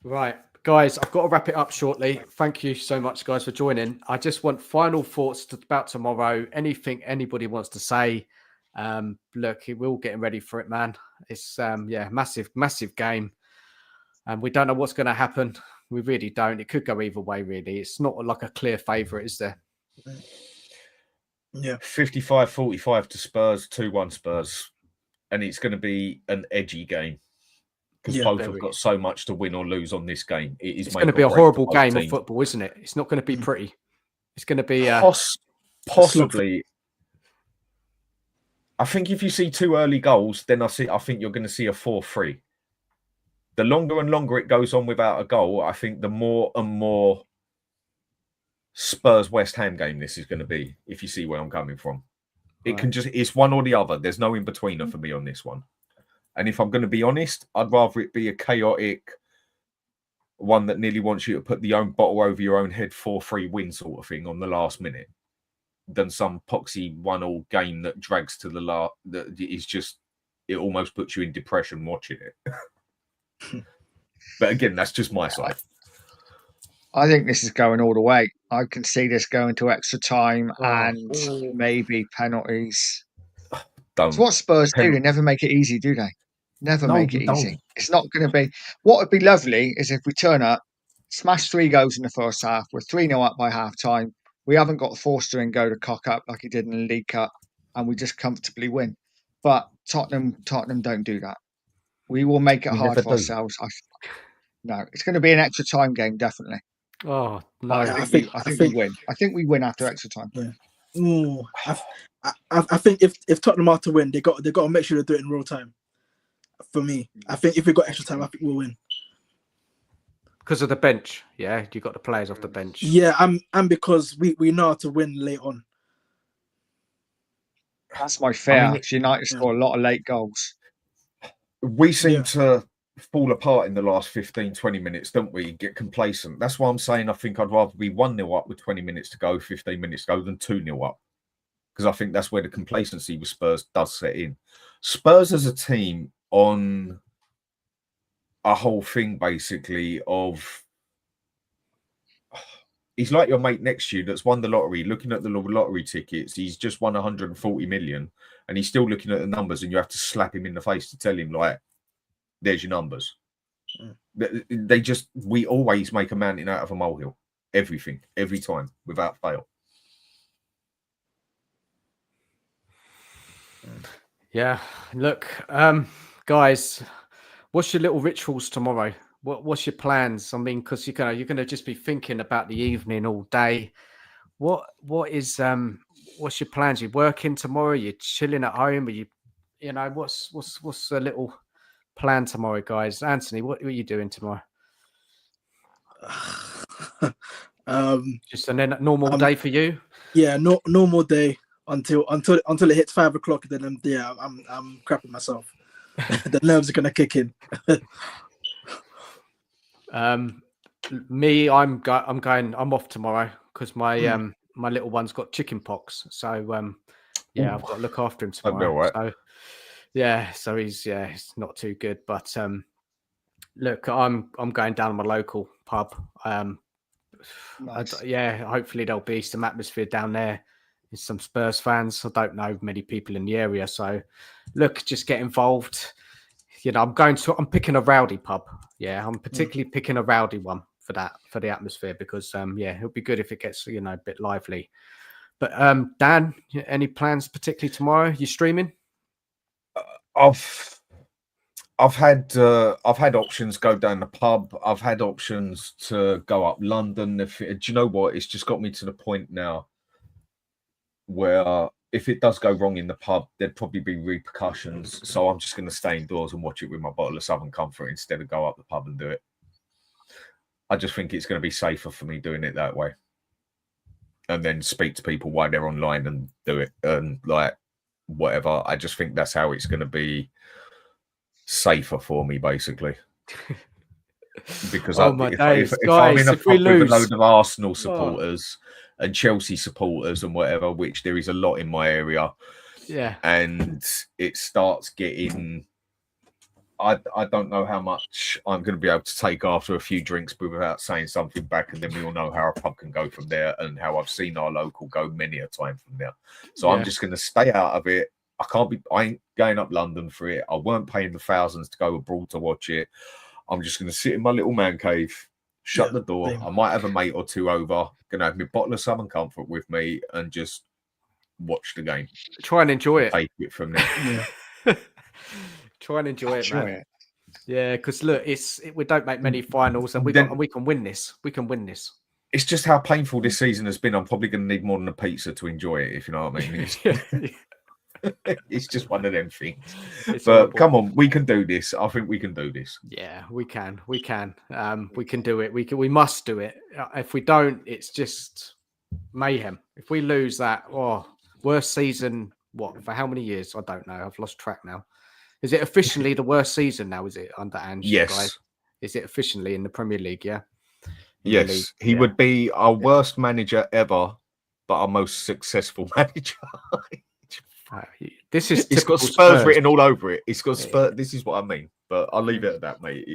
Right. Guys, I've got to wrap it up shortly. Thank you so much, guys, for joining. I just want final thoughts about tomorrow. Anything anybody wants to say. Look, we're all getting ready for it, man. It's massive game. And we don't know what's going to happen. We really don't. It could go either way, really. It's not like a clear favourite, is there? Yeah. 55-45 to Spurs, 2-1 Spurs. And it's going to be an edgy game. Because both have got so much to win or lose on this game. It's going to be a horrible game of football, isn't it? It's not going to be pretty. It's going to be possibly. I think if you see 2 early goals, then I think you're going to see a 4-3. The longer and longer it goes on without a goal, I think the more and more Spurs West Ham game this is going to be. If you see where I'm coming from, it's one or the other. There's no in betweener for me on this one. And if I'm going to be honest, I'd rather it be a chaotic one that nearly wants you to put the own bottle over your own head 4-3 win sort of thing on the last minute than some poxy 1-1 game that drags to the last. That is just, it almost puts you in depression watching it. But again, that's just my side. I think this is going all the way. I can see this going to extra time and maybe penalties. It's what Spurs do. They never make it easy, do they? Never make it easy. It's not going to be. What would be lovely is if we turn up, smash 3 goals in the first half. We're 3-0 up by half time. We haven't got Forster and go to cock up like he did in the League Cup, and we just comfortably win. But Tottenham don't do that. We will make it hard for ourselves. No, it's going to be an extra time game, definitely. Oh no! I think we win. I think we win after extra time. Yeah. I think if Tottenham are to win, they got to make sure they do it in real time. For me, I think if we got extra time, I think we'll win. Because of the bench, yeah, you got the players off the bench. Yeah, and because we know how to win late on. That's my fear. I mean, United score a lot of late goals. we seem to fall apart in the last 15, 20 minutes, don't we? Get complacent. That's why I'm saying I think I'd rather be 1-0 up with 20 minutes to go, 15 minutes to go, than 2-0 up. Because I think that's where the complacency with Spurs does set in. Spurs as a team on a whole thing, basically, of... He's like your mate next to you that's won the lottery, looking at the lottery tickets. He's just won 140 million and he's still looking at the numbers, and you have to slap him in the face to tell him, like, there's your numbers. We always make a mountain out of a molehill. Everything, every time, without fail. Yeah. Look, guys, what's your little rituals tomorrow? What's your plans? I mean, because you're gonna just be thinking about the evening all day. What's your plans? You working tomorrow? You chilling at home? Are what's the little plan tomorrow, guys? Anthony, what are you doing tomorrow? Just a normal day for you? Yeah, normal day until it hits 5 o'clock. Then I'm crapping myself. The nerves are gonna kick in. Me, I'm off tomorrow because my my little one's got chicken pox. So I've got to look after him tomorrow. Right. So so it's not too good. But look, I'm going down to my local pub. Nice. Hopefully there'll be some atmosphere down there. There's some Spurs fans. I don't know many people in the area, so look, just get involved. I'm picking a rowdy pub. Yeah, I'm particularly picking a rowdy one for the atmosphere, because it'll be good if it gets a bit lively. But Dan, any plans particularly tomorrow? You streaming? I've had options go down the pub. I've had options to go up London. Do you know what? It's just got me to the point now where if it does go wrong in the pub, there'd probably be repercussions. So I'm just going to stay indoors and watch it with my bottle of Southern Comfort instead of go up the pub and do it. I just think it's going to be safer for me doing it that way, and then speak to people while they're online and do it, and like whatever. I just think that's how it's going to be safer for me, basically. Because if I'm in a pub with a load of Arsenal supporters and Chelsea supporters and whatever, which there is a lot in my area, and it starts getting, I don't know how much I'm going to be able to take after a few drinks, but without saying something back, and then we all know how a pub can go from there, and how I've seen our local go many a time from there. So I'm just going to stay out of it. I ain't going up London for it. I weren't paying the thousands to go abroad to watch it. I'm just going to sit in my little man cave, shut the door. I might have a mate or two over, going to have my bottle of Southern Comfort with me, and just watch the game. Try and enjoy it. Take it from there. Try and enjoy it, man. Yeah, because look, we don't make many finals, and we can win this. We can win this. It's just how painful this season has been. I'm probably going to need more than a pizza to enjoy it, if you know what I mean. It's just one of them things. But come on, we can do this. I think we can do this. Yeah, we can. We can do it. We must do it. If we don't, it's just mayhem. If we lose that, worst season, for how many years? I don't know. I've lost track now. Is it officially the worst season now? Is it under Ange? Yes. Guys? Is it officially in the Premier League? Yeah. Yes. He would be our worst manager ever, but our most successful manager. It's got Spurs written all over it. It's got Spurs. This is what I mean. But I'll leave it at that, mate.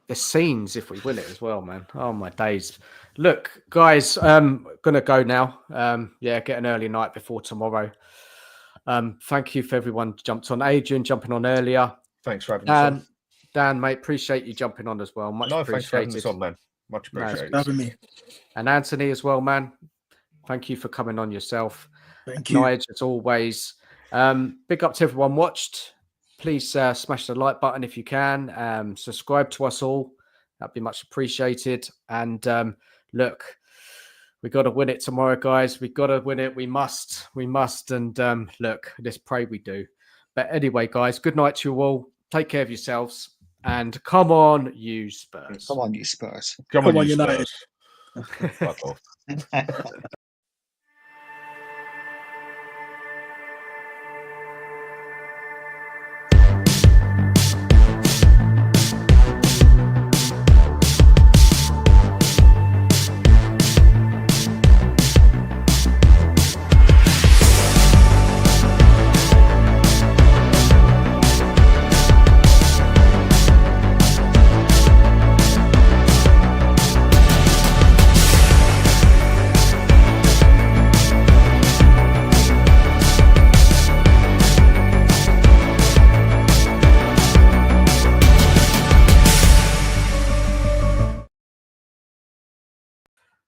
The scenes if we win it as well, man. Oh my days. Look, guys, gonna go now. Get an early night before tomorrow. Thank you for everyone jumped on. Adrian jumping on earlier. Thanks for having me. Dan, mate, appreciate you jumping on as well. Much appreciated. Thanks for having us on, man. Much appreciated. Nice having me. And Anthony as well, man. Thank you for coming on yourself. Thank you. Nige, as always. Big up to everyone watched. Please smash the like button if you can. Subscribe to us all. That'd be much appreciated. And look, we got to win it tomorrow, guys. We got to win it. We must. And look, let's pray we do. But anyway, guys, good night to you all. Take care of yourselves. And come on, you Spurs. Come on, you Spurs. Come on, you United. Spurs. Fuck off.